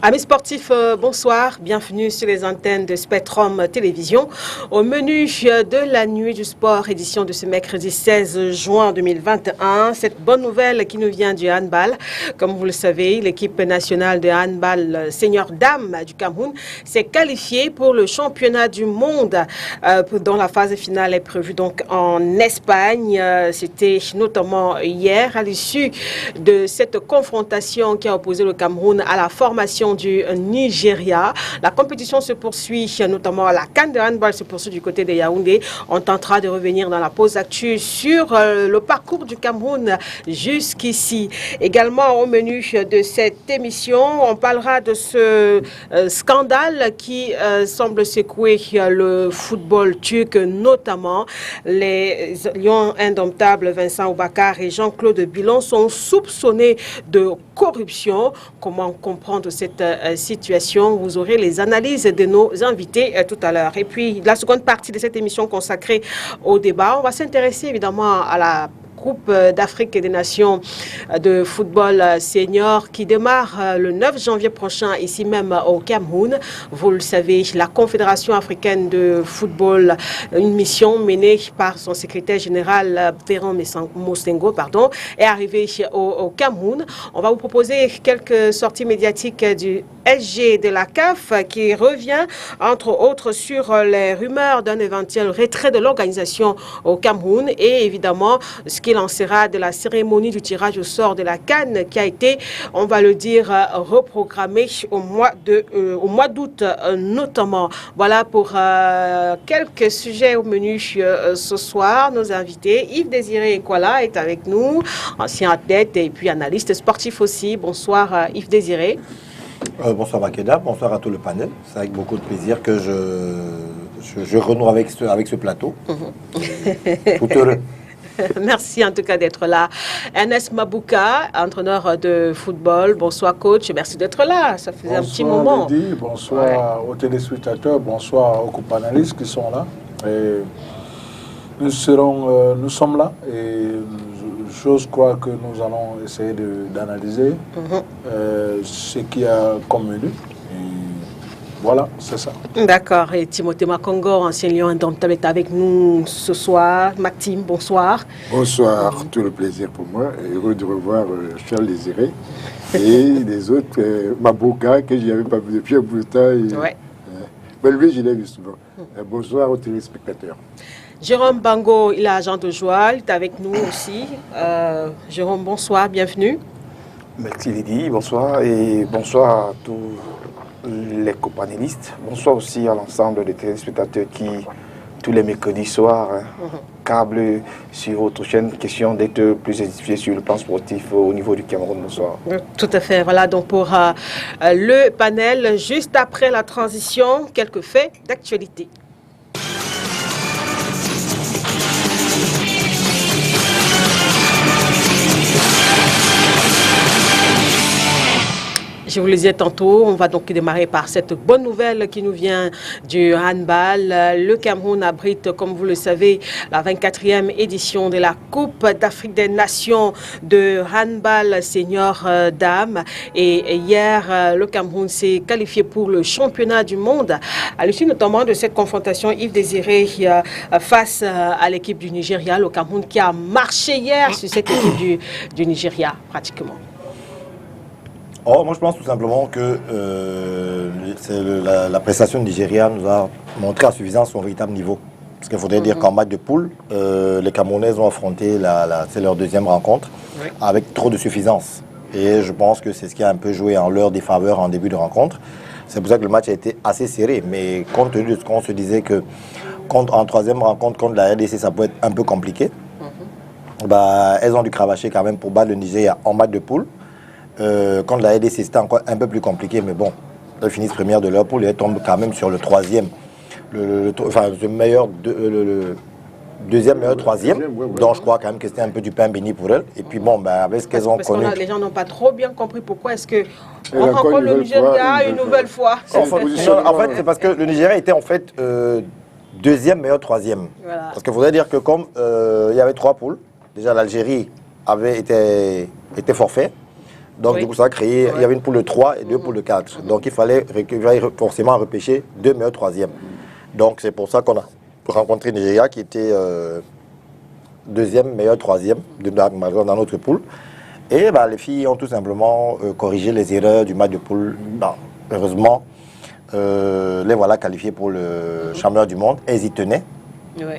Amis sportifs, bonsoir, bienvenue sur les antennes de Spectrum Télévision. Au menu de la nuit du sport, édition de ce mercredi 16 juin 2021, cette bonne nouvelle qui nous vient du handball. Comme vous le savez, l'équipe nationale de handball senior dames du Cameroun s'est qualifiée pour le championnat du monde dont la phase finale est prévue donc en Espagne. C'était notamment hier à l'issue de cette confrontation qui a opposé le Cameroun à la formation du Nigeria. La compétition se poursuit, notamment la CAN de handball se poursuit du côté de Yaoundé. On tentera de revenir dans la pause actu sur le parcours du Cameroun jusqu'ici. Également au menu de cette émission, on parlera de ce scandale qui semble secouer le football turc, notamment les lions indomptables Vincent Oubacar et Jean-Claude Bilon sont soupçonnés de corruption. Comment comprendre cette situation? Vous aurez les analyses de nos invités tout à l'heure. Et puis, la seconde partie de cette émission consacrée au débat, on va s'intéresser évidemment à la Coupe d'Afrique et des Nations de football senior qui démarre le 9 janvier prochain ici même au Cameroun. Vous le savez, la Confédération africaine de football, une mission menée par son secrétaire général Véran Mosengo, est arrivée au Cameroun. On va vous proposer quelques sorties médiatiques du SG de la CAF qui revient entre autres sur les rumeurs d'un éventuel retrait de l'organisation au Cameroun et évidemment ce qu'il en sera de la cérémonie du tirage au sort de la CAN qui a été, on va le dire, reprogrammée au mois d'août notamment. Voilà pour quelques sujets au menu ce soir. Nos invités, Yves Désiré Ekwala est avec nous, ancien athlète et puis analyste sportif aussi. Bonsoir Yves Désiré. Bonsoir Makeda, bonsoir à tout le panel. C'est avec beaucoup de plaisir que je renoue avec ce plateau. Tout heureux. Merci en tout cas d'être là. Ernest Mabouka, entraîneur de football. Bonsoir coach, merci d'être là. Ça faisait un petit moment. Lydie, bonsoir aux téléspectateurs, bonsoir aux co-panélistes qui sont là. Et nous sommes là et je crois que nous allons essayer d'analyser ce qu'il y a comme menu. Voilà, c'est ça. D'accord. Et Timothée Makongo, ancien lion indomptable, est avec nous ce soir. Maxime, bonsoir. Bonsoir, tout le plaisir pour moi. Heureux de revoir Charles Désiré et les autres, Mabouka, que je n'avais pas vu depuis un bout de temps. Ouais. Mais lui, je l'ai vu souvent. Bonsoir aux téléspectateurs. Jérôme Bango, il est agent de joie, il est avec nous aussi. Jérôme, bonsoir, bienvenue. Merci Lydie, bonsoir et bonsoir à tous les copanélistes. Bonsoir aussi à l'ensemble des téléspectateurs qui, tous les mercredis soirs, câblent sur votre chaîne, question d'être plus édifiés sur le plan sportif au niveau du Cameroun. Bonsoir. Tout à fait. Voilà donc pour le panel. Juste après la transition, quelques faits d'actualité. Je vous le disais tantôt, on va donc démarrer par cette bonne nouvelle qui nous vient du handball. Le Cameroun abrite, comme vous le savez, la 24e édition de la Coupe d'Afrique des Nations de handball senior dames. Et hier, le Cameroun s'est qualifié pour le championnat du monde, à l'issue notamment de cette confrontation Yves Désiré face à l'équipe du Nigeria. Le Cameroun qui a marché hier sur cette équipe du Nigeria, pratiquement. Oh, moi, je pense tout simplement que la prestation du Nigeria nous a montré à suffisance son véritable niveau. Parce qu'il faudrait dire qu'en match de poule, les Camerounaises ont affronté c'est leur deuxième rencontre avec trop de suffisance. Et je pense que c'est ce qui a un peu joué en leur défaveur en début de rencontre. C'est pour ça que le match a été assez serré. Mais compte tenu de ce qu'on se disait que en troisième rencontre contre la RDC, ça peut être un peu compliqué. Elles ont dû cravacher quand même pour battre le Nigeria en match de poule. Contre la RDC, c'était encore un peu plus compliqué, mais bon, elles finissent première de leur poule et elles tombent quand même sur le troisième. Le deuxième meilleur troisième. Donc je crois quand même que c'était un peu du pain béni pour elles. Et puis bon, avec ce qu'elles ont connu. Les gens n'ont pas trop bien compris pourquoi est-ce qu'on rencontre le Nigeria une nouvelle fois. En fait, c'est parce que le Nigeria était en fait deuxième meilleur troisième. Voilà. Parce qu'il faudrait dire que comme il y avait trois poules, déjà l'Algérie était forfait. Donc, du coup, ça a créé, il y avait une poule de 3 et 2 poules de 4. Donc, il fallait forcément repêcher 2 meilleurs troisièmes. Donc, c'est pour ça qu'on a rencontré Nigeria qui était deuxième meilleur troisième dans notre poule. Et les filles ont tout simplement corrigé les erreurs du match de poule. Heureusement, les voilà qualifiées pour le championnat du monde. Elles y tenaient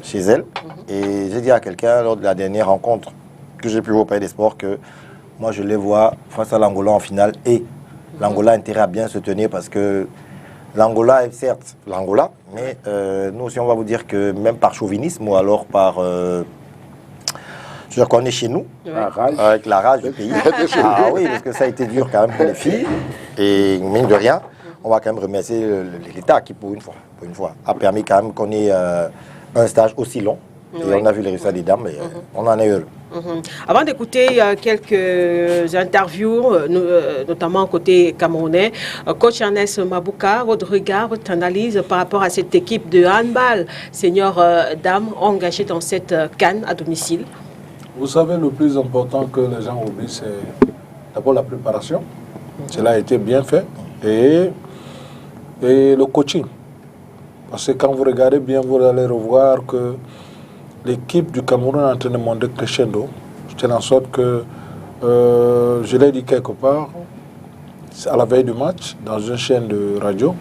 chez elles. Et j'ai dit à quelqu'un lors de la dernière rencontre que j'ai pu voir au Palais des Sports que moi je les vois face à l'Angola en finale. Et l'Angola a intérêt à bien se tenir parce que l'Angola est certes l'Angola, mais nous aussi on va vous dire que même par chauvinisme ou alors par... je veux dire qu'on est chez nous, avec la rage du pays. Ah oui, parce que ça a été dur quand même pour les filles. Et mine de rien, on va quand même remercier l'État qui, pour une fois, a permis quand même qu'on ait un stage aussi long. Et on a vu les résultats des dames, et on en est heureux. Avant d'écouter quelques interviews, notamment côté camerounais, coach Ernest Mabouka, votre regard, votre analyse par rapport à cette équipe de handball senior dames engagée dans cette CAN à domicile? Vous savez, le plus important que les gens oublient, c'est d'abord la préparation. Cela a été bien fait. Et le coaching. Parce que quand vous regardez bien, vous allez revoir que l'équipe du Cameroun est en train de monter crescendo. Je telle en sorte que, je l'ai dit quelque part, à la veille du match, dans une chaîne de radio,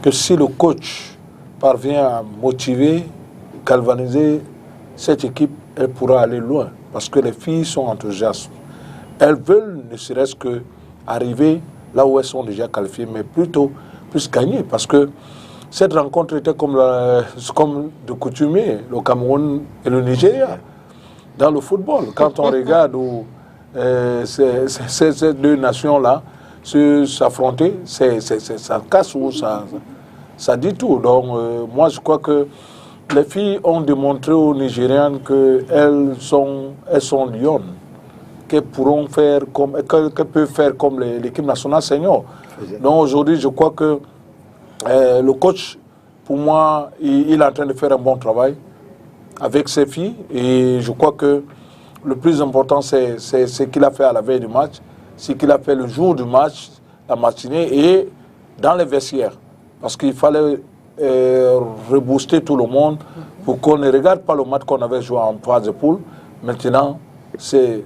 que si le coach parvient à motiver, galvaniser cette équipe, elle pourra aller loin. Parce que les filles sont enthousiastes. Elles veulent ne serait-ce que arriver là où elles sont déjà qualifiées, mais plutôt plus gagner. Parce que cette rencontre était comme de coutumier, le Cameroun et le Nigeria, dans le football. Quand on regarde où ces deux nations-là s'affronter, ça casse ou ça dit tout. Donc, moi, je crois que les filles ont démontré aux Nigériennes qu'elles sont lionnes, qu'elles pourront faire qu'elles peuvent faire comme l'équipe nationale senior. Donc, aujourd'hui, je crois que le coach, pour moi, il est en train de faire un bon travail avec ses filles. Et je crois que le plus important, c'est ce qu'il a fait à la veille du match, ce qu'il a fait le jour du match, la matinée, et dans les vestiaires. Parce qu'il fallait rebooster tout le monde pour qu'on ne regarde pas le match qu'on avait joué en phase de poule. Maintenant, c'est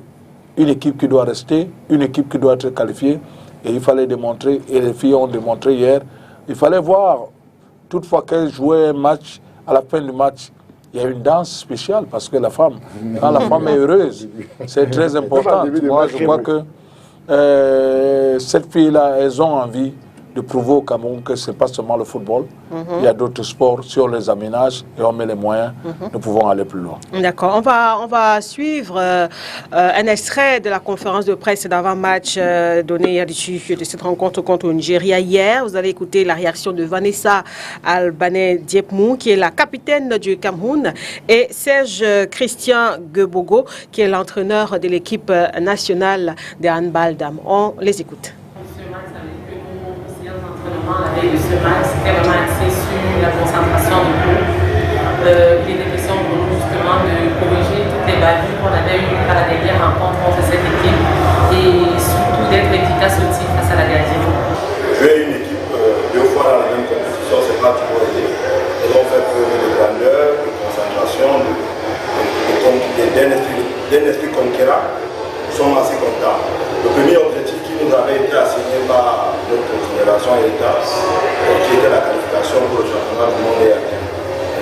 une équipe qui doit rester, une équipe qui doit être qualifiée. Et il fallait démontrer, et les filles ont démontré hier, il fallait voir, toutefois qu'elles jouaient un match, à la fin du match, il y a une danse spéciale parce que quand la femme est heureuse, c'est très important. Moi, je crois que cette fille-là, elles ont envie de prouver au Cameroun que ce n'est pas seulement le football. Il y a d'autres sports, si on les aménage et on met les moyens, nous pouvons aller plus loin. D'accord. On va suivre un extrait de la conférence de presse d'avant-match donnée à l'issue de cette rencontre contre le Nigeria hier. Vous allez écouter la réaction de Vanessa Albanais-Diepmou, qui est la capitaine du Cameroun, et Serge Christian Gebogo, qui est l'entraîneur de l'équipe nationale de handball dames. On les écoute. La veille de ce match, c'était vraiment axé sur la concentration du groupe. Il était question pour nous justement de corriger toutes les bavures qu'on avait eues à la dernière rencontre contre cette équipe et surtout d'être efficace au tir face à la gardienne. Jouer une équipe deux fois dans la même compétition, c'est pas toujours aisé. Et donc, on fait preuve de grandeur, de concentration, d'un esprit conquérant. Nous sommes assez contents. Le premier objectif qui nous avait été assigné par notre fédération et l'État, qui était la qualification pour le championnat du monde et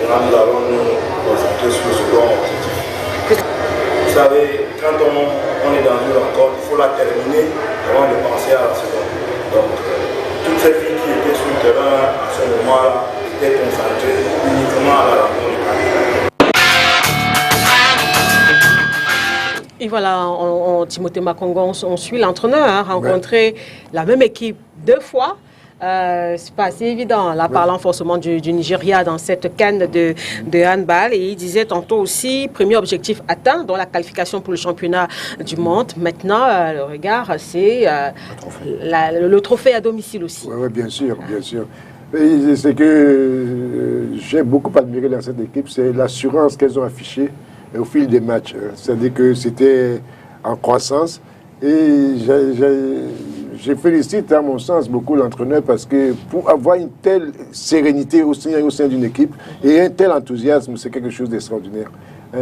maintenant nous allons nous concentrer sur le second objectif. Vous savez, quand on est dans une rencontre, il faut la terminer avant de penser à la seconde. Donc, toutes ces filles qui étaient sur le terrain à ce moment-là étaient concentrées uniquement à la rencontre. Et voilà, Timothée Makongo, on suit l'entraîneur, rencontrer la même équipe deux fois. C'est pas assez évident, là, parlant forcément du Nigeria dans cette canne de handball. Et il disait tantôt aussi, premier objectif atteint, dans la qualification pour le championnat du monde. Maintenant, le regard, c'est le trophée à domicile aussi. Oui, bien sûr, bien sûr. C'est que j'ai beaucoup admiré dans cette équipe, c'est l'assurance qu'elles ont affichée au fil des matchs. C'est-à-dire que c'était en croissance Et je félicite à mon sens beaucoup l'entraîneur parce que pour avoir une telle sérénité au sein d'une équipe et un tel enthousiasme, c'est quelque chose d'extraordinaire.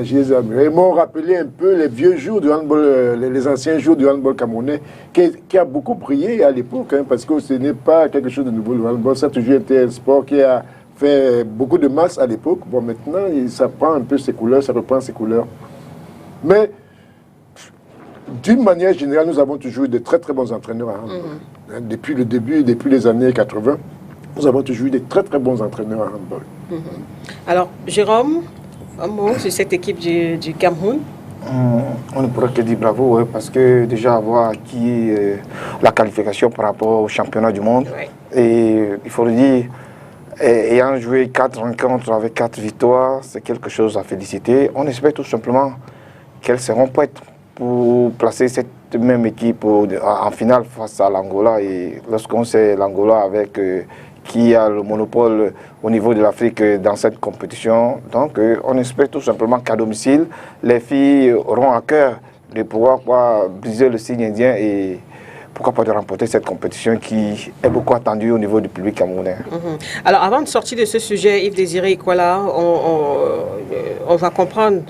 Ils m'ont rappelé un peu les vieux jours du handball, les anciens jours du handball camerounais, qui a beaucoup brillé à l'époque, parce que ce n'est pas quelque chose de nouveau. Le handball, ça a toujours été un sport qui a fait beaucoup de masse à l'époque. Bon, maintenant, ça prend un peu ses couleurs, ça reprend ses couleurs. Mais d'une manière générale, nous avons toujours eu de très très bons entraîneurs à handball. Depuis le début, depuis les années 80, nous avons toujours eu de très très bons entraîneurs à handball. Alors, Jérôme, un mot sur cette équipe du Cameroun? On ne pourrait que dire bravo, parce que déjà avoir acquis la qualification par rapport au championnat du monde, et il faut le dire, ayant joué 4 rencontres avec 4 victoires, c'est quelque chose à féliciter. On espère tout simplement qu'elles seront prêtes pour placer cette même équipe en finale face à l'Angola. Et lorsqu'on sait l'Angola avec qui a le monopole au niveau de l'Afrique dans cette compétition, donc on espère tout simplement qu'à domicile, les filles auront à cœur de pouvoir briser le signe indien et pourquoi pas de remporter cette compétition qui est beaucoup attendue au niveau du public camerounais. Alors avant de sortir de ce sujet, Yves Désiré Ikola, on va comprendre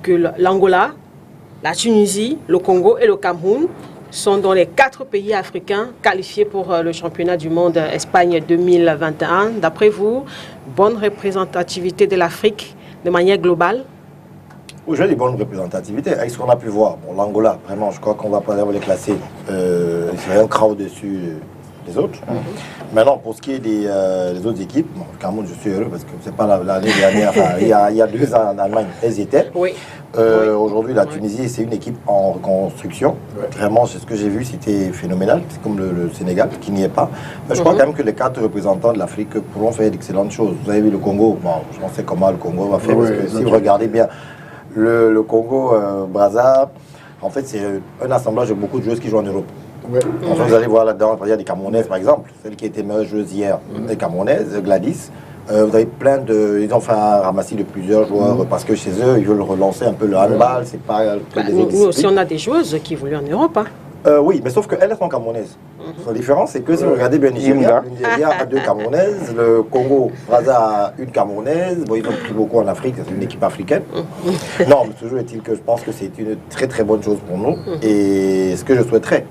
que l'Angola, la Tunisie, le Congo et le Cameroun sont dans les 4 pays africains qualifiés pour le championnat du monde Espagne 2021. D'après vous, bonne représentativité de l'Afrique de manière globale? Oui, j'ai des bonnes représentativités. Avec ce qu'on a pu voir, bon, l'Angola, vraiment, je crois qu'on va pas les classer. C'est un cran au-dessus des autres. Maintenant, pour ce qui est des autres équipes, bon, le Cameroun, je suis heureux parce que c'est pas l'année dernière, enfin, il y a 2 ans en Allemagne, elles y étaient. Aujourd'hui, la Tunisie, c'est une équipe en reconstruction. Vraiment, ce que j'ai vu, c'était phénoménal. C'est comme le Sénégal, qui n'y est pas. Mais je crois quand même que les 4 représentants de l'Afrique pourront faire d'excellentes choses. Vous avez vu le Congo, bon, je ne sais comment le Congo va faire, parce que si vous regardez bien, le Congo, Brazza, en fait, c'est un assemblage de beaucoup de joueuses qui jouent en Europe. Enfin, vous allez voir là-dedans, il y a des Camerounaises, par exemple, celle qui était meilleure joueuse hier, des Camerounaises, Gladys. Vous avez plein de... Ils ont fait un ramassis de plusieurs joueurs parce que chez eux, ils veulent relancer un peu le handball. C'est pas nous aussi, on a des joueuses qui voulaient en Europe. Oui, mais sauf qu'elles sont camerounaises. La différence, c'est que si vous regardez bien le Nigeria a 2 Camerounaises, le Congo, Brazza a 1 Camerounaise. Bon, ils ont pris beaucoup en Afrique, c'est une équipe africaine. Non, mais toujours est-il que je pense que c'est une très très bonne chose pour nous. Et ce que je souhaiterais,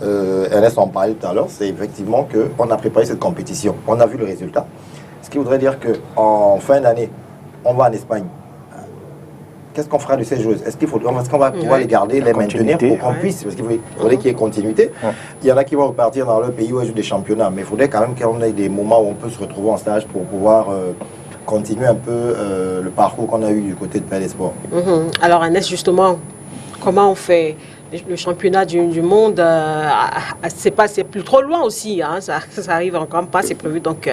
Ernest en parlait tout à l'heure, c'est effectivement qu'on a préparé cette compétition. On a vu le résultat. Ce qui voudrait dire qu'en fin d'année, on va en Espagne. Qu'est-ce qu'on fera de ces joueuses? Est-ce qu'on va pouvoir les garder, les maintenir pour qu'on puisse? Parce qu'il faudrait qu'il y ait continuité. Il y en a qui vont repartir dans leur pays où ils jouent des championnats, mais il faudrait quand même qu'on ait des moments où on peut se retrouver en stage pour pouvoir continuer un peu le parcours qu'on a eu du côté de Palais Sport. Alors Ernest, justement, comment on fait? Le championnat du monde, c'est plus trop loin aussi, hein, ça arrive encore pas, c'est prévu donc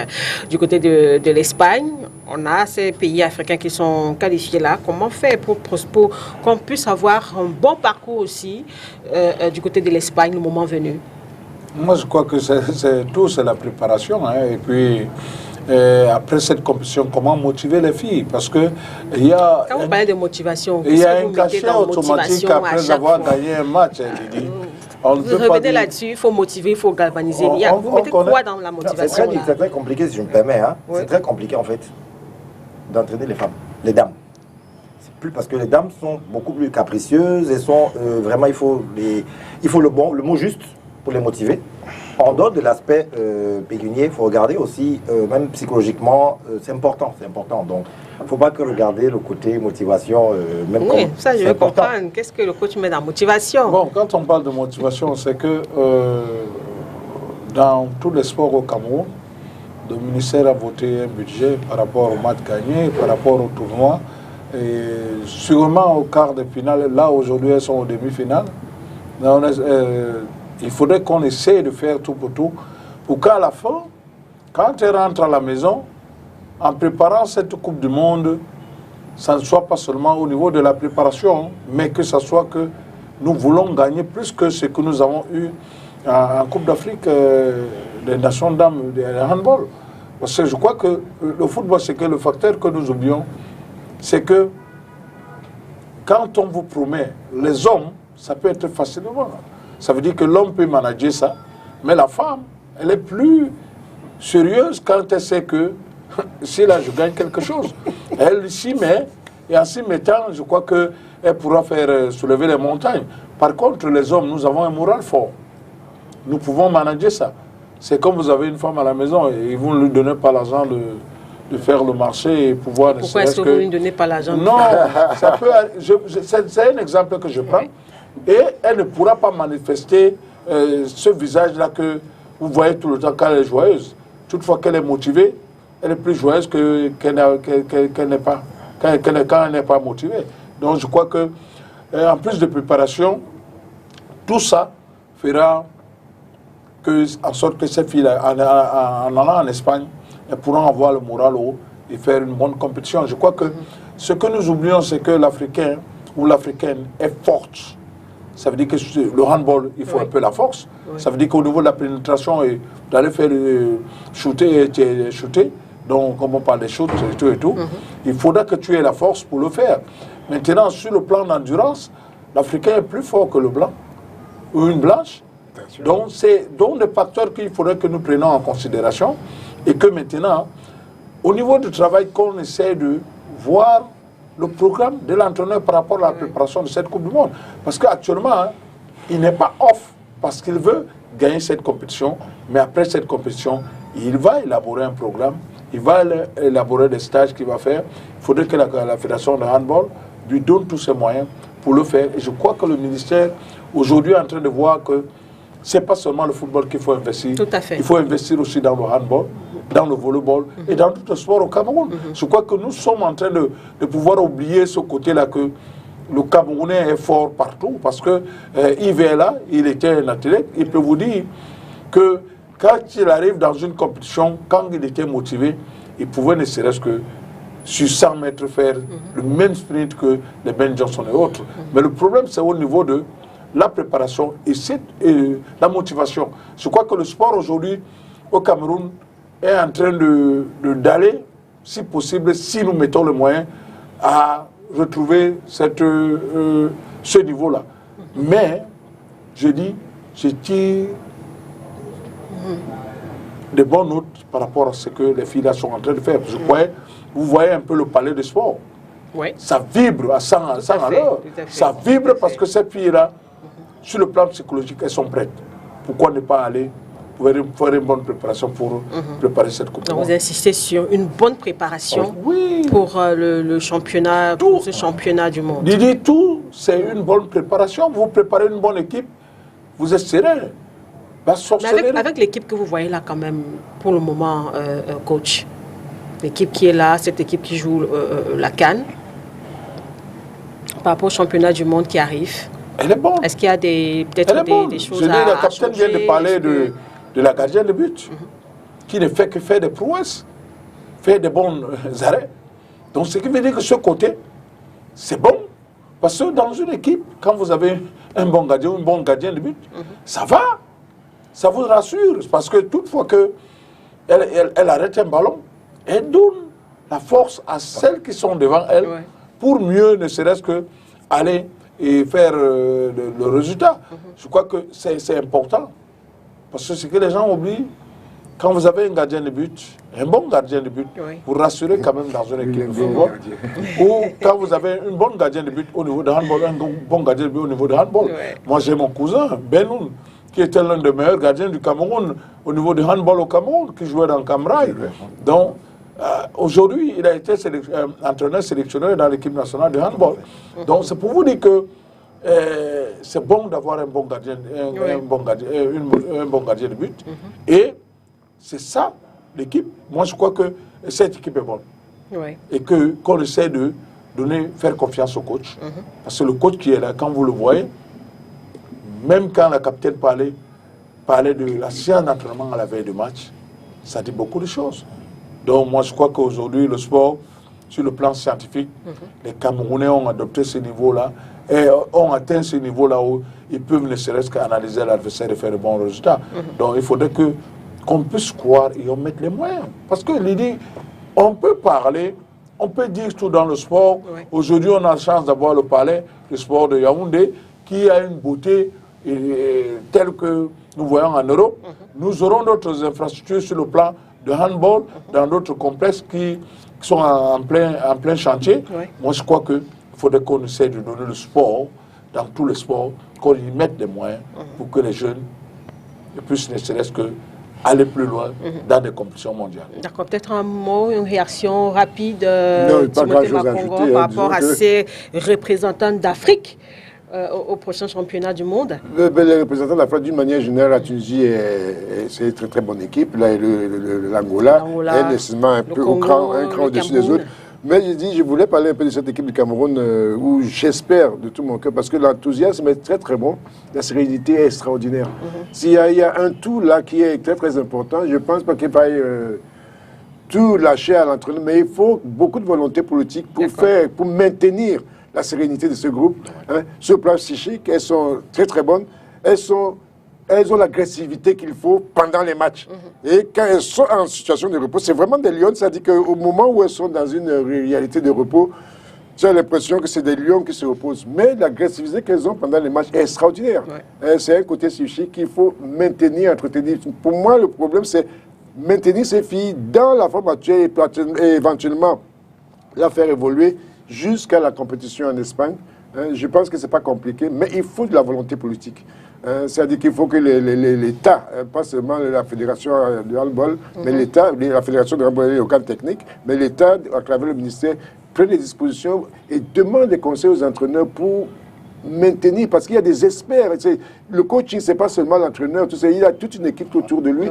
du côté de l'Espagne. On a ces pays africains qui sont qualifiés là. Comment faire pour qu'on puisse avoir un bon parcours aussi du côté de l'Espagne le moment venu? Moi, je crois que c'est la préparation. Hein, et puis, après cette compétition, comment motiver les filles? Parce que il y a... Quand vous parlez de motivation, il y a un cachet automatique après avoir gagné un match. Vous revenez là-dessus, il faut motiver, il faut galvaniser. Vous mettez quoi dans la motivation? C'est très compliqué, si je me permets. Hein. C'est très compliqué, en fait, d'entraîner les femmes, les dames. C'est plus parce que les dames sont beaucoup plus capricieuses et sont vraiment, il faut le mot juste pour les motiver. En dehors de l'aspect pécunier, il faut regarder aussi, même psychologiquement, c'est important. Donc, il ne faut pas que regarder le côté motivation, même oui, ça je veux comprendre. Qu'est-ce que le coach met dans motivation? Bon, quand on parle de motivation, c'est que dans tous les sports au Cameroun, le ministère a voté un budget par rapport au match gagné, par rapport au tournoi. Et sûrement au quart de finale, là aujourd'hui elles sont aux demi-finales. Il faudrait qu'on essaie de faire tout pour qu'à la fin, quand elles rentrent à la maison, en préparant cette Coupe du Monde, ça ne soit pas seulement au niveau de la préparation, mais que ce soit que nous voulons gagner plus que ce que nous avons eu en Coupe d'Afrique des Nations dames de handball. Parce que je crois que le football, c'est que le facteur que nous oublions, c'est que quand on vous promet, les hommes, ça peut être facilement. Ça veut dire que l'homme peut manager ça, mais la femme, elle est plus sérieuse quand elle sait que si là je gagne quelque chose, elle s'y met, et en s'y mettant, je crois qu'elle pourra faire soulever les montagnes. Par contre, les hommes, nous avons un moral fort. Nous pouvons manager ça. C'est comme vous avez une femme à la maison et vous ne lui donnez pas l'argent de faire le marché et pouvoir... Pourquoi est-ce que vous ne lui donnez pas l'argent? Non, ça peut... c'est un exemple que je prends. Et elle ne pourra pas manifester ce visage-là que vous voyez tout le temps quand elle est joyeuse. Toutefois qu'elle est motivée, elle est plus joyeuse qu'elle n'est pas, quand elle n'est pas motivée. Donc je crois que, en plus de préparation, tout ça fera en sorte que ces filles, en allant en Espagne, elles pourront avoir le moral haut et faire une bonne compétition. Je crois que ce que nous oublions, c'est que l'Africain ou l'Africaine est forte. Ça veut dire que le handball, il faut un peu la force. Ça veut dire qu'au niveau de la pénétration, d'aller faire shooter, donc comme on parle des shoots et tout, il faudra que tu aies la force pour le faire. Maintenant, sur le plan d'endurance, l'Africain est plus fort que le blanc ou une blanche. Donc, c'est des facteurs qu'il faudrait que nous prenions en considération et que maintenant, au niveau du travail, qu'on essaie de voir le programme de l'entraîneur par rapport à la préparation de cette Coupe du Monde. Parce qu'actuellement, il n'est pas off parce qu'il veut gagner cette compétition, mais après cette compétition, il va élaborer un programme, il va élaborer des stages qu'il va faire. Il faudrait que la Fédération de handball lui donne tous ses moyens pour le faire. Et je crois que le ministère, aujourd'hui, est en train de voir que ce n'est pas seulement le football qu'il faut investir. Tout à fait. Il faut investir aussi dans le handball, dans le volleyball et dans tout le sport au Cameroun. Je crois que nous sommes en train de pouvoir oublier ce côté-là que le Camerounais est fort partout parce que Yves est là, il était un athlète. Il peut vous dire que quand il arrive dans une compétition, quand il était motivé, il pouvait ne serait-ce que sur 100 mètres faire le même sprint que les Ben Johnson et autres. Mais le problème, c'est au niveau de la préparation et la motivation. Je crois que le sport aujourd'hui au Cameroun est en train d'aller, si possible, si nous mettons les moyens, à retrouver ce niveau-là. Mais, je tire de bonnes notes par rapport à ce que les filles-là sont en train de faire. Vous voyez un peu le palais de sport. Oui. Ça vibre à 100 à l'heure. Ça vibre parce que ces filles-là, sur le plan psychologique, elles sont prêtes. Pourquoi ne pas aller faire une bonne préparation pour préparer cette Coupe du Monde? Vous insistez sur une bonne préparation pour le championnat, ce championnat du monde. Tout, c'est une bonne préparation. Vous préparez une bonne équipe, vous êtes serein. Mais avec l'équipe que vous voyez là quand même, pour le moment, coach, l'équipe qui est là, cette équipe qui joue la CAN, par rapport au championnat du monde qui arrive, elle est bonne. Est-ce qu'il y a peut-être des choses à la capitaine vient de parler de la gardienne de but, qui ne fait que faire des prouesses, faire des bons arrêts. Donc, ce qui veut dire que ce côté, c'est bon. Parce que dans une équipe, quand vous avez un bon gardien ou une bonne gardienne de but, ça va. Ça vous rassure. Parce que toutefois qu'elle arrête un ballon, elle donne la force à celles qui sont devant elle pour mieux, ne serait-ce que aller et faire le résultat. Je crois que c'est important. Parce que ce que les gens oublient, quand vous avez un gardien de but, un bon gardien de but, vous rassurez quand même dans une équipe de football. Ou quand vous avez une bonne gardien de but au niveau de handball, un bon gardien de but au niveau de handball. Moi, j'ai mon cousin, Benoun, qui était l'un des meilleurs gardiens du Cameroun au niveau du handball au Cameroun, qui jouait dans Camrail. Donc, aujourd'hui, il a été entraîneur sélectionneur dans l'équipe nationale de handball. Donc, c'est pour vous dire que c'est bon d'avoir un bon gardien, un bon gardien de but. Et c'est ça, l'équipe. Moi, je crois que cette équipe est bonne. Et qu'on essaie de faire confiance au coach. Parce que le coach qui est là, quand vous le voyez, même quand la capitaine parlait de la séance d'entraînement à la veille du match, ça dit beaucoup de choses. Donc, moi, je crois qu'aujourd'hui, le sport, sur le plan scientifique, les Camerounais ont adopté ce niveau-là et ont atteint ce niveau-là où ils peuvent ne serait-ce qu'analyser l'adversaire et faire de bons résultats. Donc, il faudrait qu'on puisse croire et on mette les moyens. Parce que l'idée, on peut parler, on peut dire tout dans le sport. Aujourd'hui, on a la chance d'avoir le palais, le sport de Yaoundé, qui a une beauté telle que nous voyons en Europe. Nous aurons d'autres infrastructures sur le plan de handball dans d'autres complexes qui sont en plein chantier. Oui. Moi, je crois qu'il faudrait qu'on essaie de donner le sport, dans tous les sports, qu'on y mette des moyens pour que les jeunes puissent ne serait-ce que aller plus loin dans des compétitions mondiales. D'accord, peut-être un mot, une réaction rapide Non, pas Timothée grand-chose à Makongo ajouter, par hein, rapport à disons que- ces représentants d'Afrique au prochain championnat du monde. Les représentants de l'Afrique, d'une manière générale, la Tunisie, c'est une très très bonne équipe. Là, l'Angola L'Angola, est nécessairement un le peu Congo, un cran le au-dessus des Cameroun. autres. Mais je voulais parler un peu de cette équipe du Cameroun où j'espère de tout mon cœur, parce que l'enthousiasme est très très bon, la sérénité est extraordinaire. S'il y a un tout là qui est très très important, je pense pas qu'il faille tout lâcher à l'entraîneur, mais il faut beaucoup de volonté politique pour maintenir la sérénité de ce groupe. Hein. Sur le plan psychique, elles sont très très bonnes. Elles ont l'agressivité qu'il faut pendant les matchs. Et quand elles sont en situation de repos, c'est vraiment des lions. C'est-à-dire qu'au moment où elles sont dans une réalité de repos, tu as l'impression que c'est des lions qui se reposent. Mais l'agressivité qu'elles ont pendant les matchs est extraordinaire. C'est un côté psychique qu'il faut maintenir, entretenir. Pour moi, le problème, c'est maintenir ces filles dans la forme actuelle et éventuellement la faire évoluer jusqu'à la compétition en Espagne. Je pense que ce n'est pas compliqué, mais il faut de la volonté politique. C'est-à-dire qu'il faut que l'État, pas seulement la Fédération de handball, mais l'État, la Fédération de handball et au cadre technique, mais l'État, à travers le ministère, prenne des dispositions et demande des conseils aux entraîneurs pour maintenir, parce qu'il y a des experts. Le coaching, ce n'est pas seulement l'entraîneur, il y a toute une équipe autour de lui.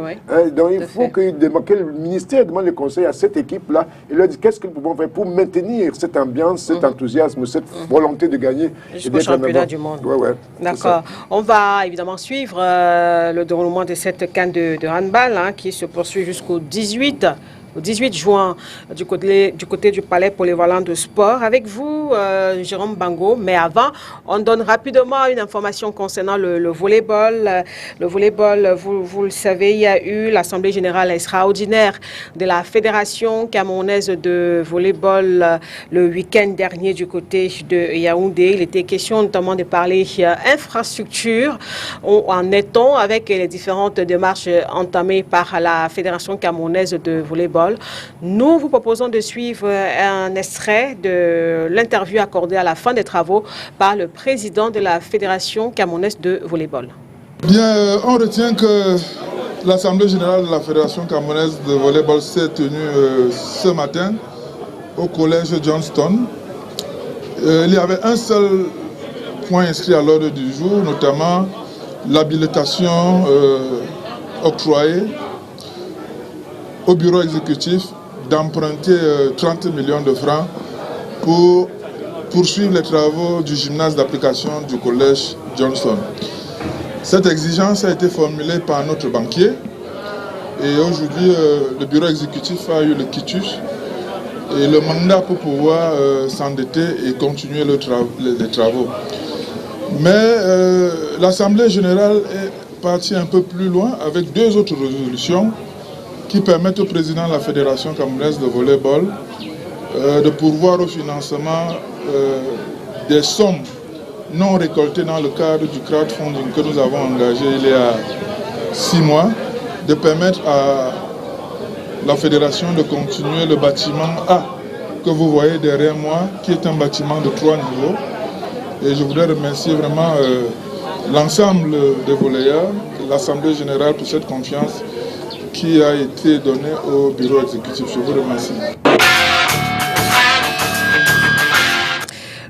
Donc il faut que le ministère demande les conseils à cette équipe-là et leur dit qu'est-ce que nous pouvons faire pour maintenir cette ambiance, cet enthousiasme, cette volonté de gagner. Jusqu'au championnat du monde. D'accord. On va évidemment suivre le déroulement de cette CAN de handball qui se poursuit jusqu'au 18 juin du côté du Palais Polyvalent de Sport. Avec vous, Jérôme Bango. Mais avant, on donne rapidement une information concernant le volleyball. Le volleyball, vous le savez, il y a eu l'Assemblée générale extraordinaire de la Fédération camerounaise de volleyball le week-end dernier du côté de Yaoundé. Il était question notamment de parler infrastructure. En est-on avec les différentes démarches entamées par la Fédération camerounaise de volleyball? Nous vous proposons de suivre un extrait de l'interview accordée à la fin des travaux par le président de la Fédération camerounaise de volleyball. Bien, on retient que l'Assemblée générale de la Fédération camerounaise de volleyball s'est tenue ce matin au collège Johnston. Il y avait un seul point inscrit à l'ordre du jour, notamment l'habilitation octroyée au bureau exécutif d'emprunter 30 millions de francs pour poursuivre les travaux du gymnase d'application du collège Johnston. Cette exigence a été formulée par notre banquier et aujourd'hui le bureau exécutif a eu le quitus et le mandat pour pouvoir s'endetter et continuer les travaux. Mais l'Assemblée générale est partie un peu plus loin avec deux autres résolutions qui permettent au président de la Fédération camerounaise de volleyball de pourvoir au financement des sommes non récoltées dans le cadre du crowdfunding que nous avons engagé il y a 6 mois, de permettre à la Fédération de continuer le bâtiment A que vous voyez derrière moi, qui est un bâtiment de 3 niveaux. Et je voudrais remercier vraiment l'ensemble des volleyeurs, l'Assemblée générale pour cette confiance qui a été donnée au bureau exécutif. Je vous remercie.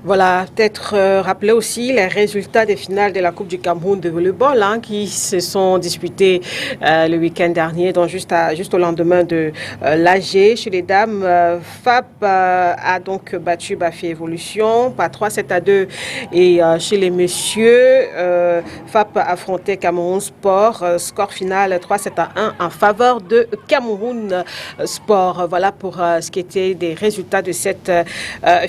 Voilà, peut-être rappeler aussi les résultats des finales de la Coupe du Cameroun de volleyball qui se sont disputées le week-end dernier, donc juste au lendemain de l'AG. Chez les dames, FAP a donc battu Bafia Evolution par 3-7-2 et chez les messieurs, FAP a affronté Cameroun Sport, score final 3-7-1 en faveur de Cameroun Sport. Voilà pour ce qui était des résultats de cette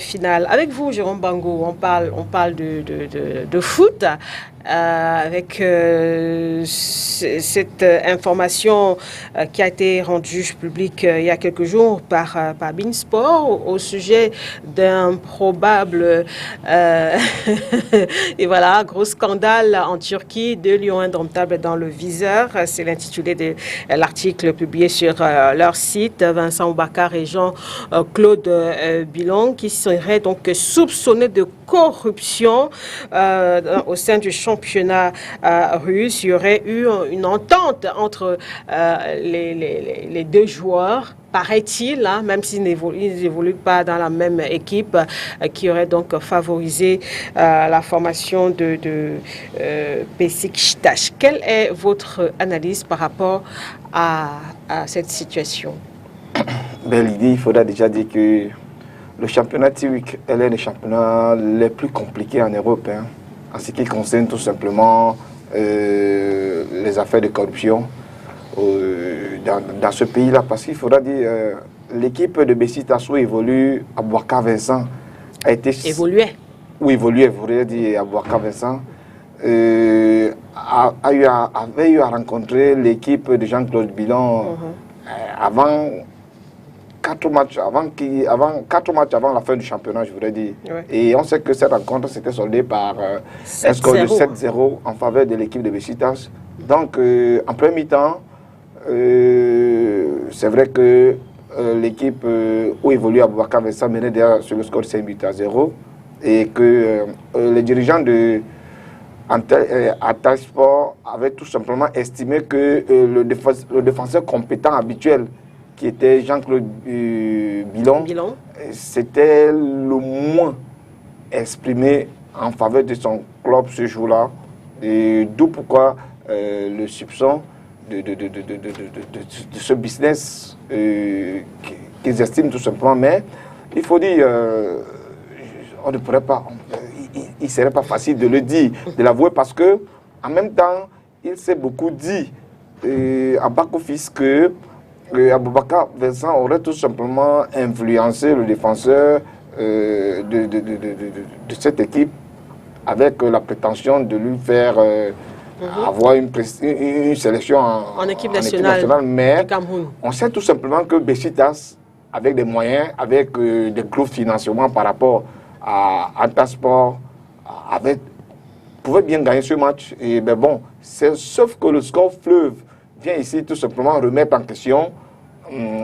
finale. Avec vous, Jérôme Bango, Bango, on parle de foot. Avec cette information qui a été rendue publique il y a quelques jours par Beansport au sujet d'un probable et voilà, gros scandale en Turquie, 2 lions indomptables dans le viseur. C'est l'intitulé de l'article publié sur leur site. Vincent Oubacar et Jean-Claude Bilon qui seraient donc soupçonnés de corruption au sein du championnat russe. Il y aurait eu une entente entre les deux joueurs, paraît-il, hein, même s'ils n'évoluent pas dans la même équipe, qui aurait donc favorisé la formation de Beşiktaş. Quelle est votre analyse par rapport à cette situation? Ben, l'idée, il faudra déjà dire que le championnat turc est l'un des championnats les plus compliqués en Europe, hein, en ce qui concerne tout simplement les affaires de corruption dans ce pays-là. Parce qu'il faudra dire, l'équipe de Beşiktaş où évolue Aboubacar Vincent a été... Évoluait. Où évoluait, vous voulez dire Aboubacar Vincent, avait eu à rencontrer l'équipe de Jean-Claude Bilon avant... 4 matchs avant la fin du championnat, je voudrais dire. Ouais. Et on sait que cette rencontre s'était soldée par un score de 7-0 en faveur de l'équipe de Beşiktaş. Donc, en premier temps, c'est vrai que l'équipe où évolue Aboubacar Vincent menait déjà sur le score de 5-0 et que les dirigeants de Antalyaspor avaient tout simplement estimé que le défenseur compétent habituel qui était Jean-Claude Bilon, c'était le moins exprimé en faveur de son club ce jour-là. D'où pourquoi le soupçon de ce business qu'ils estiment tout simplement. Mais il faut dire, on ne pourrait pas, il ne serait pas facile de le dire, de l'avouer, parce que en même temps, il s'est beaucoup dit en back-office que Aboubacar Vincent aurait tout simplement influencé le défenseur de cette équipe avec la prétention de lui faire avoir une sélection en équipe nationale. Mais on sait tout simplement que Beşiktaş, avec des moyens, avec des gros financements par rapport à Antalyaspor, pouvait bien gagner ce match. Et ben bon, sauf que le score fleuve vient ici tout simplement remettre en question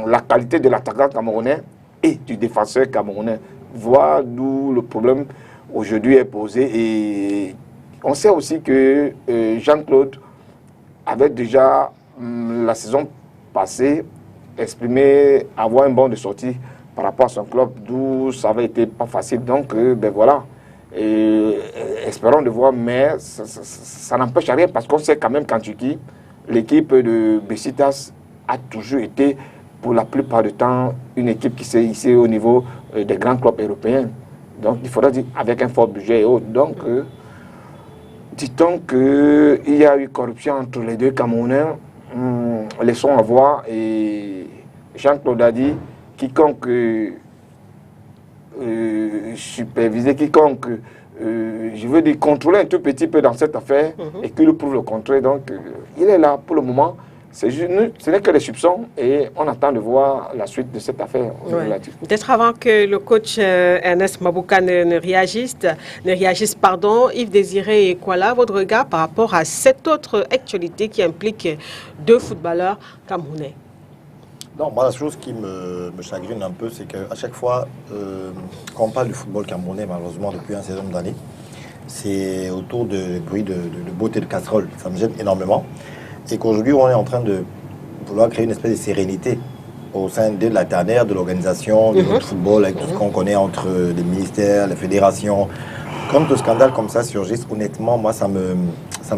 la qualité de l'attaquant camerounais et du défenseur camerounais. Voir d'où le problème aujourd'hui est posé. Et on sait aussi que Jean-Claude avait déjà, la saison passée, exprimé avoir un bon de sortie par rapport à son club, d'où ça avait été pas facile. Donc, ben voilà. Et espérons de voir, mais ça n'empêche rien parce qu'on sait quand même qu'en Turquie, l'équipe de Beşiktaş a toujours été, pour la plupart du temps, une équipe qui s'est hissée au niveau des grands clubs européens. Donc il faudra dire avec un fort budget et autres. Donc, dit-on qu'il y a eu corruption entre les deux Camerounais, laissons voir. Et Jean-Claude a dit, quiconque superviser, quiconque je veux dire, contrôler un tout petit peu dans cette affaire et qu'il prouve le contraire. Donc, il est là pour le moment. Ce n'est que les soupçons et on attend de voir la suite de cette affaire. Ouais. Peut-être avant que le coach Ernest Mabouka ne réagisse, Yves Désiré Kwala, votre regard par rapport à cette autre actualité qui implique 2 footballeurs camerounais? Non, moi, la chose qui me chagrine un peu, c'est qu'à chaque fois, quand on parle du football camerounais, malheureusement, depuis un certain nombre d'années, c'est autour de bruit de beauté de casserole. Ça me gêne énormément. Et qu'aujourd'hui, on est en train de vouloir créer une espèce de sérénité au sein de la tanière, de l'organisation, de notre football, avec tout ce qu'on connaît entre les ministères, les fédérations. Quand un scandale comme ça surgisse, honnêtement, moi, ça me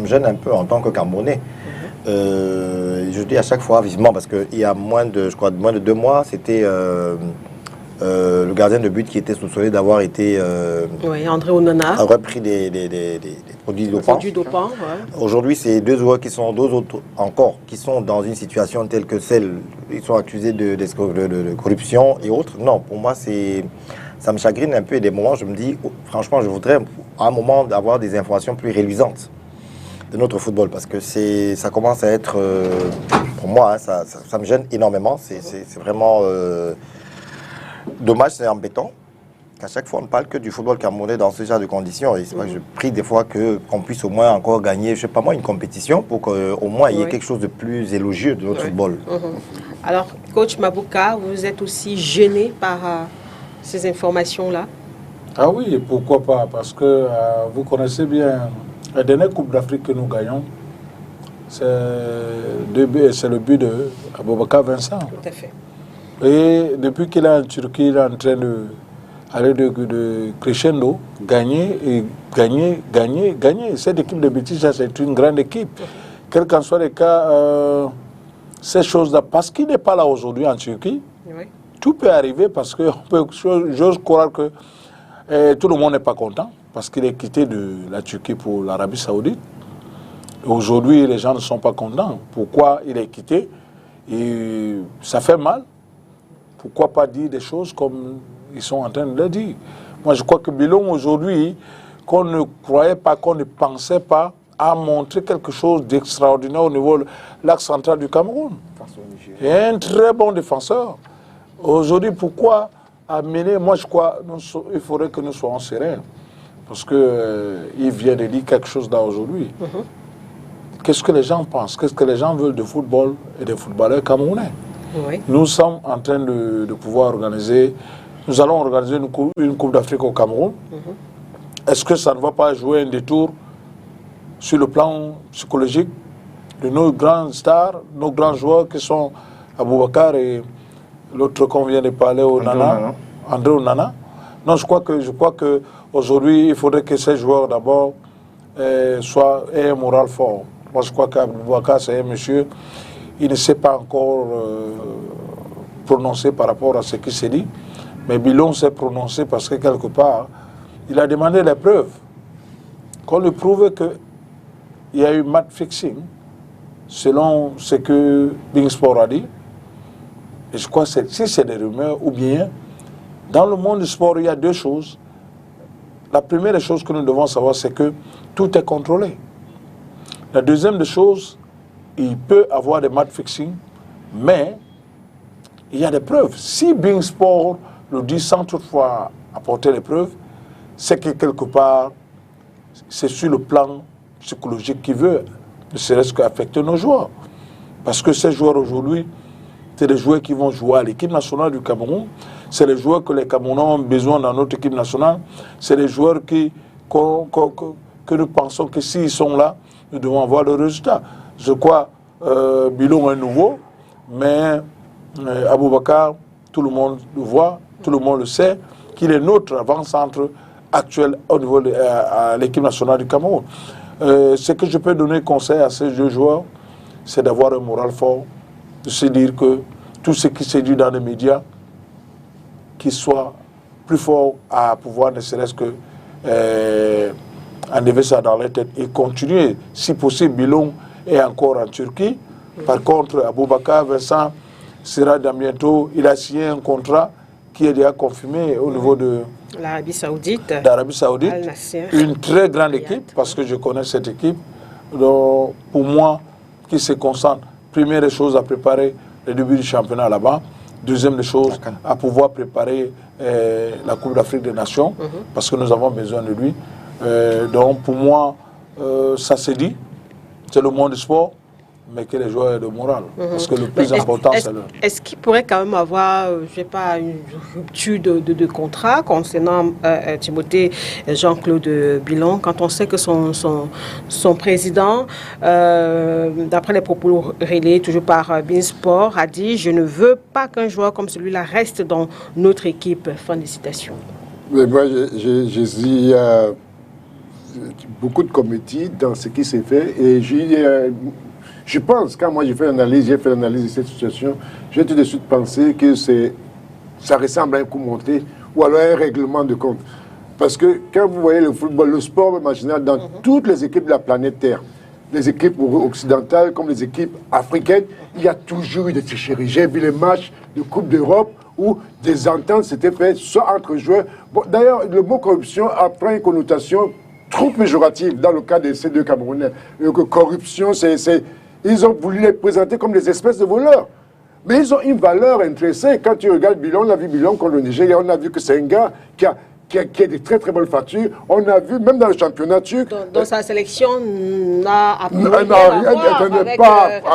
gêne un peu en tant que Camerounais. Je dis à chaque fois vivement parce qu'il y a moins de 2 mois, c'était le gardien de but qui était soupçonné d'avoir été André Onana a repris des produits dopants. Ouais. Aujourd'hui, c'est 2 autres qui sont dans une situation telle que celle, ils sont accusés de corruption et autres. Non, pour moi, c'est ça me chagrine un peu. Et des moments, je me dis, oh, franchement, je voudrais à un moment avoir des informations plus réluisantes de notre football, parce que ça commence à être, pour moi, hein, ça me gêne énormément. C'est vraiment dommage, c'est embêtant qu'à chaque fois on ne parle que du football camerounais dans ce genre de conditions. Et c'est vrai que je prie des fois qu'on puisse au moins encore gagner, je sais pas moi, une compétition pour qu'au moins il y ait quelque chose de plus élogieux de notre football. Alors, coach Mabouka, vous êtes aussi gêné par ces informations-là? Ah oui, et pourquoi pas? Parce que vous connaissez bien la dernière Coupe d'Afrique que nous gagnons, c'est le but de Aboubakar Vincent. Tout à fait. Et depuis qu'il est en Turquie, il est en train d'aller de crescendo, gagner. Cette équipe de Betis, c'est une grande équipe. Quel qu'en soit le cas, ces choses-là, parce qu'il n'est pas là aujourd'hui en Turquie, tout peut arriver parce que j'ose croire que tout le monde n'est pas content parce qu'il est quitté de la Turquie pour l'Arabie Saoudite. Aujourd'hui, les gens ne sont pas contents. Pourquoi il est quitté? Et ça fait mal. Pourquoi pas dire des choses comme ils sont en train de le dire? Moi, je crois que Bilon, aujourd'hui, qu'on ne croyait pas, qu'on ne pensait pas, a montré quelque chose d'extraordinaire au niveau de l'axe central du Cameroun. Il est un très bon défenseur. Aujourd'hui, pourquoi amener? Moi, je crois qu'il faudrait que nous soyons sereins. Parce qu'il vient de dire quelque chose là aujourd'hui. Qu'est-ce que les gens pensent? Qu'est-ce que les gens veulent de football et des footballeurs camerounais? Nous sommes en train de pouvoir organiser, nous allons organiser une Coupe d'Afrique au Cameroun. Est-ce que ça ne va pas jouer un détour sur le plan psychologique de nos grandes stars, nos grands joueurs qui sont Aboubakar et l'autre qu'on vient de parler, André Onana? Non, je crois que aujourd'hui, il faudrait que ces joueurs d'abord aient un moral fort. Moi, je crois qu'Aboubacar, c'est un monsieur, il ne s'est pas encore prononcé par rapport à ce qui s'est dit, mais Bilon s'est prononcé parce que quelque part, il a demandé les preuves. Qu'on lui prouve qu'il y a eu match fixing, selon ce que Bing Sport a dit. Et je crois que si c'est des rumeurs, ou bien, dans le monde du sport, il y a deux choses. La première des choses que nous devons savoir, c'est que tout est contrôlé. La deuxième des choses, il peut avoir des match fixing, mais il y a des preuves. Si Bing Sport le dit sans toutefois apporter les preuves, c'est que quelque part, c'est sur le plan psychologique qu'il veut, ne serait-ce qu'affecter nos joueurs. Parce que ces joueurs aujourd'hui, c'est des joueurs qui vont jouer à l'équipe nationale du Cameroun, c'est les joueurs que les Camerounais ont besoin dans notre équipe nationale, c'est les joueurs que nous pensons que s'ils sont là, nous devons avoir le résultat. Je crois Bilon est nouveau, mais Aboubakar, tout le monde le voit, tout le monde le sait, qu'il est notre avant-centre actuel au niveau de l'équipe nationale du Cameroun. Ce que je peux donner conseil à ces deux joueurs, c'est d'avoir un moral fort, de se dire que tout ce qui s'est dit dans les médias, qu'ils soient plus forts à pouvoir ne serait-ce que enlever ça dans la tête et continuer. Si possible, Bilon est encore en Turquie. Par contre, Aboubakar Vincent sera dans bientôt, il a signé un contrat qui est déjà confirmé au niveau de l'Arabie Saoudite. Une très grande équipe, parce que je connais cette équipe. Donc, pour moi, qui se concentre, première des choses à préparer le début du championnat là-bas. Deuxième des choses, à pouvoir préparer la Coupe d'Afrique des Nations, parce que nous avons besoin de lui. Donc pour moi, ça s'est dit, c'est le monde du sport, mais que les joueurs aient de morale. Parce que le plus important, c'est le... Est-ce qu'il pourrait quand même avoir, je sais pas, une rupture de contrat concernant Timothée Jean-Claude Bilon, quand on sait que son président, d'après les propos relayés toujours par Beansport, a dit « Je ne veux pas qu'un joueur comme celui-là reste dans notre équipe ». Fin de citation. Mais moi, j'ai dit beaucoup de comédie dans ce qui s'est fait et je pense, quand moi j'ai fait l'analyse de cette situation, j'ai tout de suite pensé que ça ressemble à un coup monté ou alors à un règlement de compte. Parce que quand vous voyez le football, le sport même en général, dans toutes les équipes de la planète Terre, les équipes occidentales comme les équipes africaines, il y a toujours eu des tricheries. J'ai vu les matchs de Coupe d'Europe où des ententes s'étaient faites, soit entre joueurs. Bon, d'ailleurs, le mot corruption prend une connotation trop péjorative dans le cas de ces deux Camerounais. Corruption, ils ont voulu les présenter comme des espèces de voleurs. Mais ils ont une valeur intrinsèque. Quand tu regardes Bilon, on a vu Bilon contre le Nigeria, on a vu que c'est un gars qui a des très très bonnes factures. On a vu, même dans le championnat turc... Dans sa sélection, n'a rien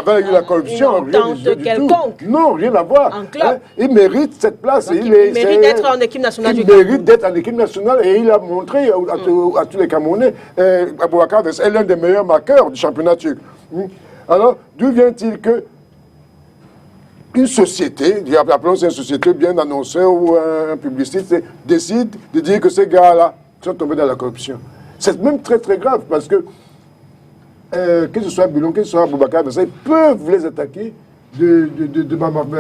avec la corruption, rien du tout. Non, rien à voir. Hein, il mérite cette place. Il mérite d'être en équipe nationale du Cameroun. Il mérite d'être en équipe nationale et il a montré à tous les Camerounais, Aboubakar est l'un des meilleurs marqueurs du championnat turc. Alors, d'où vient-il que une société, appelons ça une société bien annonceur ou un publiciste, décide de dire que ces gars-là sont tombés dans la corruption? C'est même très très grave parce que que ce soit Bilon, que ce soit Aboubakar, ils peuvent les attaquer de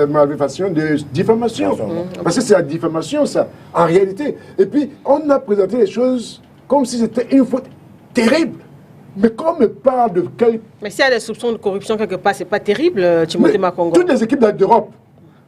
malversation, de diffamation. Parce que c'est la diffamation, ça, en réalité. Et puis, on a présenté les choses comme si c'était une faute terrible. Mais quand on me parle de quel... Mais s'il y a des soupçons de corruption quelque part, c'est pas terrible, Timothée Makongo. Toutes les équipes d'Europe,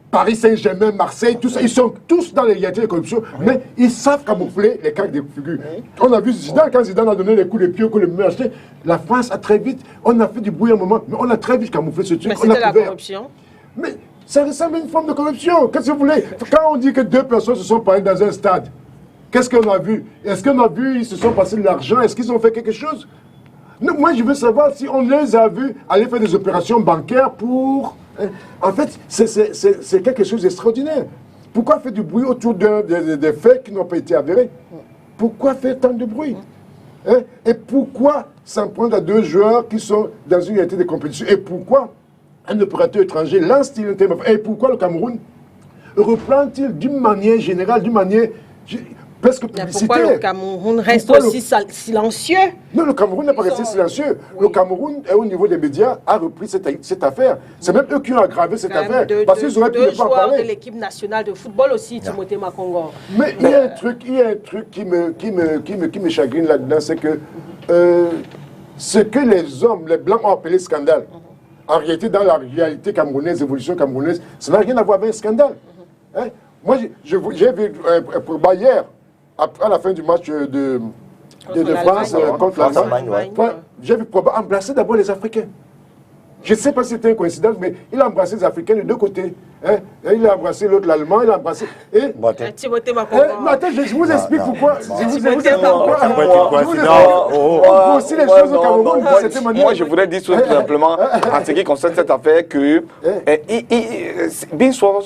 Paris Saint-Germain, Marseille, tout ça, ils sont tous dans les réalités de corruption, mais ils savent camoufler les cas de figure. On a vu Zidane, quand Zidane a donné les coups de pied, que le mieux acheté, la France a très vite, on a fait du bruit un moment, mais on a très vite camouflé ce truc. Mais c'était la corruption. Mais ça ressemble à une forme de corruption. Qu'est-ce que vous voulez? Quand on dit que deux personnes se sont parlées dans un stade, qu'est-ce qu'on a vu? Est-ce qu'on a vu, ils se sont passés de l'argent? Est-ce qu'ils ont fait quelque chose? Non, moi, je veux savoir si on les a vus aller faire des opérations bancaires pour... En fait, c'est quelque chose d'extraordinaire. Pourquoi faire du bruit autour des faits qui n'ont pas été avérés? Pourquoi faire tant de bruit? Et pourquoi s'en prendre à deux joueurs qui sont dans une réalité de compétition? Et pourquoi un opérateur étranger lance-t-il un thème? Et pourquoi le Cameroun reprend-il d'une manière générale, d'une manière... presque publicitaire. Pourquoi le Cameroun reste aussi silencieux? Non, le Cameroun n'a pas resté silencieux. Oui. Le Cameroun, au niveau des médias, a repris cette affaire. C'est même eux qui ont aggravé cette affaire. Parce qu'ils auraient pu ne pas en parler. De l'équipe nationale de football aussi, Timothée Makongo. Mais il y a un truc qui me chagrine là-dedans, c'est que ce que les hommes, les Blancs ont appelé scandale, en réalité, dans la réalité camerounaise, évolution camerounaise, ça n'a rien à voir avec un scandale. Moi, j'ai vu hier, à la fin du match de France contre l'Allemagne, j'ai vu Pogba embrasser d'abord les Africains. Je ne sais pas si c'était une coïncidence, mais il a embrassé les Africains de deux côtés. Il a embrassé l'autre, l'Allemand, il a embrassé... Timothée Makongo. Attends, je vous explique pourquoi. Je vous explique pourquoi. On aussi les choses au Cameroun de cette manière. Moi, je voudrais dire tout simplement, en ce qui concerne cette affaire, que Binsoir,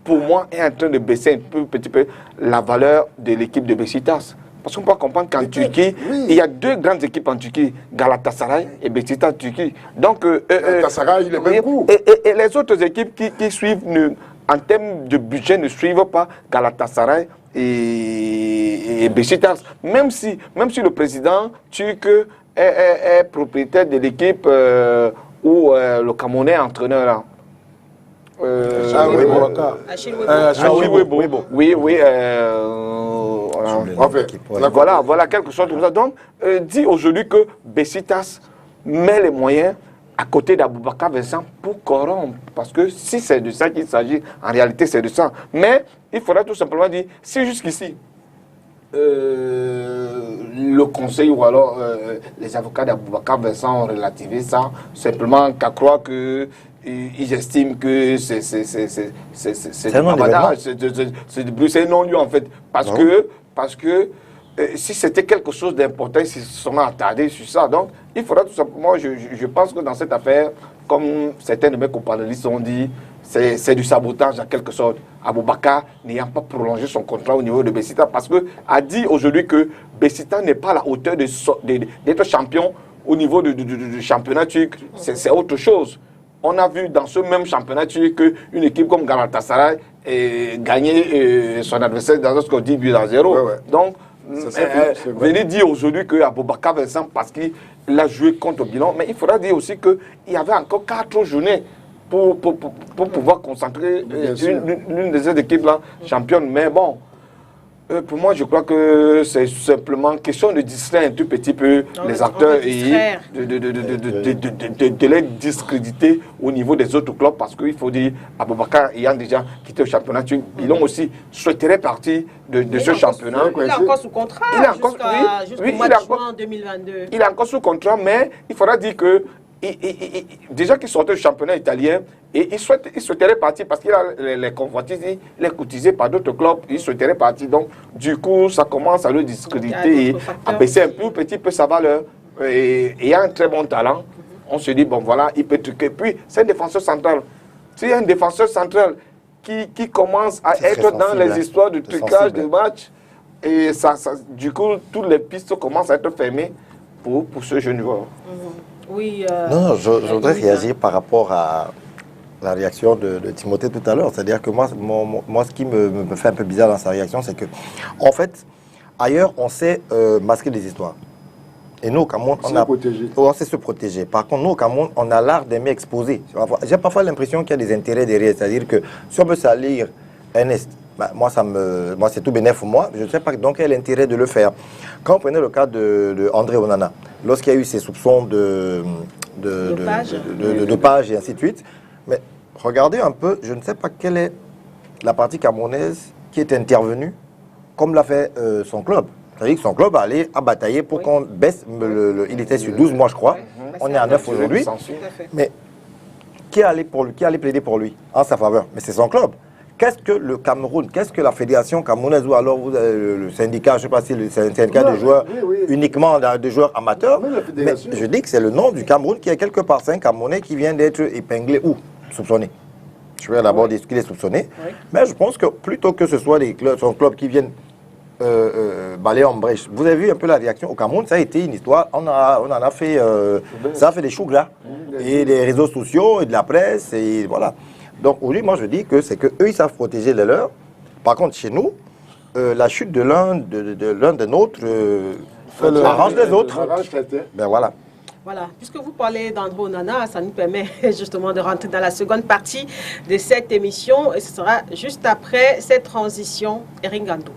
pour moi, est en train de baisser un petit peu la valeur de l'équipe de Beşiktaş. Parce qu'on peut comprendre qu'en Turquie, il y a deux grandes équipes en Turquie, Galatasaray et Beşiktaş Turquie. Donc, Galatasaray, il est même coup. Et les autres équipes qui suivent, en termes de budget, ne suivent pas Galatasaray et Beşiktaş. Même si le président turc est propriétaire de l'équipe où le Camerounais est entraîneur là. Oui. Voilà quelque chose comme ça. Donc, dit aujourd'hui que Beşiktaş met les moyens à côté d'Aboubakar Vincent pour corrompre. Parce que si c'est de ça qu'il s'agit, en réalité c'est de ça. Mais il faudrait tout simplement dire, si jusqu'ici, le conseil ou alors les avocats d'Aboubakar Vincent ont relativisé ça, simplement qu'à croire que ils estiment que c'est du bavardage, c'est du bruit, c'est non-lieu en fait. Parce que si c'était quelque chose d'important, ils se sont attardés sur ça. Donc, il faudra tout simplement, je pense que dans cette affaire, comme certains de mes companélistes ont dit, c'est du sabotage en quelque sorte. Aboubakar n'ayant pas prolongé son contrat au niveau de Beşiktaş, parce que a dit aujourd'hui que Beşiktaş n'est pas à la hauteur d'être champion au niveau du championnat turc. C'est autre chose. On a vu dans ce même championnat qu'une équipe comme Galatasaray gagné son adversaire dans un score 10 buts à 0. Donc, venez dire aujourd'hui qu'Aboubakar Vincent, parce qu'il a joué contre Bilan, mais il faudra dire aussi qu'il y avait encore 4 journées pour pouvoir concentrer l'une des équipes là, championne. Mais bon, Pour moi, je crois que c'est simplement question de distraire un tout petit peu les acteurs et de les discréditer au niveau des autres clubs parce qu'il faut dire, Aboubakar ayant déjà quitté le championnat, ils ont aussi souhaité partir de ce championnat. Il est encore sous contrat jusqu'au mois de juin 2022. Il est encore sous contrat, mais il faudra dire que déjà qu'il sortait du championnat italien, et il souhaiterait partir parce qu'il a les convoitises, il est cotisé par d'autres clubs, il souhaiterait partir. Donc, du coup, ça commence à le discréditer et à baisser un petit peu sa valeur. Et il a un très bon talent. On se dit, bon voilà, il peut truquer. Puis, c'est un défenseur central. C'est un défenseur central qui commence à être dans les histoires de trucage de match. Et du coup, toutes les pistes commencent à être fermées pour ce jeune joueur. Oui, non, je voudrais réagir par rapport à la réaction de Timothée tout à l'heure. C'est-à-dire que moi, ce qui me fait un peu bizarre dans sa réaction, c'est que, en fait, ailleurs, on sait masquer des histoires. Et nous, au Cameroun, on sait se protéger. Par contre, nous, au Cameroun, on a l'art d'aimer exposer. J'ai parfois l'impression qu'il y a des intérêts derrière. C'est-à-dire que si on veut salir Ernest, moi, c'est tout bénéf pour moi. Je ne sais pas donc quel est l'intérêt de le faire. Quand on prenait le cas de André Onana, lorsqu'il y a eu ces soupçons de page et ainsi de suite, mais regardez un peu, je ne sais pas quelle est la partie camerounaise qui est intervenue, comme l'a fait son club. C'est-à-dire que son club a bataillé pour qu'on baisse, il était sur 12 mois je crois, on est à 9 aujourd'hui, mais qui allait plaider pour lui en sa faveur? Mais c'est son club. Qu'est-ce que le Cameroun, qu'est-ce que la fédération camerounaise ou alors le syndicat, je ne sais pas si c'est un syndicat de joueurs uniquement de joueurs amateurs, mais je dis que c'est le nom du Cameroun qui est quelque part, c'est un Camerounais qui vient d'être épinglé ou soupçonné. Je vais d'abord dire qu'il est soupçonné, mais je pense que plutôt que ce soit son club qui viennent balayer en brèche. Vous avez vu un peu la réaction au Cameroun, ça a été une histoire, on en a fait, ça a fait des choux gras, et des réseaux sociaux, et de la presse, et voilà. Donc aujourd'hui, moi je dis que c'est qu'eux, ils savent protéger les leurs. Par contre, chez nous, la chute de l'un des nôtres arrange les autres. Ben voilà. Voilà, puisque vous parlez d'André Onana, ça nous permet justement de rentrer dans la seconde partie de cette émission. Et ce sera juste après cette transition. Eringando.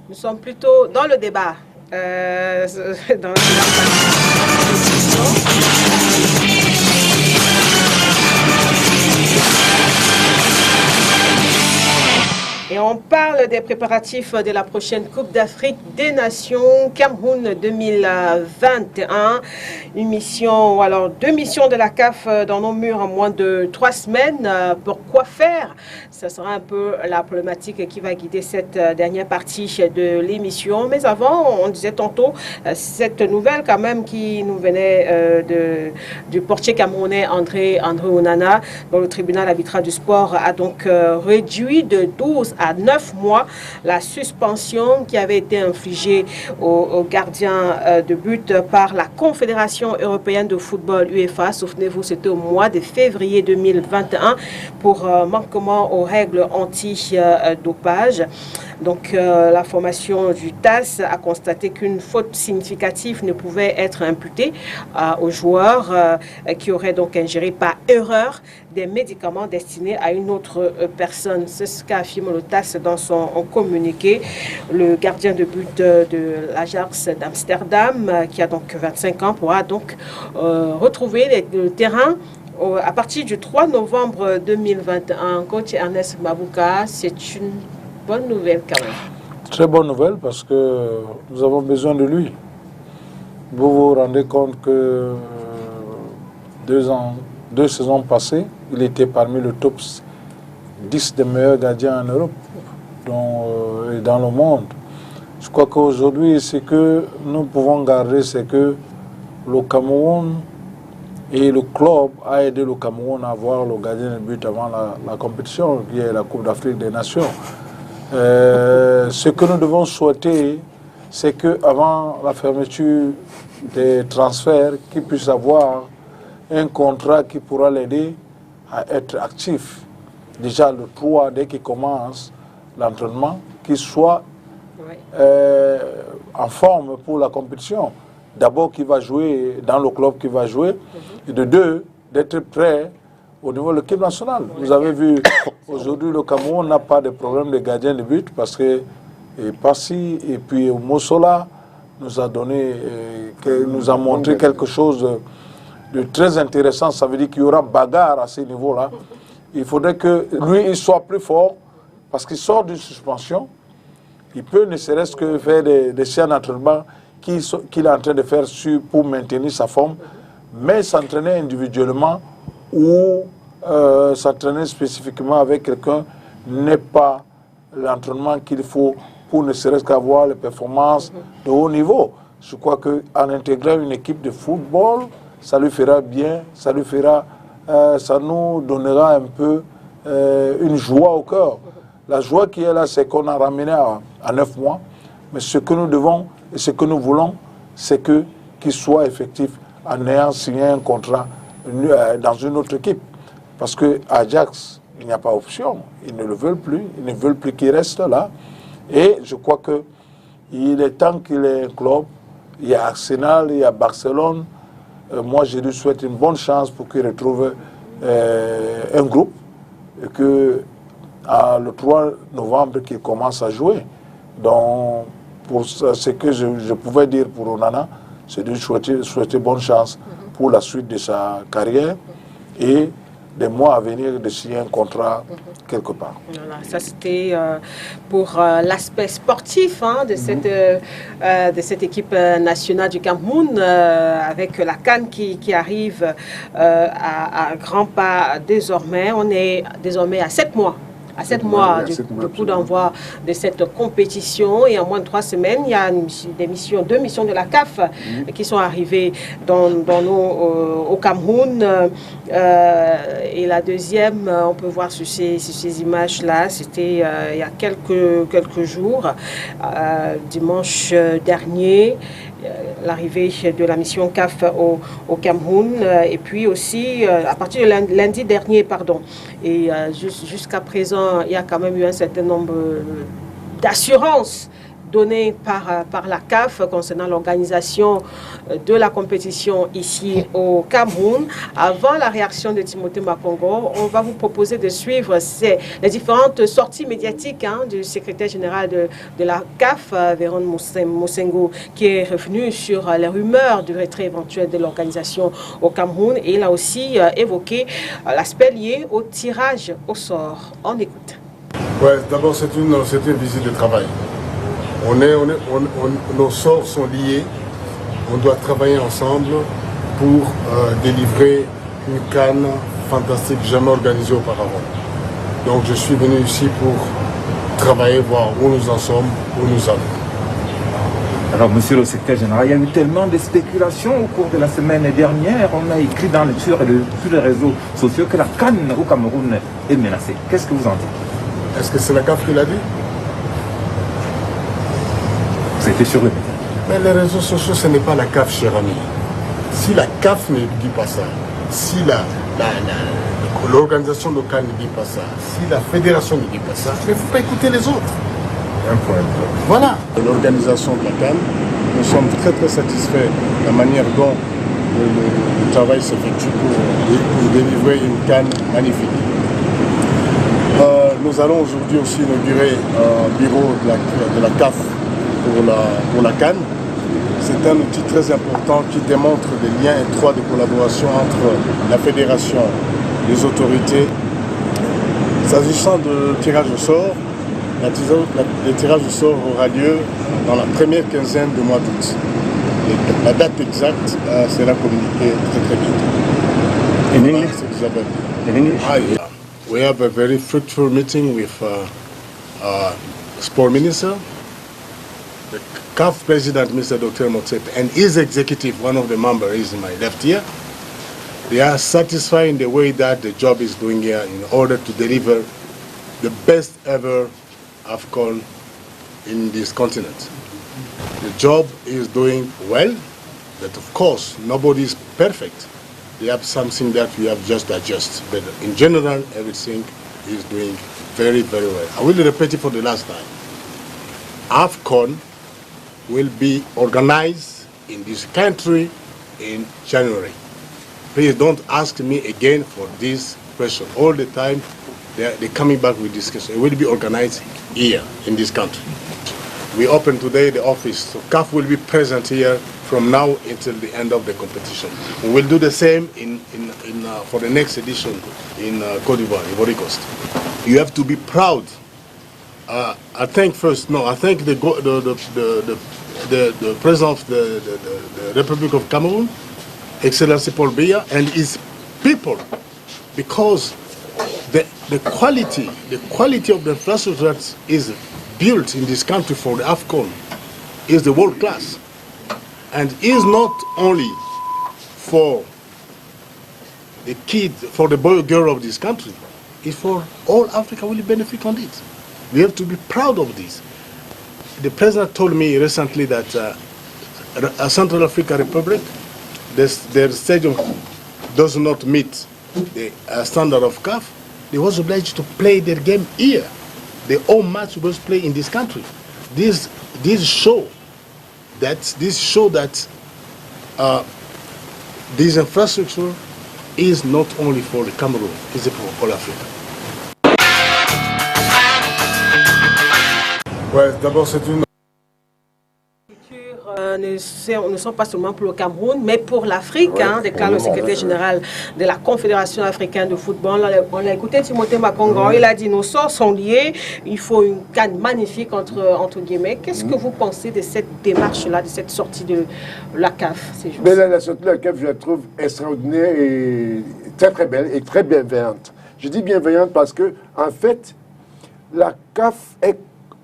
Nous sommes plutôt dans le débat. Dans le Et on parle des préparatifs de la prochaine Coupe d'Afrique des Nations Cameroun 2021. Deux missions de la CAF dans nos murs en moins de 3 semaines. Pour quoi faire? Ce sera un peu la problématique qui va guider cette dernière partie de l'émission. Mais avant, on disait tantôt, cette nouvelle quand même qui nous venait du portier camerounais André Onana, dont le tribunal arbitral du sport a donc réduit de 12 à 9 mois la suspension qui avait été infligée au gardien de but par la Confédération européenne de football UEFA. Souvenez-vous, c'était au mois de février 2021 pour manquement aux règles anti-dopage. Donc la formation du TAS a constaté qu'une faute significative ne pouvait être imputée aux joueurs qui auraient donc ingéré par erreur des médicaments destinés à une autre personne. C'est ce qu'a affirmé le TAS dans son communiqué. Le gardien de but de l'Ajax d'Amsterdam, qui a donc 25 ans, pourra donc retrouver le terrain à partir du 3 novembre 2021. Coach Ernest Mabouka, c'est une bonne nouvelle quand même. Très bonne nouvelle parce que nous avons besoin de lui. Vous vous rendez compte que 2 saisons passées, il était parmi le top 10 des meilleurs gardiens en Europe et dans le monde. Je crois qu'aujourd'hui, ce que nous pouvons garder, c'est que le Cameroun et le club a aidé le Cameroun à avoir le gardien de but avant la compétition, qui est la Coupe d'Afrique des Nations. Ce que nous devons souhaiter, c'est qu'avant la fermeture des transferts, qu'il puisse avoir un contrat qui pourra l'aider à être actif. Déjà le 3, dès qu'il commence l'entraînement, qu'il soit en forme pour la compétition. D'abord, qui va jouer dans le club qui va jouer, et de deux, d'être prêt au niveau de l'équipe nationale. Vous avez vu, aujourd'hui, le Cameroun n'a pas de problème de gardien de but parce que Passi et puis Mossola nous a montré quelque chose de très intéressant. Ça veut dire qu'il y aura bagarre à ce niveau-là. Il faudrait que lui, il soit plus fort parce qu'il sort d'une suspension. Il peut ne serait-ce que faire des séances d'entraînement qu'il est en train de faire pour maintenir sa forme, mais s'entraîner individuellement ou s'entraîner spécifiquement avec quelqu'un n'est pas l'entraînement qu'il faut pour ne serait-ce qu'avoir les performances de haut niveau. Je crois qu'en intégrant une équipe de football, ça lui fera bien, ça nous donnera un peu une joie au cœur. La joie qui est là, c'est qu'on a ramené à 9 mois, mais ce que nous devons et ce que nous voulons, c'est qu'il soit effectif en ayant signé un contrat dans une autre équipe. Parce que Ajax, il n'y a pas option. Ils ne le veulent plus. Ils ne veulent plus qu'il reste là. Et je crois qu'il est temps qu'il ait un club. Il y a Arsenal, il y a Barcelone. Moi, je lui souhaite une bonne chance pour qu'il retrouve un groupe. Et que le 3 novembre, qu'il commence à jouer. Donc, pour ce que je pouvais dire pour Onana, c'est de lui souhaiter bonne chance pour la suite de sa carrière et des mois à venir de signer un contrat quelque part. Voilà, ça c'était pour l'aspect sportif de cette équipe nationale du Cameroun avec la CAN qui arrive à grands pas désormais. On est désormais à 7 mois. À 7 mois du coup d'envoi de cette compétition et en moins de 3 semaines, il y a deux missions de la CAF qui sont arrivées au Cameroun. Et la deuxième, on peut voir sur ces images-là, c'était il y a quelques jours, dimanche dernier. L'arrivée de la mission CAF au Cameroun et puis aussi à partir de lundi dernier, et jusqu'à présent il y a quand même eu un certain nombre d'assurances données par la CAF concernant l'organisation de la compétition ici au Cameroun. Avant la réaction de Timothée Makongo, on va vous proposer de suivre les différentes sorties médiatiques du secrétaire général de la CAF, Véron Mosengo, qui est revenu sur les rumeurs du retrait éventuel de l'organisation au Cameroun et il a aussi évoqué l'aspect lié au tirage au sort. On écoute. Ouais, d'abord c'est une visite de travail. Nos sorts sont liés, on doit travailler ensemble pour délivrer une CAN fantastique jamais organisée auparavant. Donc je suis venu ici pour travailler, voir où nous en sommes, où nous allons. Alors monsieur le secrétaire général, il y a eu tellement de spéculations au cours de la semaine dernière. On a écrit sur les réseaux sociaux que la CAN au Cameroun est menacée. Qu'est-ce que vous en dites? Est-ce que c'est la CAF qui l'a dit? C'était sur le média. Mais les réseaux sociaux, ce n'est pas la CAF, cher ami. Si la CAF ne dit pas ça, si l'organisation locale ne dit pas ça, si la fédération ne dit pas ça, il ne faut pas écouter les autres. Un point. Voilà. L'organisation de la CAN, nous sommes très très satisfaits de la manière dont le travail s'effectue pour délivrer une CAN magnifique. Nous allons aujourd'hui aussi inaugurer un bureau de la CAF pour la CAN. C'est un outil très important qui démontre des liens étroits de collaboration entre la fédération, les autorités. S'agissant de tirage au sort, le tirage au sort aura lieu dans la première quinzaine du mois d'août. La date exacte sera communiquée très très vite. In English? In English? We have a very fruitful meeting with Sport Minister, the CAF President, Mr. Dr. Motsepe, and his executive, one of the members is in my left ear. They are satisfied in the way that the job is doing here in order to deliver the best ever AFCON in this continent. The job is doing well, but of course, nobody is perfect. They have something that we have just adjusted. But in general, everything is doing very, very well. I will repeat it for the last time. AFCON will be organized in this country in January. Please don't ask me again for this question. All the time they're coming back with this question. It will be organized here in this country. We open today the office, so CAF will be present here from now until the end of the competition. We will do the same for the next edition in Côte d'Ivoire, Ivory Coast. You have to be proud. I thank the President of the Republic of Cameroon, Excellency Paul Biya, and his people, because the quality of the infrastructure is built in this country for the AFCON is the world class, and is not only for the kid, for the boy or girl of this country, it's for all Africa will benefit on it. We have to be proud of this. The president told me recently that Central African Republic, their stadium does not meet the standard of CAF. They was obliged to play their game here. The whole match was played in this country. This show that this infrastructure is not only for the Cameroon, it's for all Africa. Ouais, d'abord c'est une... ne sont pas seulement pour le Cameroun, mais pour l'Afrique, déclare le secrétaire général de la Confédération africaine de football. On a écouté Timothée Makongo, il a dit nos sorts sont liés, il faut une canne magnifique entre guillemets. Qu'est-ce que vous pensez de cette démarche-là, de cette sortie de la CAF? La sortie de la CAF, je la trouve extraordinaire et très très belle et très bienveillante. Je dis bienveillante parce que, en fait, la CAF est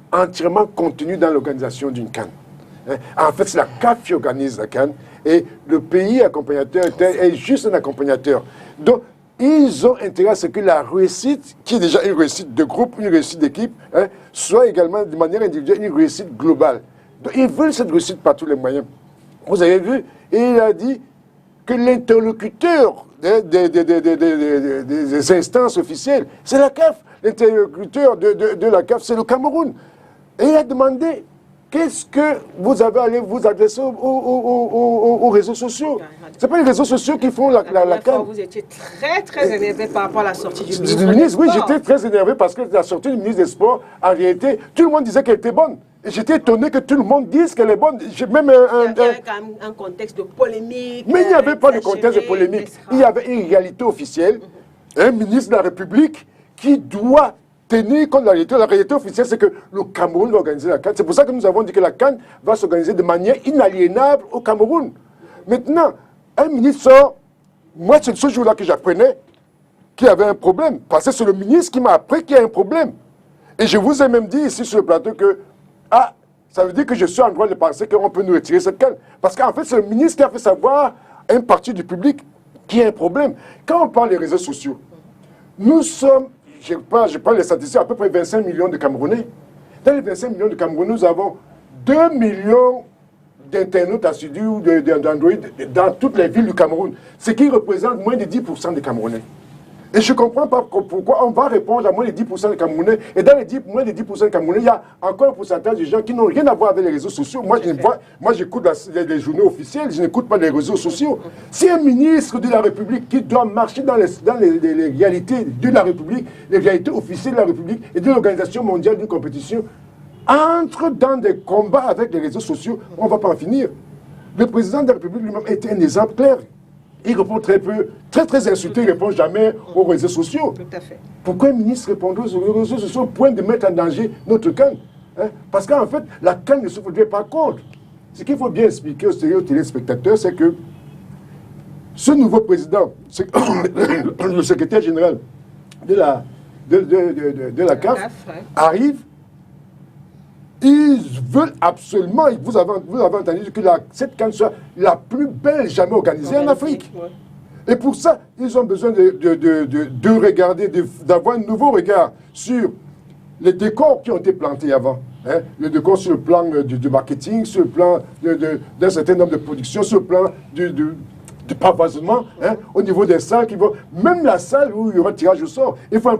entièrement contenue dans l'organisation d'une CAN. En fait, c'est la CAF qui organise la CAN et le pays accompagnateur est juste un accompagnateur. Donc, ils ont intérêt à ce que la réussite, qui est déjà une réussite de groupe, une réussite d'équipe, soit également de manière individuelle une réussite globale. Donc, ils veulent cette réussite par tous les moyens. Vous avez vu, il a dit que l'interlocuteur des instances officielles, c'est la CAF. L'interlocuteur de la CAF, c'est le Cameroun. Et il a demandé, qu'est-ce que vous avez allé vous adresser aux réseaux sociaux? Ce n'est pas les réseaux sociaux qui font la CAN. Vous étiez très énervé par rapport à la sortie du ministre. Oui, j'étais très énervé parce que la sortie du ministre des Sports, en réalité, tout le monde disait qu'elle était bonne. Et j'étais étonné que tout le monde dise qu'elle est bonne. J'ai même il y avait quand même un contexte de polémique. Mais il n'y avait pas de contexte de polémique. Il y avait une réalité officielle, un ministre de la République qui doit tenir compte de la réalité. La réalité officielle, c'est que le Cameroun va organiser la CAN. C'est pour ça que nous avons dit que la CAN va s'organiser de manière inaliénable au Cameroun. Maintenant, un ministre sort, moi c'est ce jour-là que j'apprenais qu'il y avait un problème, parce que c'est le ministre qui m'a appris qu'il y a un problème. Et je vous ai même dit ici sur le plateau que, ça veut dire que je suis en droit de penser qu'on peut nous retirer cette CAN. Parce qu'en fait, c'est le ministre qui a fait savoir à une partie du public qu'il y a un problème. Quand on parle des réseaux sociaux, nous sommes, je parle des statistiques, à peu près 25 millions de Camerounais. Dans les 25 millions de Camerounais, nous avons 2 millions d'internautes assidus ou d'Android dans toutes les villes du Cameroun, ce qui représente moins de 10% des Camerounais. Et je ne comprends pas pourquoi on va répondre à moins de 10% des Camerounais. Et dans les moins de 10% des Camerounais, il y a encore un pourcentage de gens qui n'ont rien à voir avec les réseaux sociaux. Moi, j'écoute les journaux officiels, je n'écoute pas les réseaux sociaux. Si un ministre de la République qui doit marcher dans les réalités de la République, les réalités officielles de la République et de l'Organisation mondiale d'une compétition, entre dans des combats avec les réseaux sociaux, on ne va pas en finir. Le président de la République lui-même était un exemple clair. Il répond très peu, très insulté, il ne répond jamais aux réseaux sociaux. Tout à fait. Pourquoi un ministre répond aux réseaux sociaux au point de mettre en danger notre CAN? Parce qu'en fait, la CAN ne se faudrait pas contre. Ce qu'il faut bien expliquer aux téléspectateurs, c'est que ce nouveau président, le secrétaire général de la CAF, arrive. Ils veulent absolument, vous avez entendu que cette CAN soit la plus belle jamais organisée en Afrique. Ouais. Et pour ça, ils ont besoin de regarder, d'avoir un nouveau regard sur les décors qui ont été plantés avant. Les décors sur le plan du marketing, sur le plan d'un certain nombre de productions, sur le plan de pavoisement au niveau des salles. Même la salle où il y aura tirage au sort, il faut un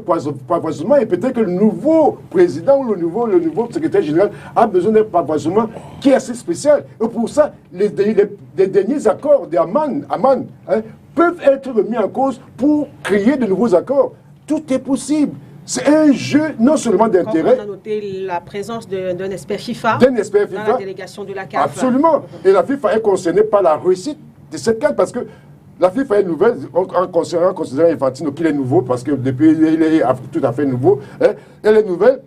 pavoisement et peut-être que le nouveau président ou le nouveau secrétaire général a besoin d'un pavoisement qui est assez spécial. Et pour ça, les derniers accords d'Amman peuvent être remis en cause pour créer de nouveaux accords. Tout est possible. C'est un jeu non seulement d'intérêt. On a noté la présence d'un expert FIFA, dans la délégation de la CAF. Absolument. Et la FIFA est concernée par la réussite de cette CAN parce que la FIFA est nouvelle en considérant Infantino qu'il est nouveau parce que depuis il est tout à fait nouveau. Elle est nouvelle.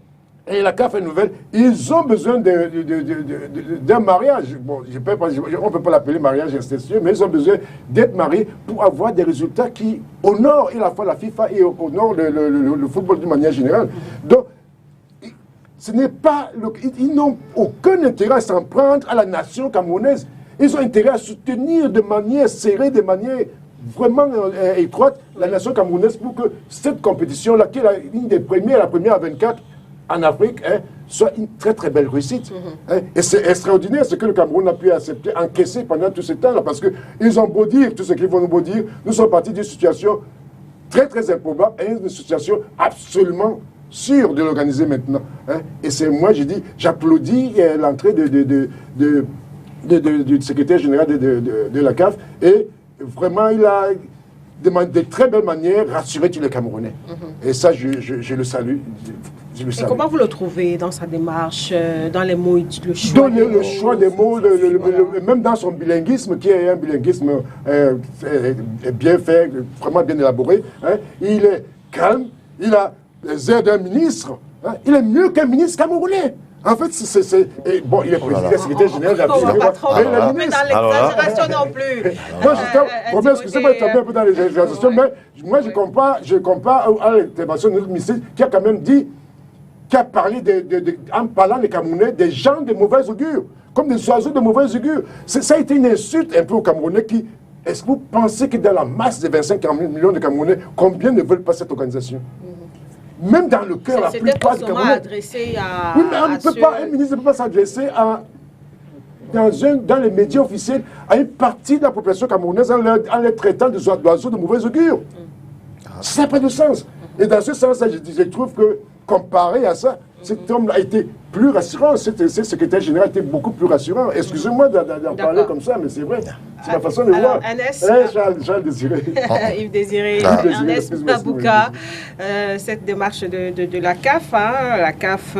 Et la CAF est nouvelle, ils ont besoin d'un mariage. Bon, on ne peut pas l'appeler mariage incestueux, mais ils ont besoin d'être mariés pour avoir des résultats qui honorent à la fois la FIFA et honorent le football d'une manière générale. Donc, ce n'est pas, ils n'ont aucun intérêt à s'en prendre à la nation camerounaise. Ils ont intérêt à soutenir de manière serrée, de manière vraiment étroite la nation camerounaise pour que cette compétition-là, qui est l'une des premières, la première à 24, en Afrique, soit une très très belle réussite. Et c'est extraordinaire ce que le Cameroun a pu accepter, encaisser pendant tout ce temps-là, parce qu'ils ont beau dire tout ce qu'ils vont nous beau dire, nous sommes partis d'une situation très très improbable et une situation absolument sûre de l'organiser maintenant. Et c'est moi, je dis, j'applaudis l'entrée du secrétaire général de la CAF, et vraiment il a de très belle manière rassurer tous les Camerounais. Et ça, je le salue. Et comment vous le trouvez dans sa démarche, dans les mots, le choix des mots, même dans son bilinguisme, qui est un bilinguisme bien fait, vraiment bien élaboré. Il est calme, il a les airs d'un ministre, il est mieux qu'un ministre camerounais. En fait, bon, il est président, secrétaire général de la on ne va pas trop dans l'exagération non plus. Moi, excusez-moi, je un peu dans l'exagération, mais moi, je compare à l'intervention de notre ministre qui a quand même dit, qui a parlé, en parlant des Camerounais, des gens de mauvaise augure, comme des oiseaux de mauvaise augure. Ça a été une insulte un peu aux Camerounais qui... Est-ce que vous pensez que dans la masse de 25 millions de Camerounais, combien ne veulent pas cette organisation? Même dans le cœur, la plupart des Camerounais... adressé à... Oui, mais un ministre ne peut pas s'adresser dans les médias officiels à une partie de la population camerounaise en les traitant d'oiseaux de mauvaise augure. Ça n'a pas de sens. Et dans ce sens-là, je trouve que, comparé à ça, cet homme a été plus rassurant. Ce secrétaire général a été beaucoup plus rassurant. Excusez-moi d'en parler comme ça, mais c'est vrai. C'est ma façon de voir. Charles Désiré. Yves Désiré. Ernest Babouka. Cette démarche de la CAF, la CAF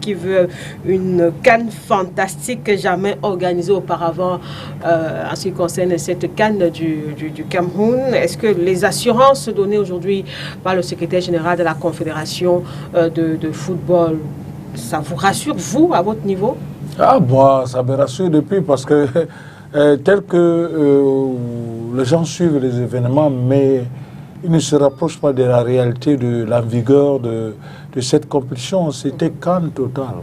qui veut une CAN fantastique jamais organisée auparavant en ce qui concerne cette CAN du Cameroun. Est-ce que les assurances données aujourd'hui par le secrétaire général de la Confédération de football, ça vous rassure, vous, à votre niveau? Moi, ça me rassure depuis parce que tel que les gens suivent les événements, mais ils ne se rapprochent pas de la réalité de la vigueur de cette compétition. C'était CAN total.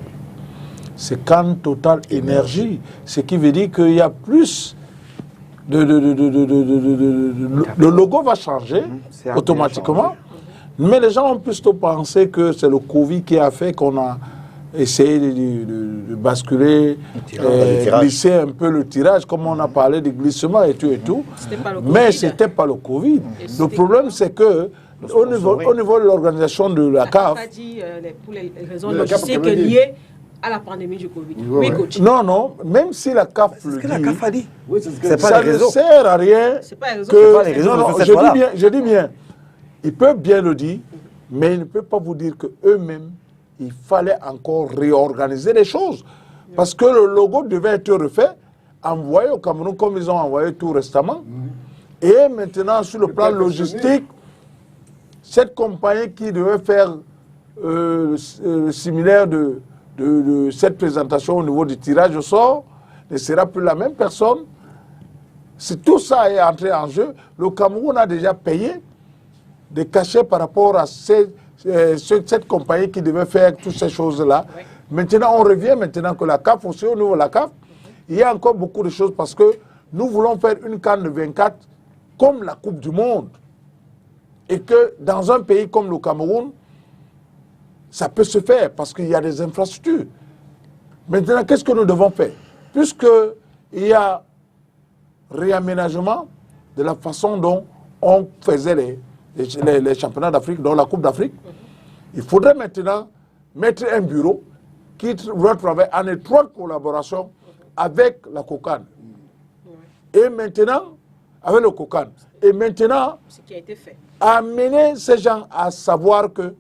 C'est CAN total énergie. Ce qui veut dire qu'il y a plus le logo va changer automatiquement. Mais les gens ont plutôt pensé que c'est le Covid qui a fait qu'on a essayé de basculer, glisser un peu le tirage, comme on a parlé de glissement et tout et tout. Mais ce n'était pas le Covid. Le problème, c'est que au niveau de l'organisation de la CAF... On a dit pour les raisons logistiques liées à la pandémie du Covid. Oui, coach. Non, même si la CAF le dit... C'est ce que la CAF a dit. Ça ne sert à rien que... Je dis bien, ils peuvent bien le dire, mais ils ne peuvent pas vous dire qu'eux-mêmes, il fallait encore réorganiser les choses. Parce que le logo devait être refait, envoyé au Cameroun comme ils ont envoyé tout récemment. Et maintenant, sur le plan logistique, cette compagnie qui devait faire le similaire de cette présentation au niveau du tirage au sort ne sera plus la même personne. Si tout ça est entré en jeu, le Cameroun a déjà payé des cachets par rapport à cette compagnie qui devait faire toutes ces choses-là. Oui. Maintenant, on revient maintenant que la CAF, aussi au niveau de la CAF, il y a encore beaucoup de choses parce que nous voulons faire une CAN de 24 comme la Coupe du Monde. Et que dans un pays comme le Cameroun, ça peut se faire parce qu'il y a des infrastructures. Maintenant, qu'est-ce que nous devons faire? Puisqu'il y a réaménagement, de la façon dont on faisait les championnats d'Afrique, dont la Coupe d'Afrique. Il faudrait maintenant mettre un bureau qui va travailler en étroite collaboration avec la COCAN. Et maintenant, avec le COCAN. Et maintenant, ce qui a été fait. Amener ces gens à savoir que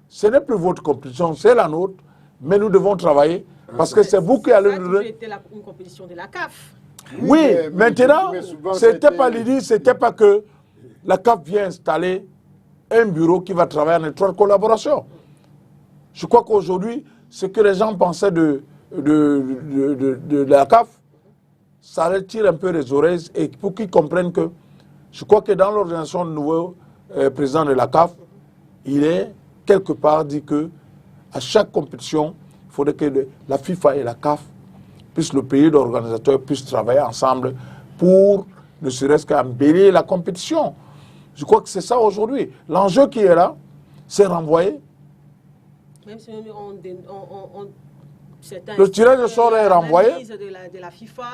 ce n'est plus votre compétition, c'est la nôtre, mais nous devons travailler parce que c'est vous qui allez nous donner. C'était une compétition de la CAF. Oui, maintenant, c'était pas l'idée, c'était pas que la CAF vient installer un bureau qui va travailler en étroite collaboration. Je crois qu'aujourd'hui, ce que les gens pensaient de la CAF, ça retire un peu les oreilles et pour qu'ils comprennent que je crois que dans l'organisation du nouveau président de la CAF, il est quelque part dit que à chaque compétition, il faudrait que la FIFA et la CAF puissent, le pays d'organisateur, puissent travailler ensemble pour ne serait-ce qu'embellir la compétition. Je crois que c'est ça aujourd'hui. L'enjeu qui est là, c'est renvoyer. Même si le tirage de sort est renvoyé.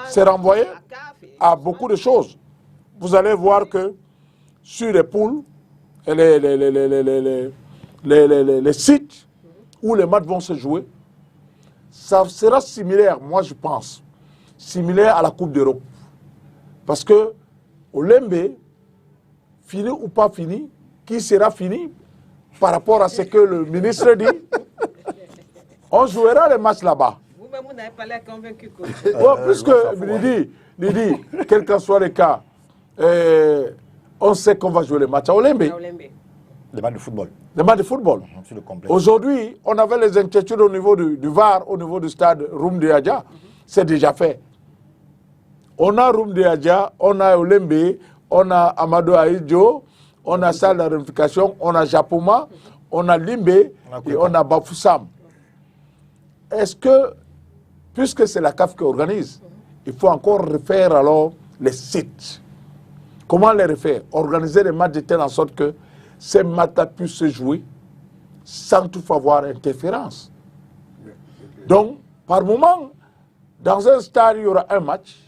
C'est renvoyé à beaucoup de choses. Vous allez voir que sur les poules, les sites où les matchs vont se jouer, ça sera similaire, moi je pense, similaire à la Coupe d'Europe. Parce que au Lembe, fini ou pas fini, qui sera fini par rapport à ce que le ministre dit, on jouera les matchs là-bas. Vous-même, vous n'avez pas l'air convaincu. Puisque, Lydie, quel que soit le cas, on sait qu'on va jouer les matchs à Olembe. Les matchs de football. Les matchs de football. Aujourd'hui, on avait les inquiétudes au niveau du VAR, au niveau du stade Roum de Adja. C'est déjà fait. On a Roum de Adja, on a Olembe, on a Amadou Aïdjo, on a salle de réunification, on a Japoma, on a Limbe et on a Bafoussam. Est-ce que, puisque c'est la CAF qui organise, il faut encore refaire alors les sites? Comment les refaire? Organiser les matchs de telle en sorte que ces matchs puissent se jouer sans toutefois avoir interférence. Donc, par moment, dans un stade, il y aura un match.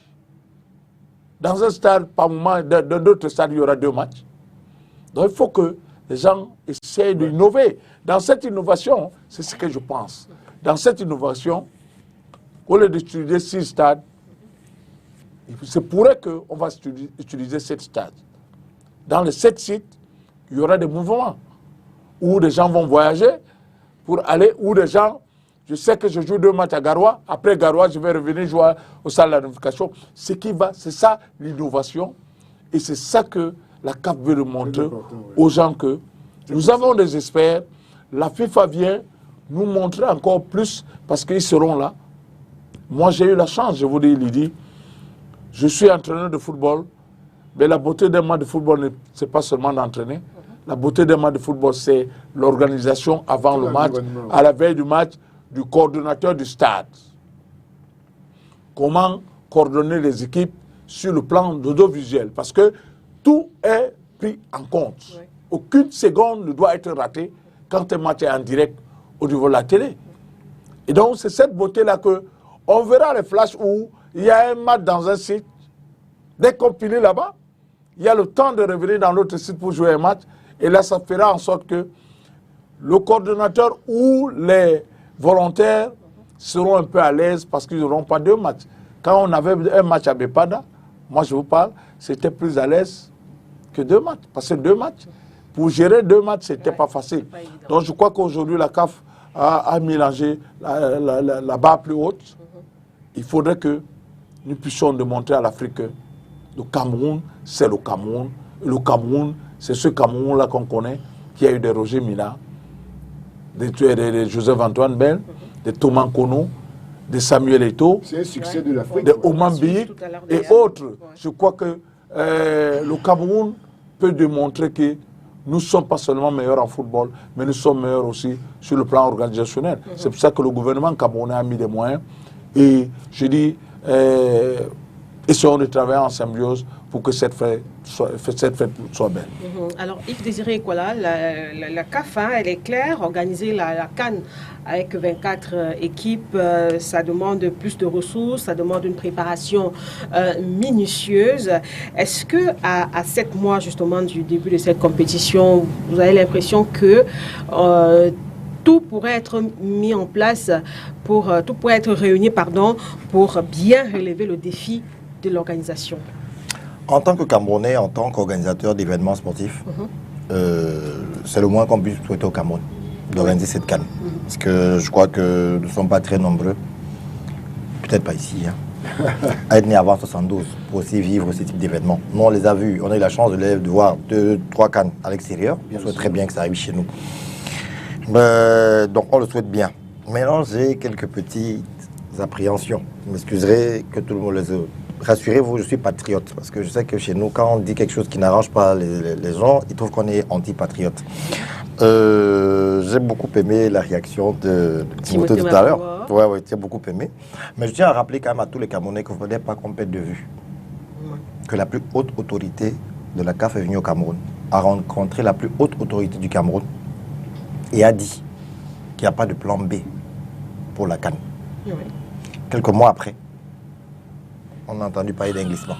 Dans un stade, par moment, dans d'autres stades, il y aura deux matchs. Donc, il faut que les gens essayent d'innover. Dans cette innovation, c'est ce que je pense. Dans cette innovation, au lieu d'utiliser 6 stades, il se pourrait qu'on va utiliser 7 stades. Dans les 7 sites, il y aura des mouvements où des gens vont voyager pour aller, où des gens, je sais que je joue 2 matchs à Garoua, après Garoua, je vais revenir jouer au salle de réunification. C'est ça l'innovation et c'est ça que la CAF veut montrer aux gens que nous avons des experts, la FIFA vient nous montrer encore plus parce qu'ils seront là. Moi, j'ai eu la chance, je vous dis, Lydie, je suis entraîneur de football, mais la beauté d'un match de football, ce n'est pas seulement d'entraîner. La beauté d'un match de football, c'est l'organisation avant le match, à la veille du match, du coordonnateur du stade. Comment coordonner les équipes sur le plan audiovisuel? Parce que tout est pris en compte. Oui. Aucune seconde ne doit être ratée quand un match est en direct au niveau de la télé. Et donc, c'est cette beauté-là qu'on verra les flashs où il y a un match dans un site. Dès qu'on finit là-bas, il y a le temps de revenir dans l'autre site pour jouer un match. Et là, ça fera en sorte que le coordonnateur ou les volontaires seront un peu à l'aise parce qu'ils n'auront pas 2 matchs. Quand on avait un match à Bepada, moi je vous parle, c'était plus à l'aise que 2 matchs. Parce que 2 matchs, pour gérer 2 matchs, ce n'était pas facile. Donc je crois qu'aujourd'hui, la CAF a mélangé la barre plus haute. Il faudrait que nous puissions démontrer à l'Afrique que le Cameroun, c'est le Cameroun. Le Cameroun, c'est ce Cameroun-là qu'on connaît, qui a eu des Roger Mila, des Joseph-Antoine Bell, des Thomas Kono, de Samuel Eto'o, c'est un succès de l'Afrique, de Oman Biyi et autres. Je crois que le Cameroun peut démontrer que nous ne sommes pas seulement meilleurs en football, mais nous sommes meilleurs aussi sur le plan organisationnel. C'est pour ça que le gouvernement camerounais a mis des moyens. Et je dis, essayons de travailler en symbiose pour que cette fête soit belle. Alors, Yves Désiré Kola, la CAF, elle est claire, organiser la CAN avec 24 équipes, ça demande plus de ressources, ça demande une préparation minutieuse. Est-ce que à 7 mois justement du début de cette compétition, vous avez l'impression que tout pourrait être mis en place, tout pourrait être réuni, pour bien relever le défi de l'organisation? En tant que Camerounais, en tant qu'organisateur d'événements sportifs, c'est le moins qu'on puisse souhaiter au Cameroun d'organiser cette CAN. Parce que je crois que nous ne sommes pas très nombreux, peut-être pas ici, à être nés avant 72 pour aussi vivre ce type d'événements. Nous, on les a vus, on a eu la chance de voir 2-3 CAN à l'extérieur. On souhaite très bien que ça arrive chez nous. Donc on le souhaite bien. Maintenant, j'ai quelques petites appréhensions. Vous m'excuserez que tout le monde les a. Rassurez-vous, je suis patriote, parce que je sais que chez nous, quand on dit quelque chose qui n'arrange pas les gens, ils trouvent qu'on est anti-patriote. J'ai beaucoup aimé la réaction de Timothée tout à l'heure. Oui, j'ai beaucoup aimé. Mais je tiens à rappeler quand même à tous les Camerounais qu'il ne faudrait pas qu'on perde de vue que la plus haute autorité de la CAF est venue au Cameroun, a rencontré la plus haute autorité du Cameroun et a dit qu'il n'y a pas de plan B pour la CAN. Oui. Quelques mois après, on a entendu parler d'un glissement.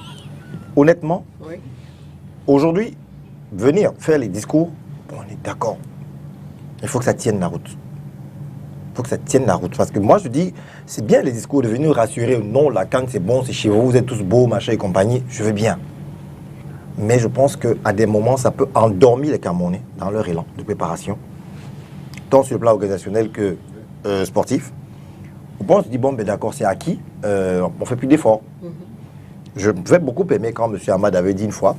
Honnêtement, aujourd'hui, venir faire les discours, on est d'accord. Il faut que ça tienne la route. Il faut que ça tienne la route. Parce que moi, je dis, c'est bien les discours de venir rassurer. Non, la CAN, c'est bon, c'est chez vous, vous êtes tous beaux, machin et compagnie. Je veux bien. Mais je pense qu'à des moments, ça peut endormir les Camerounais dans leur élan de préparation, tant sur le plan organisationnel que sportif. Bon, on se dit, bon, ben d'accord, c'est acquis, on ne fait plus d'efforts. Je vais beaucoup aimer quand M. Ahmad avait dit une fois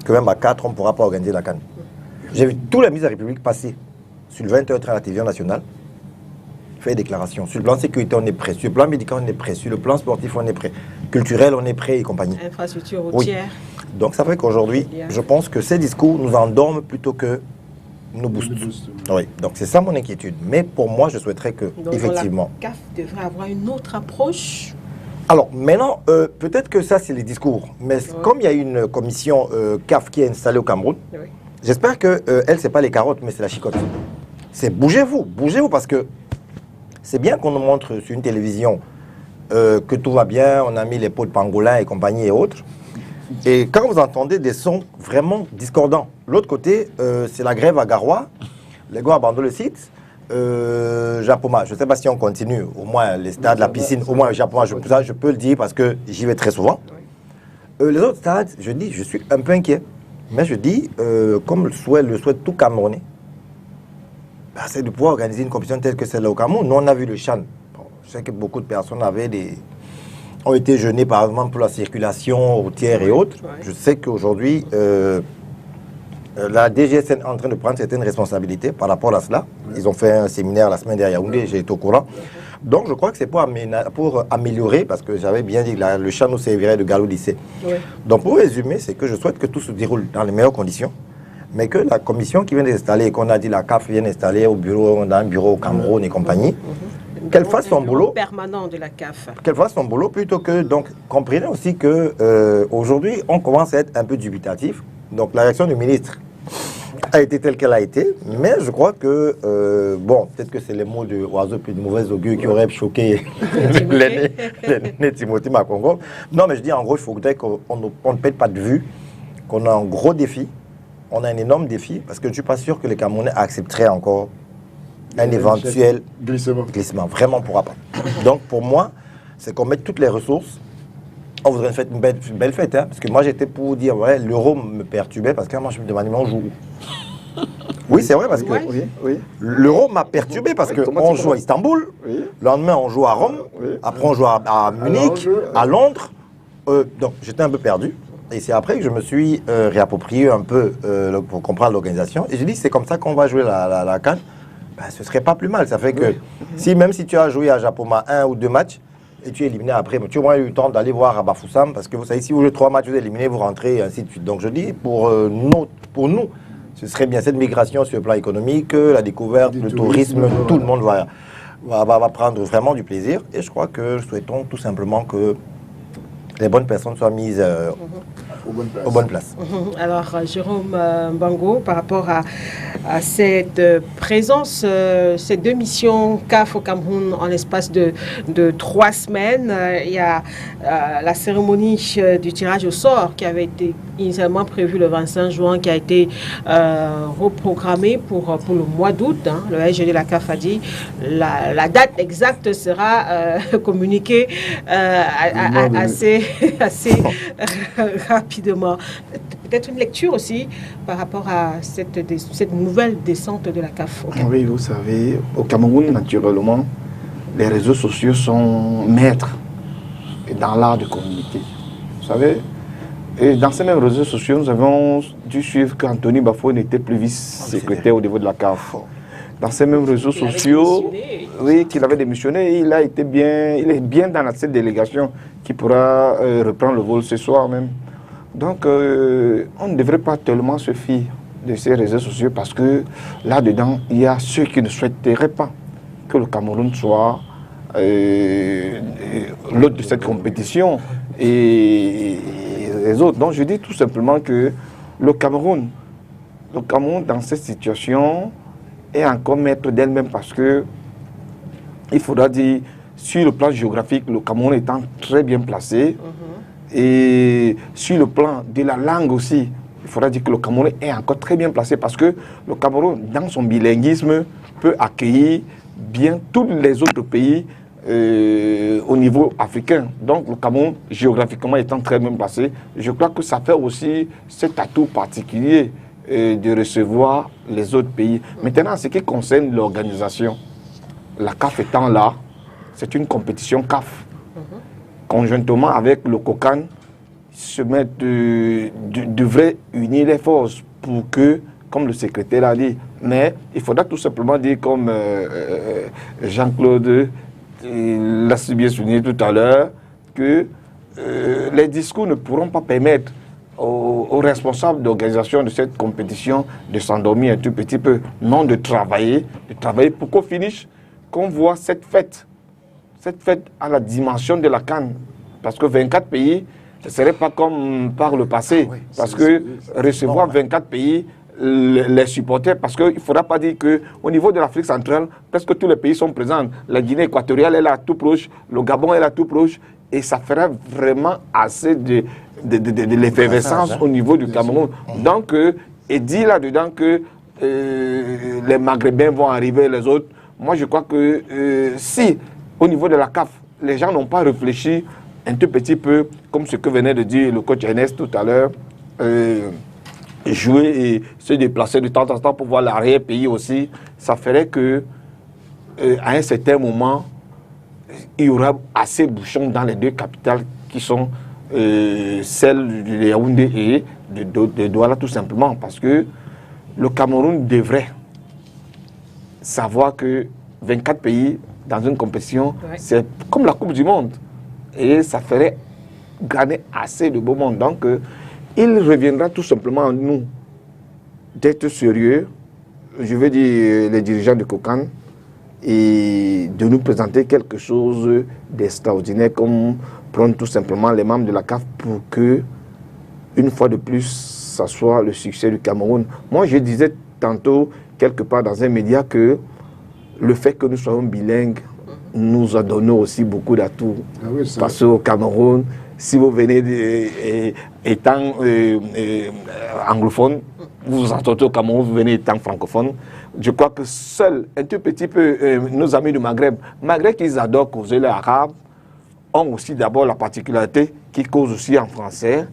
que même à 4, on ne pourra pas organiser la CAN. J'ai vu tous les ministres de la République passer sur le 20h30 à la télévision nationale, faire des déclarations. Sur le plan sécurité, on est prêt. Sur le plan médical, on est prêt. Sur le plan sportif, on est prêt. Culturel, on est prêt et compagnie. Infrastructure routière. Oui. Donc ça fait qu'aujourd'hui, je pense que ces discours nous endorment plutôt que nous boostent. Oui, donc c'est ça mon inquiétude. Mais pour moi, je souhaiterais que, donc, effectivement... La CAF devrait avoir une autre approche. Alors, maintenant, peut-être que ça, c'est les discours. Mais comme il y a une commission CAF qui est installée au Cameroun, j'espère qu'elle, ce n'est pas les carottes, mais c'est la chicotte. C'est bougez-vous parce que c'est bien qu'on nous montre sur une télévision que tout va bien, on a mis les pots de pangolin et compagnie et autres. Et quand vous entendez des sons vraiment discordants, l'autre côté, c'est la grève à Garoua, les gars abandonnent le site, Japoma, je ne sais pas si on continue, au moins les stades, la piscine, au moins Japoma, je peux le dire parce que j'y vais très souvent. Les autres stades, je dis, je suis un peu inquiet, mais je dis, comme le souhaite tout Camerounais, c'est de pouvoir organiser une compétition telle que celle-là au Cameroun. Nous, on a vu le Chan. Bon, je sais que beaucoup de personnes ont été gênées par exemple pour la circulation routière et autres. Je sais qu'aujourd'hui, la DGSN est en train de prendre certaines responsabilités par rapport à cela. Ils ont fait un séminaire la semaine dernière à Yaoundé, j'ai été au courant. Donc je crois que c'est pour améliorer, parce que j'avais bien dit que le Chan nous servirait de galop lycée. Donc pour résumer, c'est que je souhaite que tout se déroule dans les meilleures conditions, mais que la commission qui vient d'installer, qu'on a dit la CAF vient d'installer au bureau, dans un bureau au Cameroun et compagnie, qu'elle fasse son boulot permanent de la CAF. Qu'elle fasse son boulot plutôt que, donc, comprenez aussi que aujourd'hui, on commence à être un peu dubitatif. Donc, la réaction du ministre a été telle qu'elle a été, mais je crois que, bon, peut-être que c'est les mots de oiseau puis de mauvais augure qui auraient choqué les Timothée Makongo. Non, mais je dis en gros, il faudrait qu'on ne perde pas de vue, qu'on a un gros défi, on a un énorme défi, parce que je ne suis pas sûr que les Camerounais accepteraient encore un éventuel glissement. Vraiment, on ne pourra pas. Donc, pour moi, c'est qu'on mette toutes les ressources. On voudrait une belle fête, hein, parce que moi, j'étais pour dire, ouais, l'euro me perturbait, parce que moi, je me demandais, mais on joue où? Oui, c'est vrai, parce que l'euro m'a perturbé, parce qu'on joue à Istanbul, le lendemain, on joue à Rome, après, on joue à Munich, à Londres. Donc, j'étais un peu perdu. Et c'est après que je me suis réapproprié un peu pour comprendre l'organisation. Et je dis, c'est comme ça qu'on va jouer la CAN. Ben, ce serait pas plus mal. Ça fait que même si tu as joué à Japoma 1 ou 2 matchs et tu es éliminé après, tu as au moins eu le temps d'aller voir à Bafoussam, parce que vous savez, si vous jouez 3 matchs, vous êtes éliminé, vous rentrez et ainsi de suite. Donc je dis, pour nous, ce serait bien cette migration sur le plan économique, la découverte, le tourisme, tout le monde va prendre vraiment du plaisir. Et je crois que souhaitons tout simplement que les bonnes personnes soient mises aux bonnes places. Alors, Jérôme Mbango, par rapport à cette présence, ces 2 missions CAF au Cameroun en l'espace de 3 semaines, il y a la cérémonie du tirage au sort qui avait été initialement prévue le 25 juin, qui a été reprogrammée pour le mois d'août. Hein. Le SG de la CAF a dit la date exacte sera communiquée assez rapidement. Peut-être une lecture aussi par rapport à cette nouvelle descente de la CAF. Oui, vous savez, au Cameroun, naturellement, les réseaux sociaux sont maîtres dans l'art de communiquer. Vous savez, et dans ces mêmes réseaux sociaux, nous avons dû suivre qu'Anthony Bafoué n'était plus vice-secrétaire au niveau de la CAF. Dans ces mêmes réseaux sociaux, oui, qu'il avait démissionné, il est bien dans cette délégation qui pourra reprendre le vol ce soir même. Donc, on ne devrait pas tellement se fier de ces réseaux sociaux parce que là-dedans, il y a ceux qui ne souhaiteraient pas que le Cameroun soit l'hôte de cette compétition et les autres. Donc, je dis tout simplement que le Cameroun, dans cette situation, est encore maître d'elle-même parce que il faudra dire, sur le plan géographique, le Cameroun étant très bien placé, et sur le plan de la langue aussi, il faudra dire que le Cameroun est encore très bien placé parce que le Cameroun, dans son bilinguisme, peut accueillir bien tous les autres pays au niveau africain. Donc le Cameroun, géographiquement étant très bien placé, je crois que ça fait aussi cet atout particulier de recevoir les autres pays. Maintenant, en ce qui concerne l'organisation, la CAF étant là, c'est une compétition CAF. Conjointement avec le COCAN, devrait unir les forces pour que, comme le secrétaire l'a dit, mais il faudra tout simplement dire, comme Jean-Claude l'a si bien souligné tout à l'heure, que les discours ne pourront pas permettre aux responsables d'organisation de cette compétition de s'endormir un tout petit peu, non de travailler pour qu'au finish, qu'on voit cette fête à la dimension de la CAN. Parce que 24 pays, ce ne serait pas comme par le passé. Parce que recevoir 24 pays, les supporters, parce qu'il ne faudra pas dire qu'au niveau de l'Afrique centrale, presque tous les pays sont présents. La Guinée équatoriale est là tout proche, le Gabon est là tout proche, et ça ferait vraiment assez de l'effervescence au niveau du Cameroun. Donc, et dit là-dedans que les Maghrébins vont arriver, les autres, moi je crois que si, au niveau de la CAF, les gens n'ont pas réfléchi un tout petit peu, comme ce que venait de dire le coach Ernest tout à l'heure, jouer et se déplacer de temps en temps pour voir l'arrière-pays aussi, ça ferait que à un certain moment, il y aura assez de bouchons dans les 2 capitales qui sont celles de Yaoundé et de Douala tout simplement, parce que le Cameroun devrait savoir que 24 pays dans une compétition, c'est comme la Coupe du Monde. Et ça ferait gagner assez de beau monde. Donc, il reviendra tout simplement à nous d'être sérieux, je veux dire les dirigeants de COCAN, et de nous présenter quelque chose d'extraordinaire, comme prendre tout simplement les membres de la CAF pour que, une fois de plus, ça soit le succès du Cameroun. Moi, je disais tantôt, quelque part dans un média, que le fait que nous soyons bilingues nous a donné aussi beaucoup d'atouts. Parce qu'au Cameroun, si vous venez étant anglophone, vous vous entendez au Cameroun, vous venez étant francophone. Je crois que seuls, un tout petit peu, nos amis du Maghreb, malgré qu'ils adorent causer l'arabe, ont aussi d'abord la particularité qu'ils causent aussi en français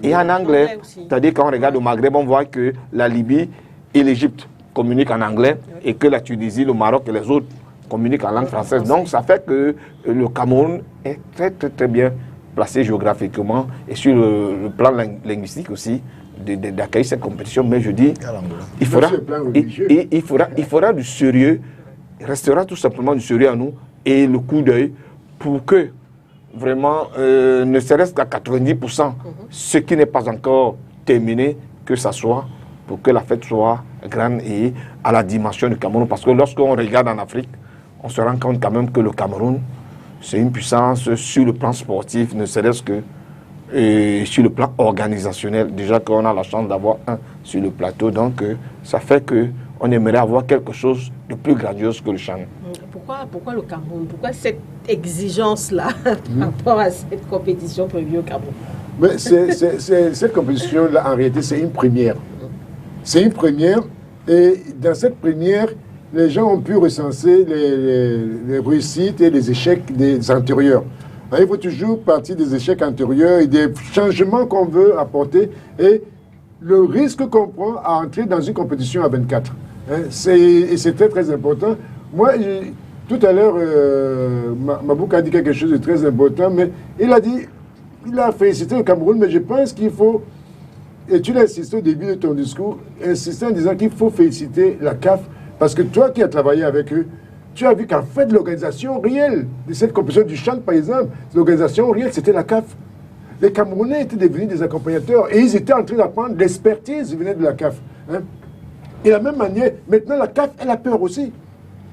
et en anglais. C'est-à-dire quand on regarde au Maghreb, on voit que la Libye et l'Égypte communiquent en anglais et que la Tunisie, le Maroc et les autres communiquent en langue française. Donc ça fait que le Cameroun est très très très bien placé géographiquement et sur le plan linguistique aussi d'accueillir cette compétition. Mais je dis, il faudra du sérieux, il restera tout simplement du sérieux à nous et le coup d'œil pour que vraiment, ne serait-ce qu'à 90%, ce qui n'est pas encore terminé, que ça soit, pour que la fête soit grande et à la dimension du Cameroun. Parce que lorsqu'on regarde en Afrique, on se rend compte quand même que le Cameroun, c'est une puissance sur le plan sportif, ne serait-ce que Et sur le plan organisationnel, déjà qu'on a la chance d'avoir un sur le plateau, donc ça fait qu'on aimerait avoir quelque chose de plus grandiose que le CHAN. Pourquoi le Cameroun? Pourquoi cette exigence-là par rapport à cette compétition prévue au Cameroun? Mais cette compétition-là, en réalité, c'est une première. C'est une première, et dans cette première, les gens ont pu recenser les réussites et les échecs des antérieurs. Il faut toujours partir des échecs antérieurs et des changements qu'on veut apporter et le risque qu'on prend à entrer dans une compétition à 24. C'est très, très important. Moi, tout à l'heure, Mabouka a dit quelque chose de très important, mais il a félicité le Cameroun, mais je pense qu'il faut, et tu l'as insisté au début de ton discours, insister en disant qu'il faut féliciter la CAF, parce que toi qui as travaillé avec eux, tu as vu qu'en fait, l'organisation réelle de cette compétition du CHAN, par exemple, l'organisation réelle, c'était la CAF. Les Camerounais étaient devenus des accompagnateurs et ils étaient en train d'apprendre l'expertise qui venait de la CAF. Et de la même manière, maintenant, la CAF, elle a peur aussi.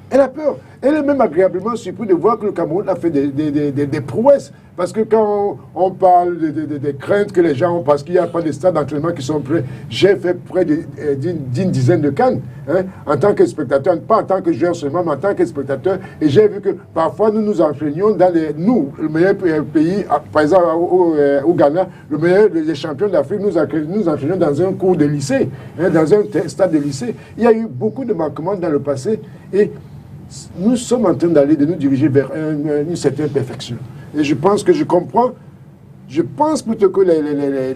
Elle a peur. Elle est même agréablement surprise de voir que le Cameroun a fait des prouesses. Parce que quand on parle des craintes que les gens ont, parce qu'il n'y a pas de stades d'entraînement qui sont prêts, j'ai fait près d'une dizaine de CAN, en tant que spectateur, pas en tant que joueur seulement, mais en tant que spectateur. Et j'ai vu que parfois nous nous entraînions dans le meilleur pays, par exemple au Ghana, les champions d'Afrique, nous entraînions dans un cours de lycée, dans un stade de lycée. Il y a eu beaucoup de manquements dans le passé et nous sommes en train de nous diriger vers une certaine perfection. Et je pense que je comprends, je pense plutôt que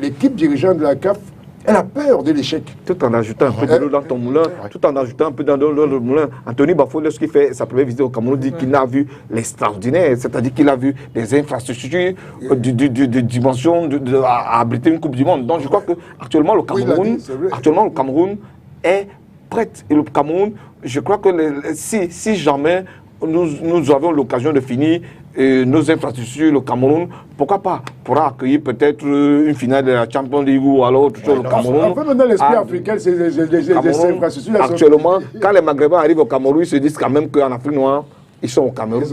l'équipe dirigeante de la CAF, elle a peur de l'échec. Tout en ajoutant un peu de l'eau dans ton moulin, tout en ajoutant un peu dans le moulin. Anthony Bafo, lorsqu'il fait sa première visite au Cameroun, dit qu'il a vu l'extraordinaire, c'est-à-dire qu'il a vu des infrastructures de dimension à abriter une Coupe du Monde. Donc je crois qu'actuellement le Cameroun est prêt. Et le Cameroun, je crois que si jamais nous avons l'occasion de finir nos infrastructures, le Cameroun, pourquoi pas, pourra accueillir peut-être une finale de la Champions League ou alors autre chose, le Cameroun. En fait, maintenant, l'esprit africain, c'est des infrastructures. Actuellement, quand les Maghrébins arrivent au Cameroun, ils se disent quand même qu'en Afrique noire, ils sont au Cameroun.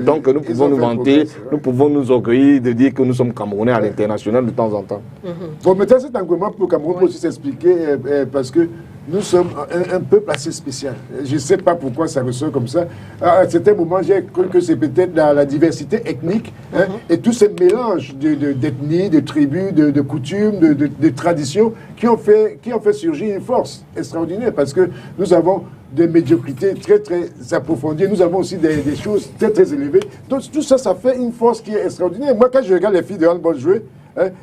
Donc nous pouvons nous vanter, nous pouvons nous orgueillir de dire que nous sommes Camerounais à l'international de temps en temps. Bon, maintenant, cet engouement pour le Cameroun peut aussi s'expliquer parce que nous sommes un peuple assez spécial. Je ne sais pas pourquoi ça ressort comme ça. À un certain moment, j'ai cru que c'est peut-être la diversité ethnique et tout ce mélange d'ethnies, de tribus, de coutumes, de traditions qui ont fait surgir une force extraordinaire parce que nous avons des médiocrités très, très approfondies. Nous avons aussi des choses très, très élevées. Donc, tout ça, ça fait une force qui est extraordinaire. Moi, quand je regarde les filles de handball jouer,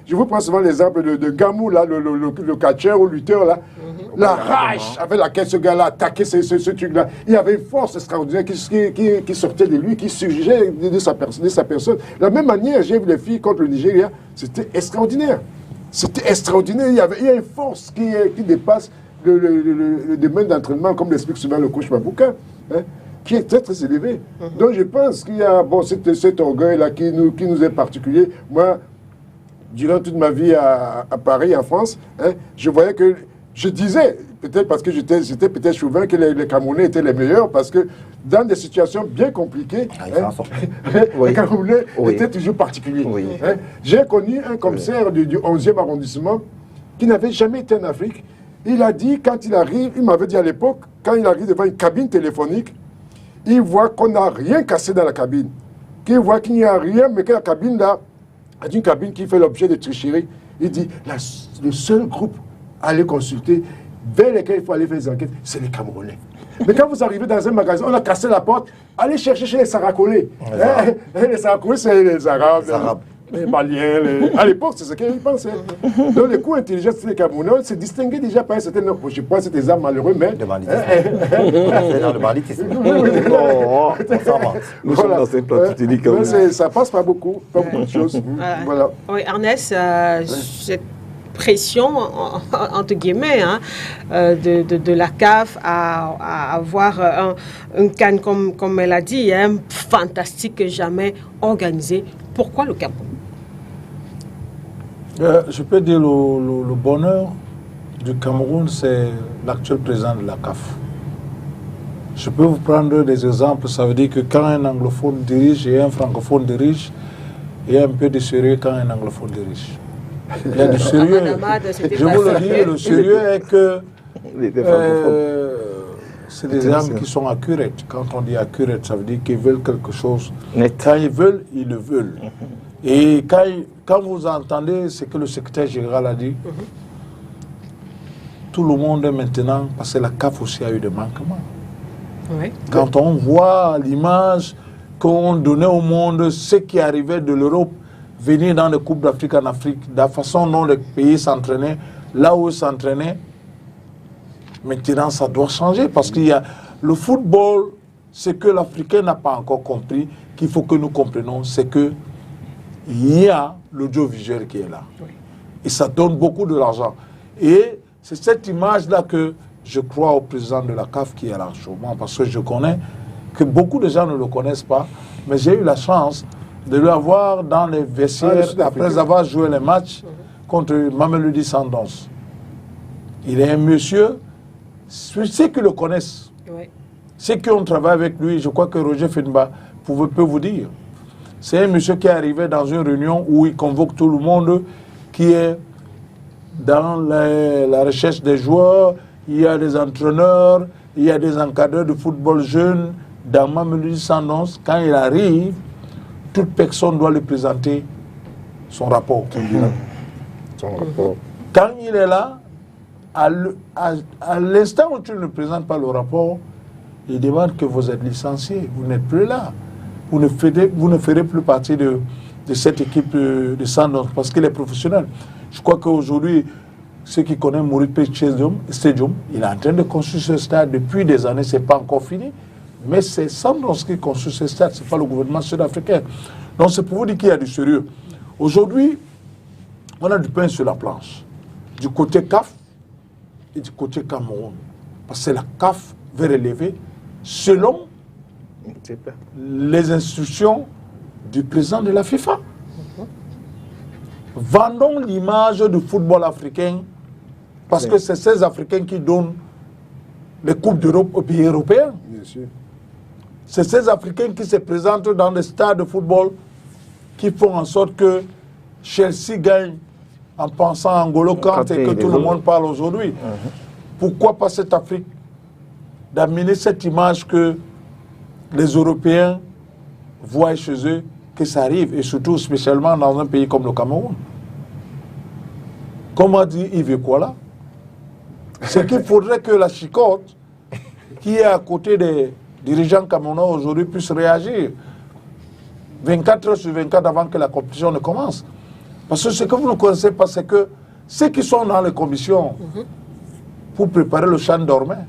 je vous prends souvent l'exemple de Gamou, là, le catcheur ou lutteur, là. La rage avec laquelle ce gars-là attaquait ce truc-là. Il y avait une force extraordinaire qui sortait de lui, qui surgissait de sa personne. De la même manière, j'ai vu les filles contre le Nigeria, c'était extraordinaire. C'était extraordinaire. Il y a une force qui dépasse le domaine d'entraînement, comme l'explique souvent le coach Mabouka, qui est très, très élevé. Donc je pense qu'il y a cet orgueil-là qui nous est particulier. Moi, durant toute ma vie à Paris, en France, je voyais que je disais, peut-être parce que j'étais peut-être chauvin, que les Camerounais étaient les meilleurs, parce que dans des situations bien compliquées, les Camerounais étaient toujours particuliers. J'ai connu un commissaire du 11e arrondissement qui n'avait jamais été en Afrique. Il a dit, quand il arrive, il m'avait dit à l'époque, quand il arrive devant une cabine téléphonique, il voit qu'on n'a rien cassé dans la cabine, qu'il voit qu'il n'y a rien, mais que la cabine là, est une cabine qui fait l'objet de tricherie. Il dit, le seul groupe à aller consulter, vers lesquels il faut aller faire des enquêtes, c'est les Camerounais. Mais quand vous arrivez dans un magasin, on a cassé la porte, allez chercher chez les Saracolais. Les Saracolais, c'est les Arabes. Les Maliens, à l'époque, c'est ce qu'ils pensaient. Donc, les coups intelligents, c'est les Camerounais, se distinguaient déjà par un certain nombre. Je pense que c'était malheureux, mais. Le banditisme. C'est dans le banditisme. Nous sommes dans cette plateau unique. Ça passe pas beaucoup de choses. Voilà. Oui, Ernest, cette pression, entre guillemets, de la CAF à avoir un CAN, comme elle a dit, fantastique, jamais organisé. Pourquoi le Cameroun? Je peux dire le bonheur du Cameroun, c'est l'actuel président de la CAF. Je peux vous prendre des exemples. Ça veut dire que quand un anglophone dirige et un francophone dirige, il y a un peu de sérieux quand un anglophone dirige. Il y a du sérieux. Je vous le dis, le sérieux est que c'est des âmes qui sont accurates. Quand on dit accurate, ça veut dire qu'ils veulent quelque chose. Quand ils veulent, ils le veulent. Et quand vous entendez ce que le secrétaire général a dit, tout le monde est maintenant, parce que la CAF aussi a eu des manquements. Oui. Quand on voit l'image qu'on donnait au monde, ce qui arrivait de l'Europe, venir dans les Coupes d'Afrique en Afrique, de la façon dont les pays s'entraînaient, là où ils s'entraînaient, maintenant ça doit changer parce qu'il y a le football, ce que l'Africain n'a pas encore compris, qu'il faut que nous comprenions, c'est que il y a l'audiovisuel qui est là. Oui. Et ça donne beaucoup de l'argent. Et c'est cette image-là que je crois au président de la CAF qui est largement, parce que je connais que beaucoup de gens ne le connaissent pas, mais j'ai eu la chance de le voir dans les vestiaires après avoir joué les matchs contre Mamelodi Sundowns. Il est un monsieur, ceux qui le connaissent, ceux qui ont travaillé avec lui, je crois que Roger Fenba peut vous dire. C'est un monsieur qui est arrivé dans une réunion où il convoque tout le monde, qui est dans la recherche des joueurs, il y a des entraîneurs, il y a des encadreurs de football jeunes. Dans Mamelodi Sundowns, quand il arrive, toute personne doit lui présenter son rapport. Quand il est là, à l'instant où tu ne présentes pas le rapport, il demande que vous êtes licencié, vous n'êtes plus là. Vous ne ferez plus partie de cette équipe de Sundowns parce qu'il est professionnel. Je crois qu'aujourd'hui, ceux qui connaissent Moripe Stadium, il est en train de construire ce stade depuis des années, ce n'est pas encore fini. Mais c'est Sundowns qui construit ce stade, ce n'est pas le gouvernement sud-africain. Donc c'est pour vous dire qu'il y a du sérieux. Aujourd'hui, on a du pain sur la planche. Du côté CAF et du côté Cameroun. Parce que la CAF veut relever selon les instructions du président de la FIFA. Vendons l'image du football africain parce que c'est ces Africains qui donnent les Coupes d'Europe aux pays européens. Bien sûr. C'est ces Africains qui se présentent dans les stades de football qui font en sorte que Chelsea gagne en pensant à N'Golo Kanté et que tout le monde parle aujourd'hui. Pourquoi pas cette Afrique d'amener cette image que les Européens voient chez eux, que ça arrive, et surtout spécialement dans un pays comme le Cameroun. Comme a dit Yves Kwala, c'est qu'il faudrait que la chicotte qui est à côté des dirigeants camerounais aujourd'hui puisse réagir 24 heures sur 24 avant que la compétition ne commence. Parce que ce que vous ne connaissez pas, c'est que ceux qui sont dans les commissions pour préparer le CHAN dormaient.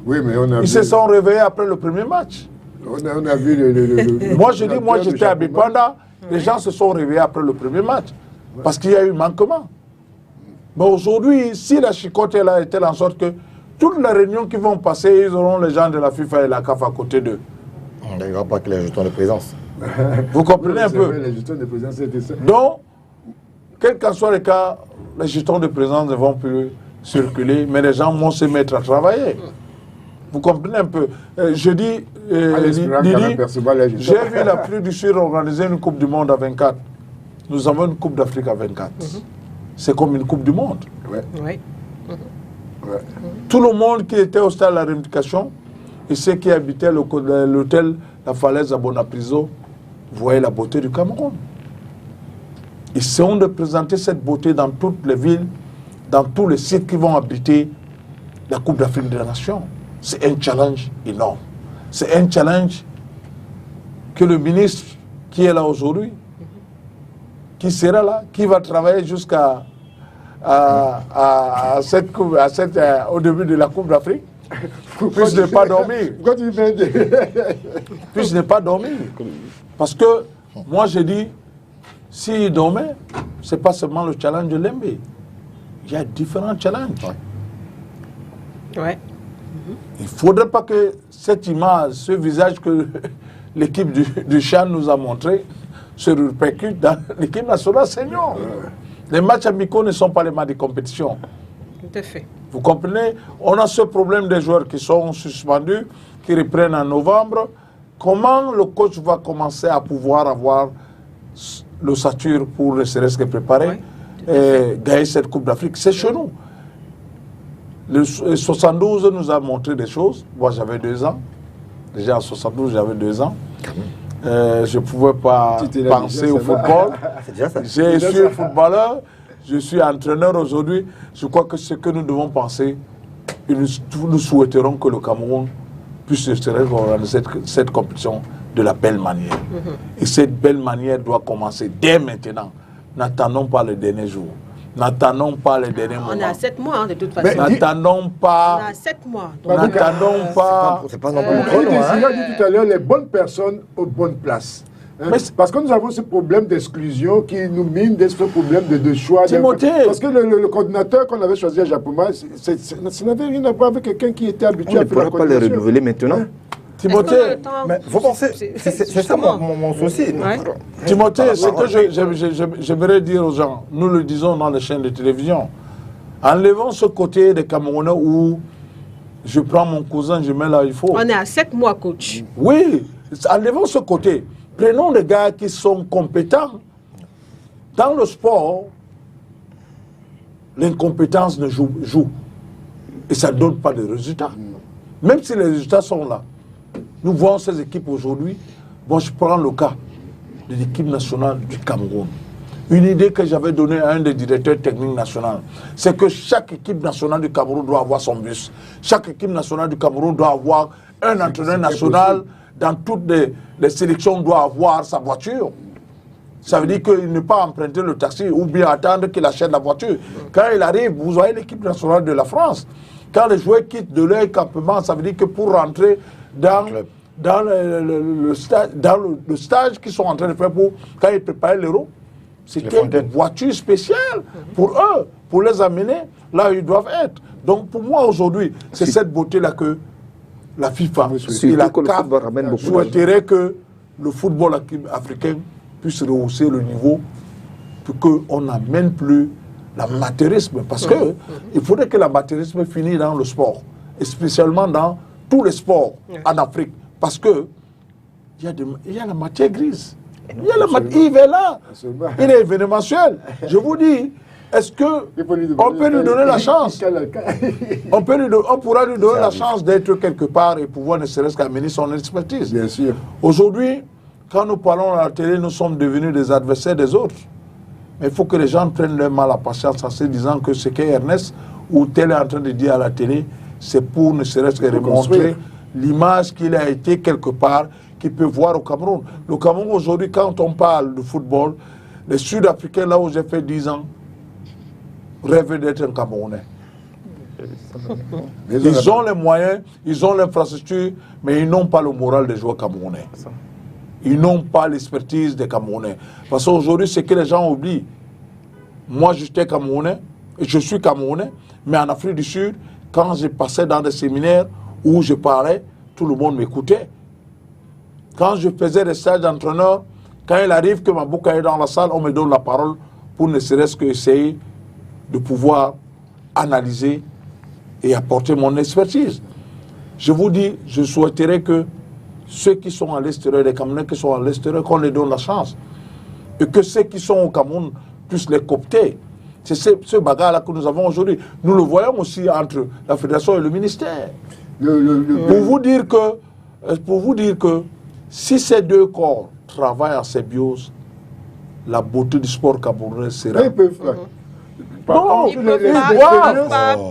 Oui, mais on a Ils se sont réveillés après le premier match. On a vu le moi, je dis, moi j'étais à Bipanda, les gens se sont réveillés après le premier match. Parce qu'il y a eu manquement. Mais aujourd'hui, si la chicotte est là, est telle en sorte que toutes les réunions qui vont passer, ils auront les gens de la FIFA et la CAF à côté d'eux. Il n'y aura pas que les jetons de présence. Vous comprenez un peu? Les jetons de présence, c'était ça. Donc, quel qu'en soit le cas, les jetons de présence ne vont plus circuler, mais les gens vont se mettre à travailler. Vous comprenez un peu? Je dis, Lili, j'ai vu l'Afrique du Sud organiser une Coupe du Monde à 24. Nous avons une Coupe d'Afrique à 24. C'est comme une Coupe du Monde. Tout le monde qui était au stade de la réunification et ceux qui habitaient l'hôtel La Falaise à Bonapriso voyaient la beauté du Cameroun. Ils seront de présenter cette beauté dans toutes les villes, dans tous les sites qui vont abriter la Coupe d'Afrique des Nations. C'est un challenge énorme. C'est un challenge que le ministre qui est là aujourd'hui, qui sera là, qui va travailler jusqu'à au début de la Coupe d'Afrique, puisse ne pas dormir. Puisse ne pas dormir. Parce que moi j'ai dit, s'il dormait, ce n'est pas seulement le challenge de Lembe. Il y a différents challenges. Il ne faudrait pas que cette image, ce visage que l'équipe du CHAN nous a montré, se répercute dans l'équipe nationale senior. Les matchs amicaux ne sont pas les matchs de compétition. Tout à fait. Vous comprenez? On a ce problème des joueurs qui sont suspendus, qui reprennent en novembre. Comment le coach va commencer à pouvoir avoir le stature pour ne serait-ce que préparer? gagner cette Coupe d'Afrique. C'est chez nous. Le 72 nous a montré des choses. Moi, j'avais 2 ans. Déjà en 72, j'avais 2 ans. Je ne pouvais pas penser au football. Je suis footballeur, je suis entraîneur aujourd'hui. Je crois que ce que nous devons penser, nous souhaiterons que le Cameroun puisse organiser cette compétition de la belle manière. Et cette belle manière doit commencer dès maintenant. N'attendons pas le dernier jour. N'attendons pas les derniers moments. On est à 7 mois, de toute façon. N'attendons pas. On est à 7 mois. N'attendons pas. C'est pas non plus trop loin. Il a dit tout à l'heure les bonnes personnes aux bonnes places. Parce que nous avons ce problème d'exclusion qui nous mine ce problème de choix. Parce que le coordinateur qu'on avait choisi à Japoma, ça n'avait rien à voir avec quelqu'un qui était habitué à faire la coordination. On ne pourra pas les renouveler maintenant. Timothée, mais vous pensez, c'est ça mon souci. Ouais. Timothée, ce que j'aimerais dire aux gens, nous le disons dans les chaînes de télévision, enlevons ce côté des Camerounais où je prends mon cousin, je mets là où il faut. On est à 7 mois, coach. Oui, enlevons ce côté. Prenons des gars qui sont compétents. Dans le sport, l'incompétence ne joue. Et ça ne donne pas de résultats. Même si les résultats sont là. Nous voyons ces équipes aujourd'hui. Bon, je prends le cas de l'équipe nationale du Cameroun. Une idée que j'avais donnée à un des directeurs techniques nationaux, c'est que chaque équipe nationale du Cameroun doit avoir son bus. Chaque équipe nationale du Cameroun doit avoir un entraîneur national. Dans toutes les sélections, doit avoir sa voiture. Ça veut dire qu'il ne peut pas emprunter le taxi ou bien attendre qu'il achète la voiture. Quand il arrive, vous voyez l'équipe nationale de la France. Quand les joueurs quittent de leur campement, ça veut dire que pour rentrer dans le stage qu'ils sont en train de faire quand ils préparaient l'Euro, c'était une voiture spéciale pour eux, pour les amener là où ils doivent être. Donc pour moi aujourd'hui, c'est cette beauté-là que la FIFA et la CAF souhaiteraient que le football africain puisse rehausser le niveau pour qu'on n'amène plus l'amateurisme. Parce que il faudrait que l'amateurisme finisse dans le sport, et spécialement dans tous les sports en Afrique. Parce que il y a la matière grise. Il est là. Il est événementiel. Je vous dis, est-ce qu'on peut lui donner la chance? On pourra lui donner la chance d'être quelque part et pouvoir ne serait-ce qu'amener son expertise. Bien sûr. Aujourd'hui, quand nous parlons à la télé, nous sommes devenus des adversaires des autres. Mais il faut que les gens prennent leur mal à patience en se disant que ce qu'Ernest ou tel est en train de dire à la télé, c'est pour ne serait-ce que démontrer l'image qu'il a été quelque part, qu'il peut voir au Cameroun. Le Cameroun aujourd'hui, quand on parle de football, les Sud-Africains, là où j'ai fait 10 ans, rêvent d'être un Camerounais. Ils ont les moyens, ils ont l'infrastructure, mais ils n'ont pas le moral des joueurs camerounais. Ils n'ont pas l'expertise des Camerounais. Parce qu'aujourd'hui, c'est que les gens oublient. Moi, j'étais Camerounais, et je suis Camerounais, mais en Afrique du Sud, quand je passais dans des séminaires où je parlais, tout le monde m'écoutait. Quand je faisais des stages d'entraîneur, quand il arrive que ma boucle est dans la salle, on me donne la parole pour ne serait-ce qu'essayer de pouvoir analyser et apporter mon expertise. Je vous dis, je souhaiterais que ceux qui sont à l'extérieur, les Camerounais qui sont à l'extérieur, qu'on les donne la chance. Et que ceux qui sont au Cameroun puissent les coopter. C'est ce bagarre-là que nous avons aujourd'hui. Nous le voyons aussi entre la fédération et le ministère. Pour vous dire que si ces deux corps travaillent en symbiose, la beauté du sport camerounais sera... Ils peuvent faire. Non,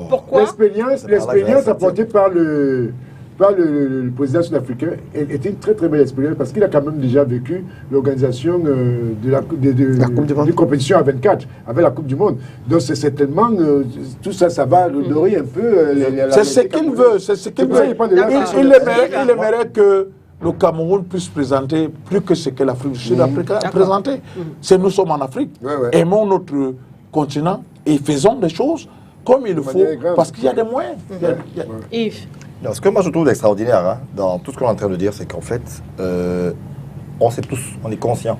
Pourquoi? L'expérience apportée par le président sud-africain était une très très belle expérience parce qu'il a quand même déjà vécu l'organisation de la compétition à 24 avec la Coupe du Monde. Donc c'est certainement tout ça, ça va dorer un peu. C'est ce qu'il veut, c'est ce qu'il veut. Il aimerait que le Cameroun puisse présenter plus que ce que l'Afrique du Sud a présenté. Nous sommes en Afrique, aimons notre continent et faisons des choses comme il le faut parce qu'il y a des moyens. Yves. Ce que moi je trouve extraordinaire dans tout ce qu'on est en train de dire, c'est qu'en fait, on sait tous, on est conscient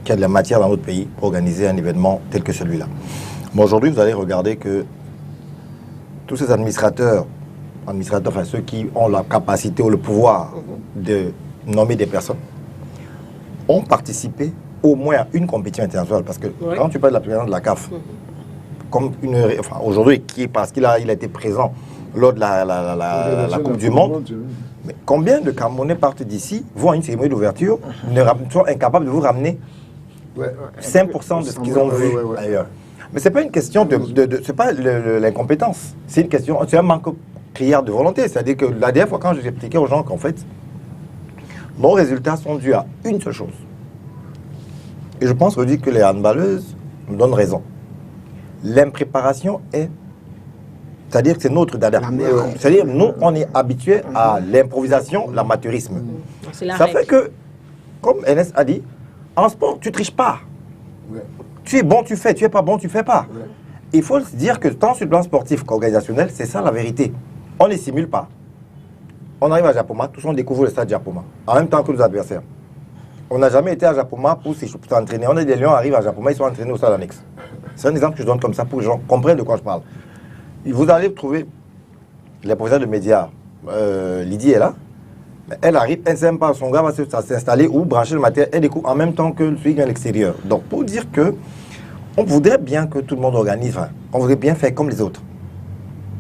qu'il y a de la matière dans notre pays pour organiser un événement tel que celui-là. Mais aujourd'hui, vous allez regarder que tous ces administrateurs, enfin ceux qui ont la capacité ou le pouvoir de nommer des personnes, ont participé au moins une compétition internationale. Parce que quand tu parles de la présidence de la CAF, comme aujourd'hui, parce qu'il a été présent lors de la Coupe du Monde, mais combien de Camerounais partent d'ici, vont à une cérémonie d'ouverture, sont incapables de vous ramener 5% de ce qu'ils ont vu ailleurs. Mais ce n'est pas une question c'est pas l'incompétence, c'est une question, c'est un manque criard de volonté. C'est-à-dire que la dernière fois, quand j'ai expliqué aux gens qu'en fait, nos résultats sont dus à une seule chose. Et je pense aujourd'hui que les handballeuses me donnent raison. L'impréparation est... C'est-à-dire que c'est notre dada. C'est-à-dire nous, on est habitués à l'improvisation, l'amateurisme. Ça fait que, comme Enes a dit, en sport, tu ne triches pas. Tu es bon, tu fais. Tu n'es pas bon, tu ne fais pas. Il faut se dire que tant sur le plan sportif qu'organisationnel, c'est ça la vérité. On ne simule pas. On arrive à Japoma, tous on découvre le stade Japoma, en même temps que nos adversaires. On n'a jamais été à Japoma pour s'entraîner. On a des lions arrivent à Japoma, ils sont entraînés au stade annexe. C'est un exemple que je donne comme ça pour que les gens comprennent de quoi je parle. Vous allez trouver les professeurs de médias. Lydie est là. Elle arrive, elle ne sait même pas, son gars va s'installer ou brancher le matériel. Elle découvre en même temps que celui qui vient à l'extérieur. Donc pour dire que on voudrait bien que tout le monde organise, on voudrait bien faire comme les autres.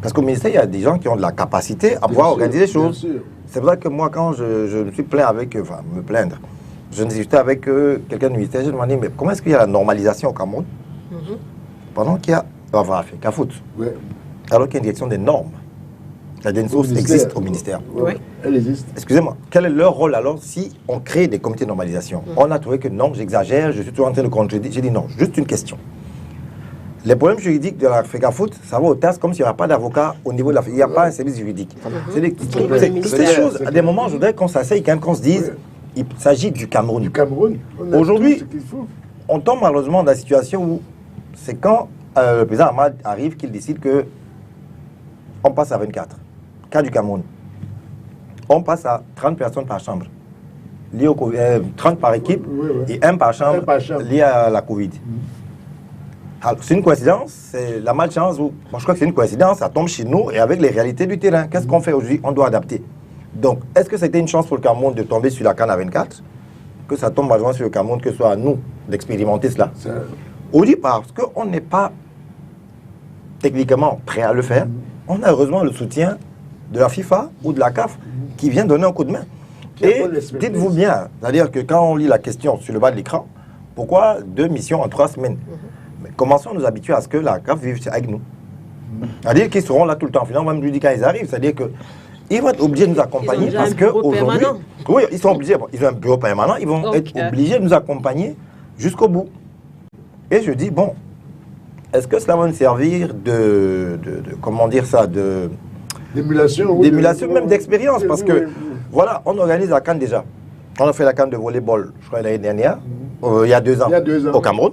Parce qu'au ministère, il y a des gens qui ont de la capacité à pouvoir organiser les choses. C'est pour ça que moi, quand je me suis plaint avec, me plaindre, je discutais avec quelqu'un du ministère, je me demandais, mais comment est-ce qu'il y a la normalisation au Cameroun pendant qu'il y a, qu'à foot, alors qu'il y a une direction des normes. La DENSOS existe au ministère. Elle existe. Excusez-moi, quel est leur rôle alors si on crée des comités de normalisation? On a trouvé que non, j'exagère, je suis toujours en train de contredire. J'ai dit non, juste une question. Les problèmes juridiques de la FECAFOOT, ça va au TAS comme s'il n'y avait pas d'avocat au niveau de la FECAFOOT. Il n'y a pas un service juridique. C'est toutes ces choses, à des moments, je voudrais qu'on s'asseye quand même, qu'on se dise, il s'agit du Cameroun. Aujourd'hui, on tombe malheureusement dans la situation où c'est quand le président Ahmad arrive qu'il décide que on passe à 24. Cas du Cameroun. On passe à 30 personnes par chambre. Liées au COVID, 30 par équipe et 1 par chambre lié à la Covid. C'est une coïncidence, c'est la malchance. Moi, je crois que c'est une coïncidence, ça tombe chez nous et avec les réalités du terrain. Qu'est-ce qu'on fait aujourd'hui? On doit adapter. Donc, est-ce que c'était une chance pour le Cameroun de tomber sur la CAN à 24? Que ça tombe malheureusement sur le Cameroun, que ce soit à nous d'expérimenter cela. Aujourd'hui, parce qu'on n'est pas techniquement prêt à le faire, on a heureusement le soutien de la FIFA ou de la CAF qui vient donner un coup de main. Et dites-vous bien, c'est-à-dire que quand on lit la question sur le bas de l'écran, pourquoi 2 missions en 3 semaines? Mais commençons à nous habituer à ce que la CAF vive avec nous. C'est-à-dire qu'ils seront là tout le temps. Finalement, même je dis quand ils arrivent, c'est-à-dire qu'ils vont être obligés de nous accompagner parce qu'aujourd'hui, oui, ils sont obligés, ils ont un bureau permanent, ils vont être obligés de nous accompagner jusqu'au bout. Et je dis, bon, est-ce que cela va nous servir comment dire ça, d'émulation, même d'expérience, parce que, voilà, on organise la CAN déjà. On a fait la CAN de volleyball, je crois, l'année dernière, il y a 2 ans, au Cameroun.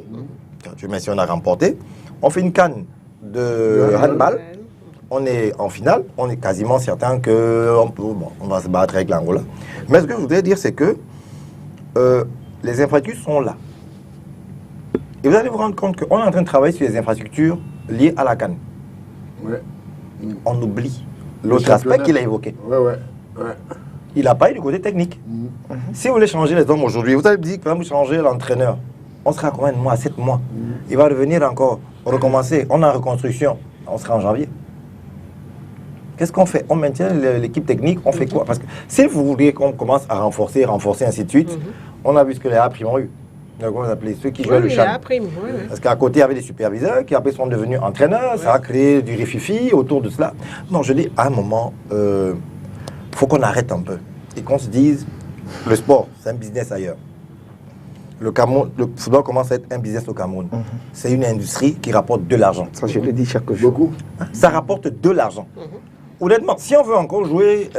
Tu sais, on a remporté. On fait une CAN de handball. On est en finale. On est quasiment certain qu'on va se battre avec l'Angola. Mais ce que je voudrais dire, c'est que les infrastructures sont là. Et vous allez vous rendre compte qu'on est en train de travailler sur les infrastructures liées à la CAN. On oublie l'autre aspect qu'il a évoqué. Il n'a pas eu du côté technique. Si vous voulez changer les hommes aujourd'hui, vous allez dire que vous changer l'entraîneur. On sera combien de mois? 7 mois. Il va revenir encore, recommencer. On est en reconstruction. On sera en janvier. Qu'est-ce qu'on fait? On maintient l'équipe technique, on fait quoi? Parce que si vous voulez qu'on commence à renforcer, ainsi de suite, on a vu ce que les A-primes ont eu. Donc on appelait ceux qui jouaient le champ. Parce qu'à côté, il y avait des superviseurs qui après sont devenus entraîneurs. Ça a créé du rififi autour de cela. Non, je dis, à un moment, faut qu'on arrête un peu. Et qu'on se dise, le sport, c'est un business ailleurs. Le football commence à être un business au Cameroun. C'est une industrie qui rapporte de l'argent. Ça, je le dis chaque jour. Beaucoup. Ça rapporte de l'argent. Honnêtement, si on veut encore jouer,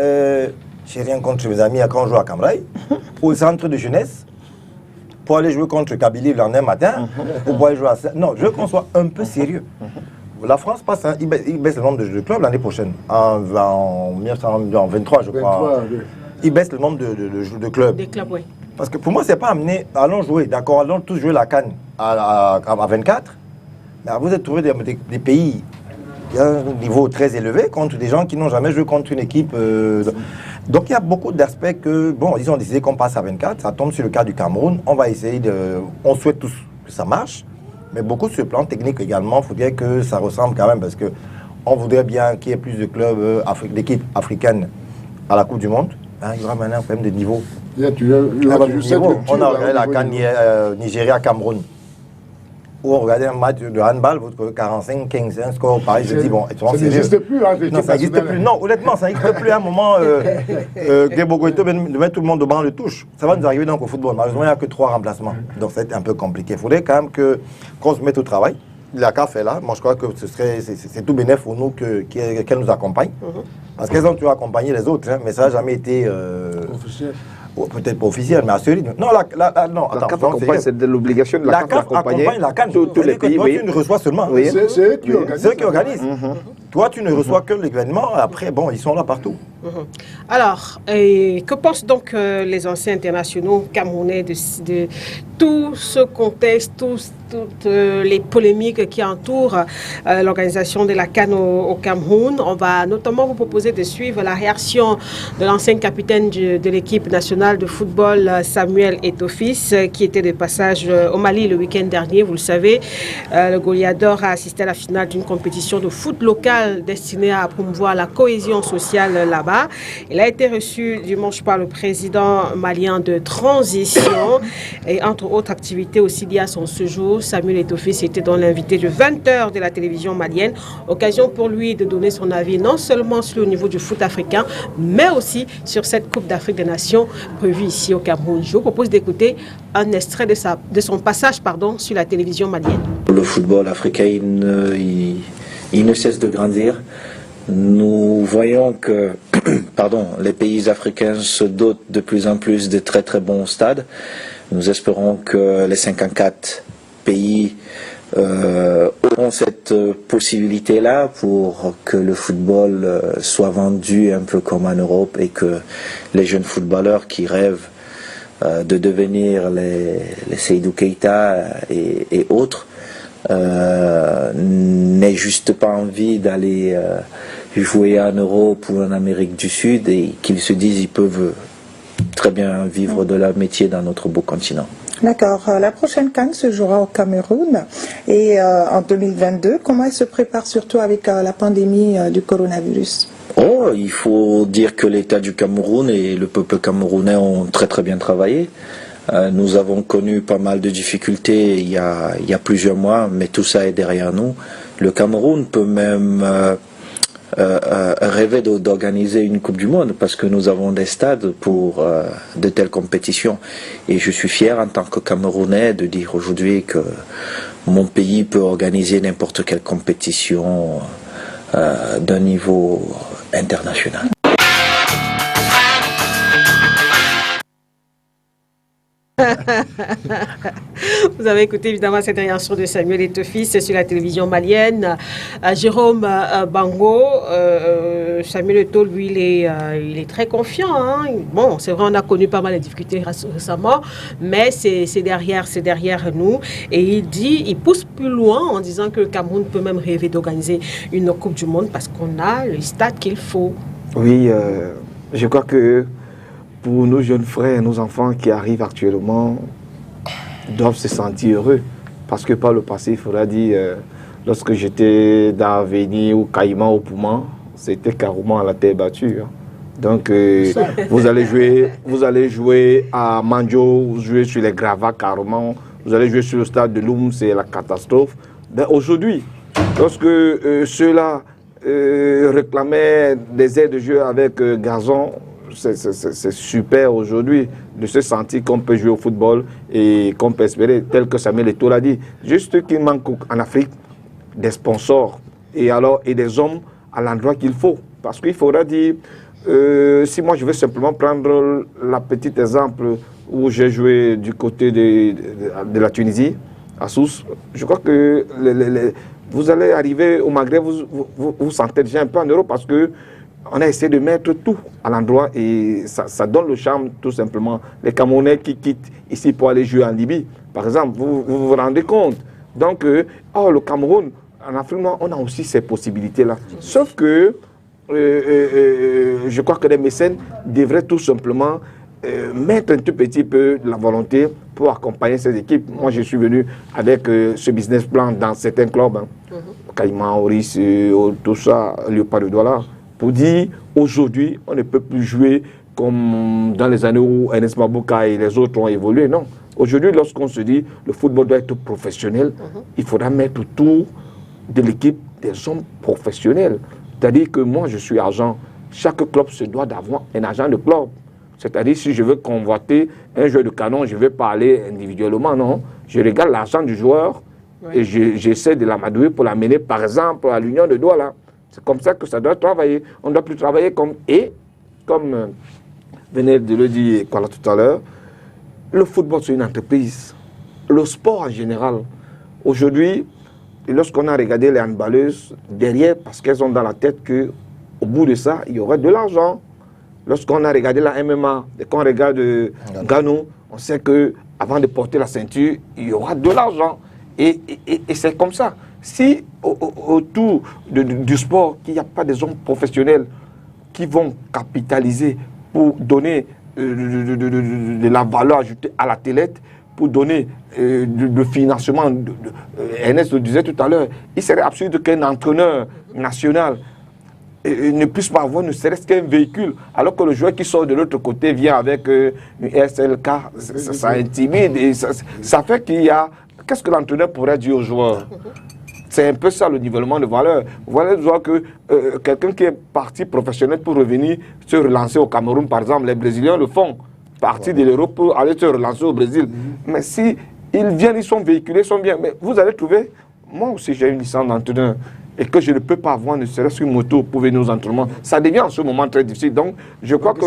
j'ai rien contre mes amis quand on joue à Cambrai, au centre de jeunesse, pour aller jouer contre Kabylie le lendemain matin, ou pour aller jouer à ça. Non, je veux qu'on soit un peu sérieux. La France passe, il baisse le nombre de clubs l'année prochaine, en 23, je crois. Il baisse le nombre de clubs. Des clubs, oui. Parce que pour moi, c'est pas amener, allons jouer, d'accord, allons tous jouer la CAN à 24, mais vous êtes trouvé des pays qui ont un niveau très élevé contre des gens qui n'ont jamais joué contre une équipe. Donc il y a beaucoup d'aspects que, bon, ils ont décidé qu'on passe à 24, ça tombe sur le cas du Cameroun, on va essayer on souhaite tous que ça marche, mais beaucoup sur le plan technique également, il faudrait que ça ressemble quand même, parce que on voudrait bien qu'il y ait plus de clubs, d'équipes africaines à la Coupe du Monde. Hein, il y aura maintenant un problème de niveau. On a regardé la CAN Nigeria-Cameroun, où on regardait un match de handball, votre 45-15, un score pareil, je dis bon, ça n'existe plus, hein, non, ça n'existe plus. Non, honnêtement, ça n'existe plus à un moment. Grébogoïto de mettre tout le monde au banc de touche. Ça va nous arriver donc au football. Malheureusement, il n'y a que 3 remplacements. Donc c'est un peu compliqué. Il faudrait quand même qu'on se mette au travail. La CAF est là. Moi, je crois que c'est tout bénéf pour nous qu'elle nous accompagne. Parce qu'elles ont toujours accompagné les autres, hein, mais ça n'a jamais été officiel. Peut-être pas officiel, mais à ce rythme. Non, non, la CAF accompagne, c'est de l'obligation de la CAF d'accompagner la CAN. Tous les pays. Toi, tu ne reçois seulement. Oui. C'est eux qui organisent. C'est eux qui organisent. Toi, tu ne reçois que l'événement. Après, bon, ils sont là partout. Alors, que pensent donc les anciens internationaux camerounais de tout ce contexte, toutes les polémiques qui entourent l'organisation de la CAN au Cameroun? On va notamment vous proposer de suivre la réaction de l'ancien capitaine de l'équipe nationale de football, Samuel Eto'o-Fils, qui était de passage au Mali le week-end dernier. Vous le savez, le Goliador a assisté à la finale d'une compétition de foot local destinée à promouvoir la cohésion sociale là-bas. Il a été reçu dimanche par le président malien de transition et entre autres activités aussi liées à son séjour. Samuel Eto'o-Fils était dans l'invité de 20h de la télévision malienne. Occasion pour lui de donner son avis non seulement sur le niveau du foot africain, mais aussi sur cette Coupe d'Afrique des Nations prévue ici au Cameroun. Je vous propose d'écouter un extrait de son passage sur la télévision malienne. Le football africain, il ne cesse de grandir. Nous voyons que les pays africains se dotent de plus en plus de très très bons stades. Nous espérons que les 54 pays auront cette possibilité-là pour que le football soit vendu un peu comme en Europe et que les jeunes footballeurs qui rêvent de devenir les Seydou Keita et autres n'aient juste pas envie d'aller jouer en Europe ou en Amérique du Sud et qu'ils se disent qu'ils peuvent très bien vivre de leur métier dans notre beau continent. D'accord. La prochaine CAN se jouera au Cameroun et en 2022. Comment elle se prépare surtout avec la pandémie du coronavirus? Il faut dire que l'État du Cameroun et le peuple camerounais ont très très bien travaillé. Nous avons connu pas mal de difficultés il y a plusieurs mois, mais tout ça est derrière nous. Le Cameroun peut même rêver d'organiser une Coupe du Monde parce que nous avons des stades pour de telles compétitions. Et je suis fier en tant que Camerounais de dire aujourd'hui que mon pays peut organiser n'importe quelle compétition d'un niveau international. Vous avez écouté évidemment cette réaction de Samuel Eto'o-Fils sur la télévision malienne. Jérôme Bango, Samuel Eto'o, lui, il est très confiant. Hein. Bon, c'est vrai, on a connu pas mal de difficultés récemment, mais c'est derrière nous. Et il pousse plus loin en disant que le Cameroun peut même rêver d'organiser une Coupe du Monde parce qu'on a le stade qu'il faut. Oui, je crois que pour nos jeunes frères et nos enfants qui arrivent actuellement, doivent se sentir heureux. Parce que par le passé, il faudra dire, lorsque j'étais dans Véni ou Caïman au Pouman, c'était carrément à la terre battue. Hein. Donc, vous allez jouer à Manjo, vous jouez sur les gravats carrément, vous allez jouer sur le stade de Loum, c'est la catastrophe. Ben, aujourd'hui, lorsque ceux-là réclamaient des aires de jeu avec gazon, c'est super aujourd'hui de se sentir qu'on peut jouer au football et qu'on peut espérer, tel que Samuel Eto'o l'a dit. Juste qu'il manque en Afrique des sponsors et des hommes à l'endroit qu'il faut. Parce qu'il faudra dire, si moi je vais simplement prendre la petite exemple où j'ai joué du côté de la Tunisie, à Sousse, je crois que vous allez arriver au Maghreb, vous sentez déjà un peu en Europe parce que on a essayé de mettre tout à l'endroit et ça donne le charme tout simplement. Les Camerounais qui quittent ici pour aller jouer en Libye, par exemple, vous rendez compte. Donc, le Cameroun, en Afrique, on a aussi ces possibilités-là. Sauf que je crois que les mécènes devraient tout simplement mettre un tout petit peu de la volonté pour accompagner ces équipes. Moi, je suis venu avec ce business plan dans certains clubs, Caïman, Oris, tout ça, Léopard de Douala, pour dire aujourd'hui, on ne peut plus jouer comme dans les années où Ernest Mabouka et les autres ont évolué. Non. Aujourd'hui, lorsqu'on se dit le football doit être professionnel, il faudra mettre autour de l'équipe des hommes professionnels. C'est-à-dire que moi, je suis agent. Chaque club se doit d'avoir un agent de club. C'est-à-dire, si je veux convoiter un joueur de canon, je ne vais pas aller individuellement, non. Je regarde l'argent du joueur et j'essaie de l'amadouer pour l'amener, par exemple, à l'Union de Douala. C'est comme ça que ça doit travailler. On ne doit plus travailler comme... Et, comme venait de le dire tout à l'heure, le football, c'est une entreprise. Le sport en général. Aujourd'hui, lorsqu'on a regardé les handballeuses, derrière, parce qu'elles ont dans la tête qu'au bout de ça, il y aurait de l'argent. Lorsqu'on a regardé la MMA, et qu'on regarde Gano, on sait qu'avant de porter la ceinture, il y aura de l'argent. Et c'est comme ça. Si autour du sport, qu'il n'y a pas des hommes professionnels qui vont capitaliser pour donner de la valeur ajoutée à la télé, pour donner le financement, Ernest le disait tout à l'heure, il serait absurde qu'un entraîneur national ne puisse pas avoir ne serait-ce qu'un véhicule, alors que le joueur qui sort de l'autre côté vient avec une SLK, ça intimide, et ça fait qu'il y a... Qu'est-ce que l'entraîneur pourrait dire aux joueurs? C'est un peu ça le nivellement de valeur. Vous voyez que quelqu'un qui est parti professionnel pour revenir se relancer au Cameroun, par exemple, les Brésiliens le font, partir de l'Europe pour aller se relancer au Brésil. Mais si ils viennent, ils sont véhiculés, ils sont bien. Mais vous allez trouver, moi aussi j'ai une licence d'entraîneur, et que je ne peux pas avoir ne serait-ce qu'une moto pour venir aux entraînements, ça devient en ce moment très difficile. Donc, je crois que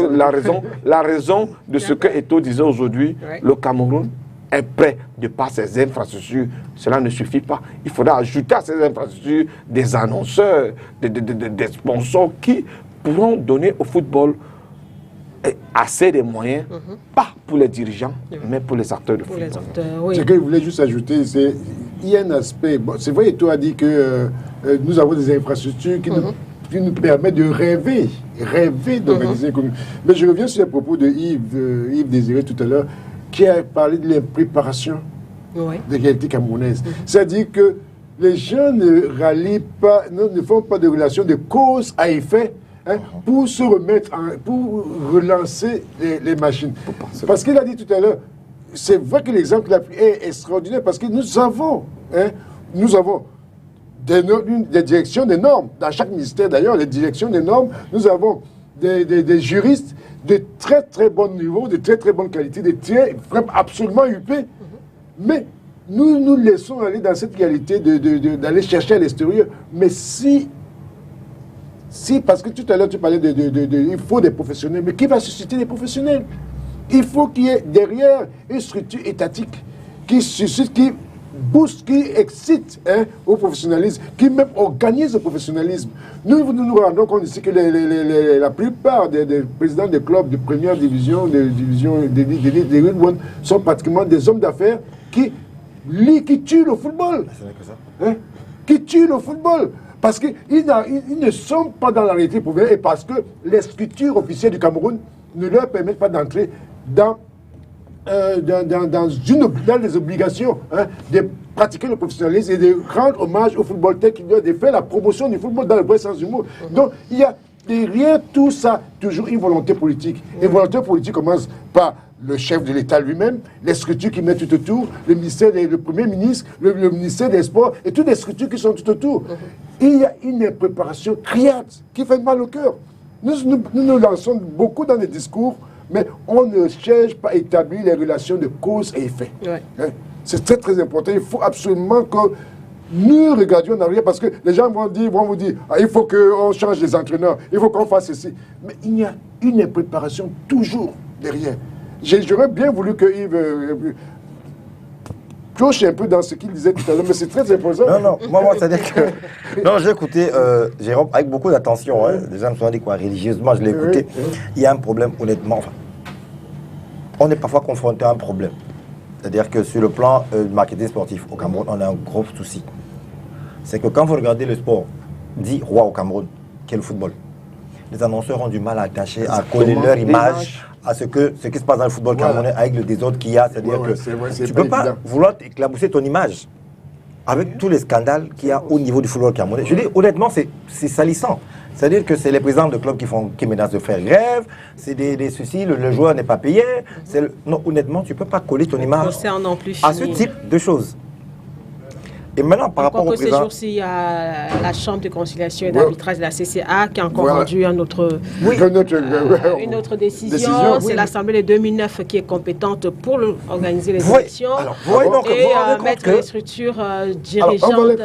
la raison de ce que Eto'o disait aujourd'hui, le Cameroun est prêt de par ses infrastructures. Cela ne suffit pas. Il faudra ajouter à ces infrastructures des annonceurs, des sponsors qui pourront donner au football assez de moyens, pas pour les dirigeants, mais pour les acteurs de football. Ce que je voulais juste ajouter, c'est qu'il y a un aspect... Bon, c'est vrai, Eto'o a dit que nous avons des infrastructures qui nous permettent de rêver d'organiser une commune. Mais je reviens sur les propos de Yves Désiré tout à l'heure, qui a parlé de l'impréparation de l'égalité camerounaise. C'est-à-dire que les gens ne rallient pas, ne font pas de relation de cause à effet pour se remettre, pour relancer les machines. Parce qu'il a dit tout à l'heure, c'est vrai que l'exemple qu'il a pris est extraordinaire parce que nous avons des directions des normes. Dans chaque ministère d'ailleurs, les directions des normes, nous avons des juristes de très très bon niveau, de très très bonne qualité, absolument huppés. Mais nous laissons aller dans cette réalité d'aller chercher à l'extérieur. Mais si, parce que tout à l'heure tu parlais il faut des professionnels, mais qui va susciter des professionnels? Il faut qu'il y ait derrière une structure étatique qui suscite, qui booste, qui excite au professionnalisme, qui même organise le professionnalisme. Nous rendons compte ici que la plupart des présidents des clubs de première division, des League One, sont pratiquement des hommes d'affaires qui tuent le football. Qui tuent le football. Parce qu'ils ne sont pas dans la réalité professionnelle et parce que les structures officielles du Cameroun ne leur permettent pas d'entrer dans les obligations de pratiquer le professionnalisme et de rendre hommage au football tel qu'il doit, de faire la promotion du football dans le vrai sens du mot. Donc, il y a derrière tout ça toujours une volonté politique. Et une volonté politique commence par le chef de l'État lui-même, les structures qui mettent tout autour, le Premier ministre, le ministère des Sports, et toutes les structures qui sont tout autour. Il y a une préparation criarde qui fait mal au cœur. Nous lançons beaucoup dans les discours, mais on ne cherche pas à établir les relations de cause et effet. C'est très très important. Il faut absolument que nous regardions en arrière parce que les gens vont vous dire il faut qu'on change les entraîneurs, il faut qu'on fasse ceci. Mais il y a une préparation toujours derrière. J'aurais bien voulu que Yves cloche un peu dans ce qu'il disait tout à l'heure, mais c'est très important. Non, moi c'est-à-dire que... Non, j'ai écouté Jérôme avec beaucoup d'attention. Les gens me sont dit quoi, religieusement, je l'ai écouté. Il y a un problème, honnêtement. Enfin, on est parfois confronté à un problème. C'est-à-dire que sur le plan du marketing sportif, au Cameroun, on a un gros souci. C'est que quand vous regardez le sport dit roi au Cameroun, qui est le football, les annonceurs ont du mal à attacher, à coller leur image à ce qui se passe dans le football camerounais avec le désordre qu'il y a. C'est-à-dire que tu ne peux pas vouloir éclabousser ton image avec tous les scandales qu'il y a au niveau du football camerounais. Je dis honnêtement, c'est salissant. C'est-à-dire que c'est les présidents de clubs qui menacent de faire grève, c'est des soucis, le joueur n'est pas payé. Non, honnêtement, tu ne peux pas coller ton image à ce type de choses. Et maintenant, par rapport au président... Ces jours-ci, il y a la Chambre de conciliation et d'arbitrage de la CCA qui a encore rendu une autre décision. C'est l'Assemblée de 2009 qui est compétente pour organiser les élections et mettre les structures dirigeantes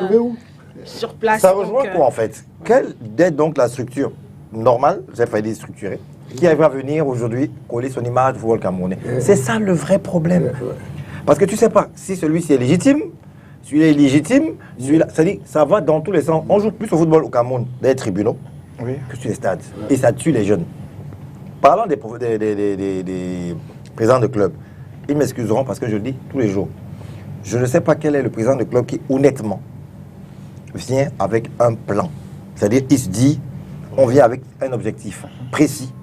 sur place. Ça rejoint quoi en fait? Quelle est donc la structure normale, j'ai failli dire structurée, qui va venir aujourd'hui coller son image au football camerounais? C'est ça le vrai problème. Parce que tu ne sais pas si celui-ci est légitime, celui-là est légitime, celui-là, c'est-à-dire ça va dans tous les sens. On joue plus au football au Cameroun des tribunaux que sur les stades. Et ça tue les jeunes. Parlant des présidents de club, ils m'excuseront parce que je le dis tous les jours. Je ne sais pas quel est le président de club qui, honnêtement, vient avec un plan. C'est-à-dire, il se dit, on vient avec un objectif précis.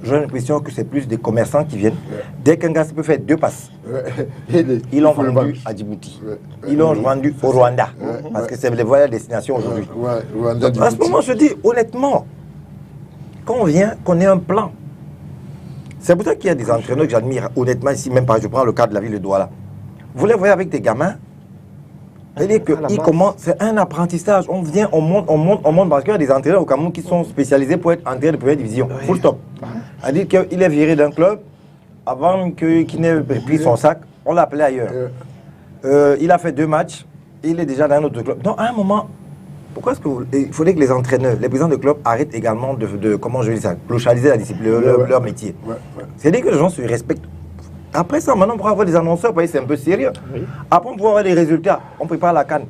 J'ai l'impression que c'est plus des commerçants qui viennent. Dès qu'un gars peut faire 2 passes, ils l'ont vendu à Djibouti. Ils l'ont vendu au Rwanda. Parce que c'est les voyages de destination aujourd'hui. À ce moment, je dis, honnêtement, quand on vient, qu'on ait un plan. C'est pour ça qu'il y a des entraîneurs que j'admire, honnêtement, ici, même pas, je prends le cas de la ville de Douala. Vous les voyez avec des gamins, c'est-à-dire que c'est un apprentissage. On vient, on monte parce qu'il y a des entraîneurs au Cameroun qui sont spécialisés pour être entraîneurs de première division. Full stop. C'est-à-dire qu'il est viré d'un club, avant qu'il n'ait pris son sac, on l'a appelé ailleurs. Il a fait 2 matchs, il est déjà dans un autre club. Donc à un moment, pourquoi est-ce qu'il faudrait que les entraîneurs, les présidents de club arrêtent également de comment je dis ça, clochaliser la discipline, leur métier. C'est-à-dire que les gens se respectent. Après ça, maintenant, pour avoir des annonceurs, c'est un peu sérieux. Après, on peut avoir des résultats. On prépare la CAN.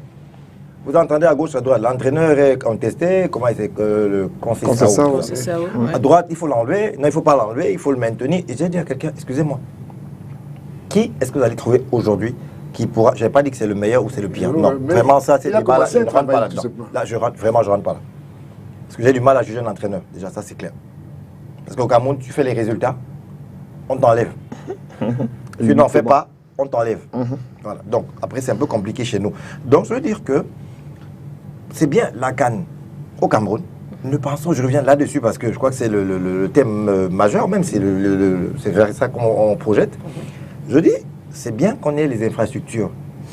Vous entendez à gauche, à droite, l'entraîneur est contesté, comment il le Conceição. À droite, il faut l'enlever. Non, il ne faut pas l'enlever, il faut le maintenir. Et j'ai dit à quelqu'un, excusez-moi, qui est-ce que vous allez trouver aujourd'hui qui pourra... Je n'ai pas dit que c'est le meilleur ou c'est le pire. Non, vraiment, ça, c'est débat là. Je ne rentre pas là-dedans. Là, je ne rentre pas là. Parce que j'ai du mal à juger un entraîneur. Déjà, ça, c'est clair. Parce qu'au Cameroun, tu fais les résultats, on t'enlève. Tu n'en fais pas, on t'enlève. Voilà. Donc, après, c'est un peu compliqué chez nous. Donc, je veux dire que c'est bien la CAN au Cameroun. Nous pensons, je reviens là-dessus parce que je crois que c'est le thème majeur, même c'est vers ça qu'on projette. Je dis, c'est bien qu'on ait les infrastructures.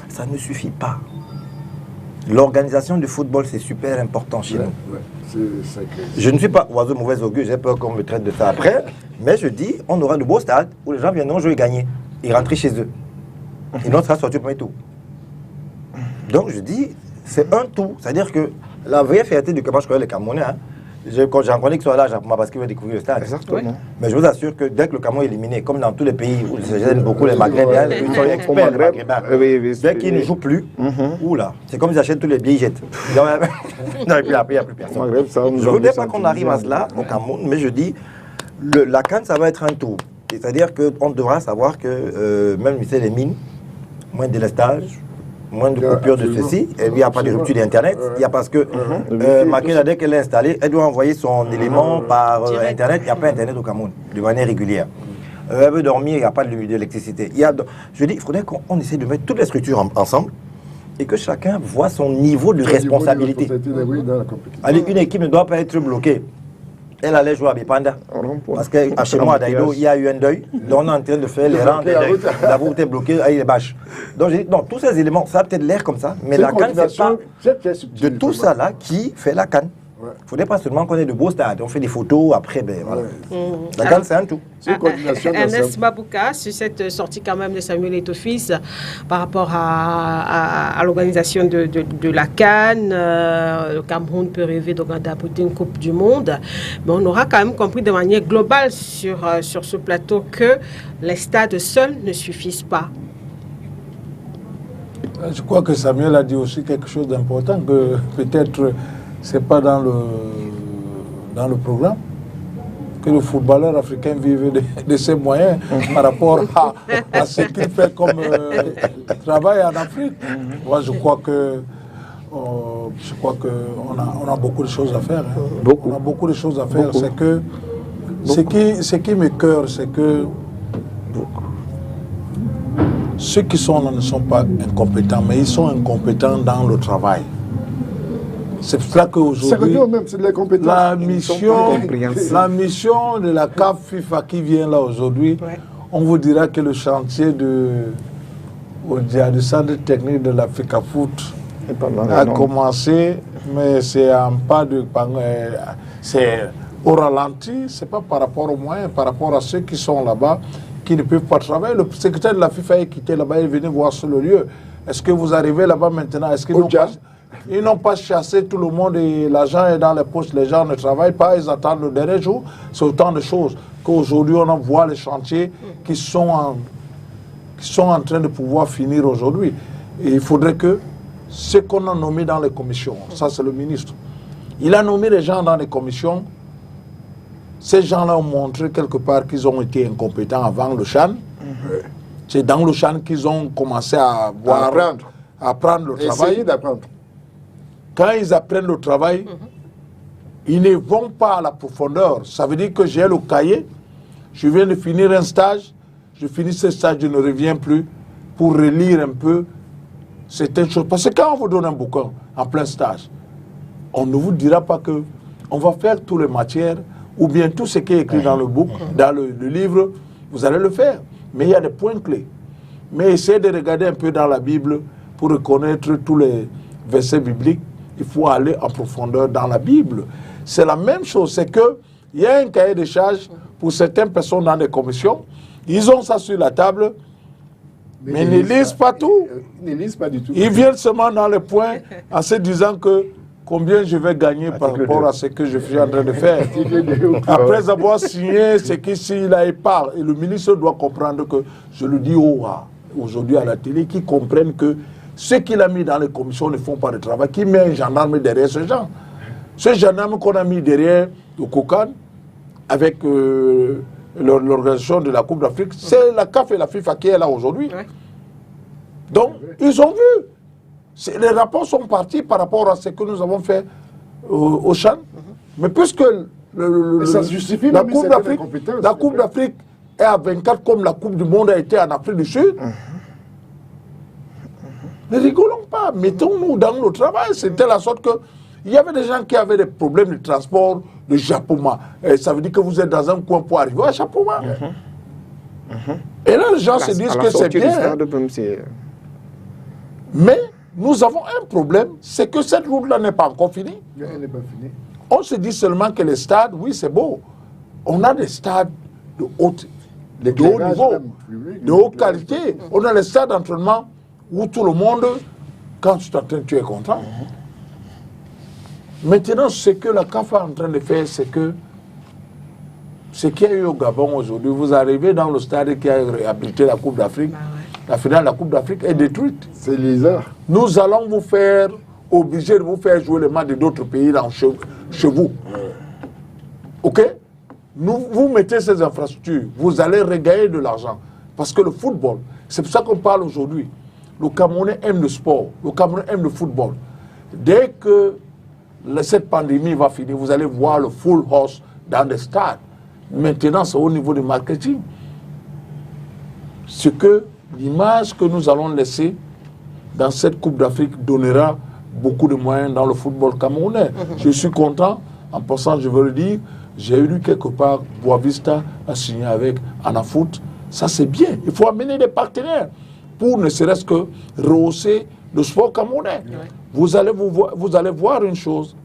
Ça ne suffit pas. L'organisation du football, c'est super important chez nous. Je ne suis pas oiseau mauvais augure, j'ai peur qu'on me traite de ça après. Mais je dis, on aura de beaux stades où les gens viendront jouer et gagner. Et rentrer chez eux. Et l'autre sera sorti pour tout. Donc je dis, c'est un tout. C'est-à-dire que la vraie fierté du Cameroun, je connais les Camerounais. Quand j'ai rencontré qu'ils soient là, parce qu'ils veulent découvrir le stade. Mais je vous assure que dès que le Cameroun est éliminé, comme dans tous les pays où j'aime beaucoup les Maghrébins, ils sont experts les Maghrébins. Dès qu'ils ne jouent plus, oula, c'est comme ils achètent tous les billets, ils jettent. Non, et puis après, il n'y a plus personne. Je ne voudrais pas qu'on arrive à cela au Cameroun, mais je dis, la CAN, ça va être un tout. C'est-à-dire qu'on devra savoir que même les mines, moins de délestage, moins de coupures de ceci, et il n'y a pas de rupture d'Internet. Il y a parce que Makena, dès qu'elle est installée, elle doit envoyer son élément par Internet. Il n'y a pas Internet au Cameroun, de manière régulière. Elle veut dormir, il n'y a pas d'électricité. Je dis, il faudrait qu'on essaie de mettre toutes les structures ensemble et que chacun voit son niveau de responsabilité. Allez, une équipe ne doit pas être bloquée. Elle allait jouer à Bipanda. Parce qu'à chez moi, à Daïdo, il y a eu un deuil. Donc on est en train de faire les rangs. La route est bloquée avec les bâches. Donc j'ai dit, non, tous ces éléments, ça a peut-être l'air comme ça, mais la CAN, c'est pas de tout ça là qui fait la CAN. Il ne faudrait pas seulement qu'on ait de beaux stades. On fait des photos, après, ben voilà. La CAN, c'est un tout. C'est une coordination. Ernest Mabouka, sur cette sortie quand même de Samuel Eto'o par rapport à l'organisation de la CAN, le Cameroun peut rêver d'apporter une Coupe du Monde. Mais on aura quand même compris de manière globale sur ce plateau que les stades seuls ne suffisent pas. Je crois que Samuel a dit aussi quelque chose d'important, que peut-être c'est pas dans le programme que le footballeur africain vive de ses moyens par rapport à ce qu'il fait comme travail en Afrique. Moi, je crois que je crois qu'on a beaucoup de choses à faire. Hein. Beaucoup. On a beaucoup de choses à faire. Beaucoup. C'est que ce qui me cœur, c'est que ceux qui sont là ne sont pas incompétents, mais ils sont incompétents dans le travail. C'est pour ça qu'aujourd'hui, la mission de la CAF FIFA qui vient là aujourd'hui, on vous dira que le chantier du centre technique de l'Africa Foot a commencé, mais c'est en pas de... c'est au ralenti, c'est pas par rapport aux moyens, par rapport à ceux qui sont là-bas, qui ne peuvent pas travailler. Le secrétaire de la FIFA est quitté là-bas, il est venu voir sur le lieu. Est-ce que vous arrivez là-bas maintenant? Est-ce qu'ils ils n'ont pas chassé tout le monde et l'argent est dans les poches, les gens ne travaillent pas, ils attendent le dernier jour. C'est autant de choses qu'aujourd'hui on voit les chantiers qui sont en train de pouvoir finir aujourd'hui. Et il faudrait que ce qu'on a nommé dans les commissions, ça c'est le ministre, il a nommé les gens dans les commissions. Ces gens-là ont montré quelque part qu'ils ont été incompétents avant le CHAN. C'est dans le CHAN qu'ils ont commencé à apprendre le travail. Essayer d'apprendre. Quand ils apprennent le travail, ils ne vont pas à la profondeur. Ça veut dire que j'ai le cahier, je viens de finir un stage, je finis ce stage, je ne reviens plus pour relire un peu certaines choses. Parce que quand on vous donne un bouquin en plein stage, on ne vous dira pas que on va faire toutes les matières ou bien tout ce qui est écrit dans le dans le livre, vous allez le faire. Mais il y a des points clés. Mais essayez de regarder un peu dans la Bible pour reconnaître tous les versets bibliques. Il faut aller en profondeur dans la Bible. C'est la même chose, c'est qu'il y a un cahier de charges pour certaines personnes dans des commissions. Ils ont ça sur la table, mais ils ne lisent pas tout. Ils ne lisent pas du tout. Ils viennent seulement dans les points en se disant que combien je vais gagner par rapport à ce que je suis en train de faire. Après avoir signé ce qu'ici, il part. Et le ministre doit comprendre que, je le dis aujourd'hui à la télé, qu'ils comprennent que ceux qu'il a mis dans les commissions ne font pas de travail, qui met un gendarme derrière ce gens. Ce gendarme qu'on a mis derrière le COCAN, avec l'organisation de la Coupe d'Afrique, c'est la CAF et la FIFA qui est là aujourd'hui. Donc, ils ont vu. Les rapports sont partis par rapport à ce que nous avons fait au CHAN. Mais puisque la Coupe d'Afrique est à 24 comme la Coupe du Monde a été en Afrique du Sud, ne rigolons pas, mettons-nous dans le travail. C'était la sorte que il y avait des gens qui avaient des problèmes de transport de Japoma. Ça veut dire que vous êtes dans un coin pour arriver à Japoma. Et là, les gens se disent que c'est bien. Mais nous avons un problème, c'est que cette route-là n'est pas encore finie. Elle n'est pas finie. On se dit seulement que les stades, oui, c'est beau. On a des stades de haut niveau, de haute qualité. On a les stades d'entraînement où tout le monde, quand tu t'entraînes, tu es content. Maintenant, ce que la CAF est en train de faire, c'est que ce qu'il y a eu au Gabon aujourd'hui, vous arrivez dans le stade qui a abrité la Coupe d'Afrique, la finale de la Coupe d'Afrique est détruite. C'est bizarre. Nous allons vous faire, obligés de vous faire jouer les matchs de d'autres pays chez vous. Ok? Vous mettez ces infrastructures, vous allez regagner de l'argent. Parce que le football, c'est pour ça qu'on parle aujourd'hui. Le Camerounais aime le sport, le Camerounais aime le football. Dès que cette pandémie va finir, vous allez voir le full house dans des stades. Maintenant, c'est au niveau du marketing. Ce que l'image que nous allons laisser dans cette Coupe d'Afrique donnera beaucoup de moyens dans le football camerounais. Je suis content, en passant, je veux le dire, j'ai eu quelque part Boavista à signer avec Anafoot. Ça, c'est bien. Il faut amener des partenaires pour ne serait-ce que rehausser le sport camerounais. Vous allez voir une chose.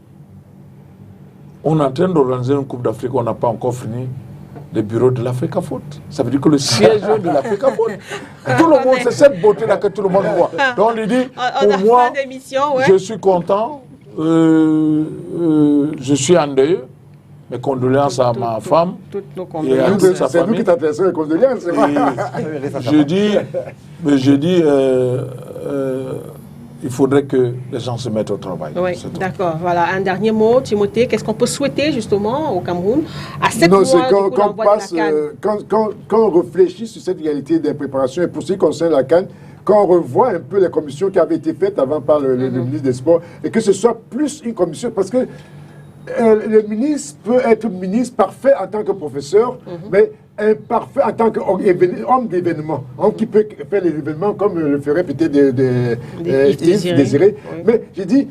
On est en train d'organiser une Coupe d'Afrique, on n'a pas encore fini le bureau de l'Africa Foot. Ça veut dire que le siège de l'Africa Foot. Tout le monde, c'est cette beauté-là que tout le monde voit. Donc on lui dit, pour moi, je suis content, je suis en deuil. Mes condoléances à ma femme et à toute sa famille. C'est nous qui t'adressons les condoléances. Je dis, il faudrait que les gens se mettent au travail. Oui, d'accord. Voilà, un dernier mot, Timothée. Qu'est-ce qu'on peut souhaiter justement au Cameroun à 7 mois de l'envoi de la CAN? Quand on réfléchit sur cette réalité des préparations, et pour ce qui concerne la CAN, qu'on revoie un peu les commissions qui avaient été faites avant par le ministre des Sports et que ce soit plus une commission parce que le ministre peut être ministre parfait en tant que professeur, mais imparfait en tant qu'homme d'événement, homme qui peut faire les événements comme le ferait peut-être Yves Désiré. Oui. Mais j'ai dit,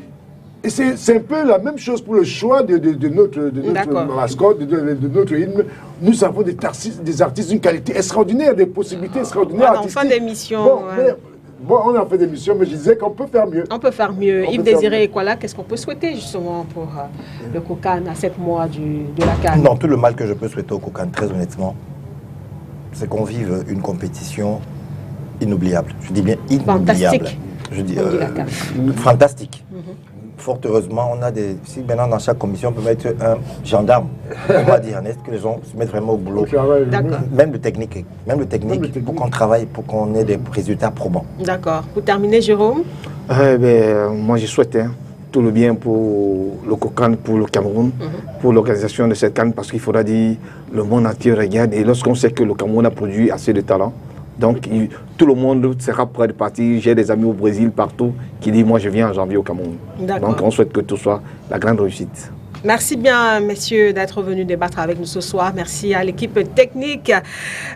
c'est un peu la même chose pour le choix de notre mascotte, de notre hymne. Nous avons des artistes d'une qualité extraordinaire, des possibilités extraordinaires. On en fait des missions. Bon, on a fait des missions, mais je disais qu'on peut faire mieux. On peut faire mieux. Yves Désiré Ekwala, qu'est-ce qu'on peut souhaiter justement pour le COCAN à 7 mois de la CAN? Non, tout le mal que je peux souhaiter au COCAN, très honnêtement, c'est qu'on vive une compétition inoubliable. Je dis bien inoubliable. Fantastique. Je dis fantastique. Fort heureusement, on a des... Si maintenant dans chaque commission, on peut mettre un gendarme, on va dire, n'est-ce que les gens se mettent vraiment au boulot. Même le technique, pour qu'on travaille, pour qu'on ait des résultats probants. D'accord. Pour terminer, Jérôme? Moi, je souhaite tout le bien pour le COCAN, pour le Cameroun, pour l'organisation de cette CAN, parce qu'il faudra dire le monde entier regarde. Et lorsqu'on sait que le Cameroun a produit assez de talent, donc tout le monde sera prêt de partir. J'ai des amis au Brésil, partout, qui disent moi je viens en janvier au Cameroun. Donc on souhaite que tout soit la grande réussite. Merci bien, messieurs, d'être venus débattre avec nous ce soir. Merci à l'équipe technique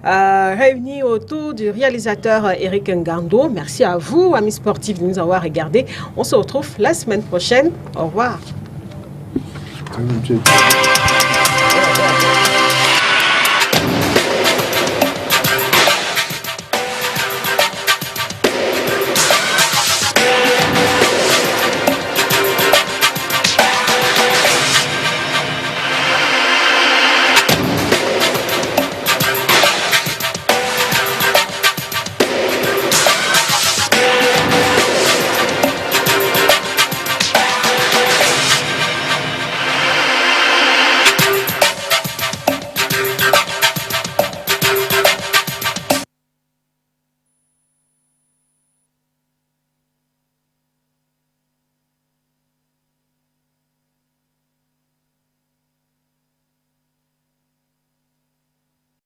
réunie autour du réalisateur Eric Ngando. Merci à vous, amis sportifs, de nous avoir regardés. On se retrouve la semaine prochaine. Au revoir.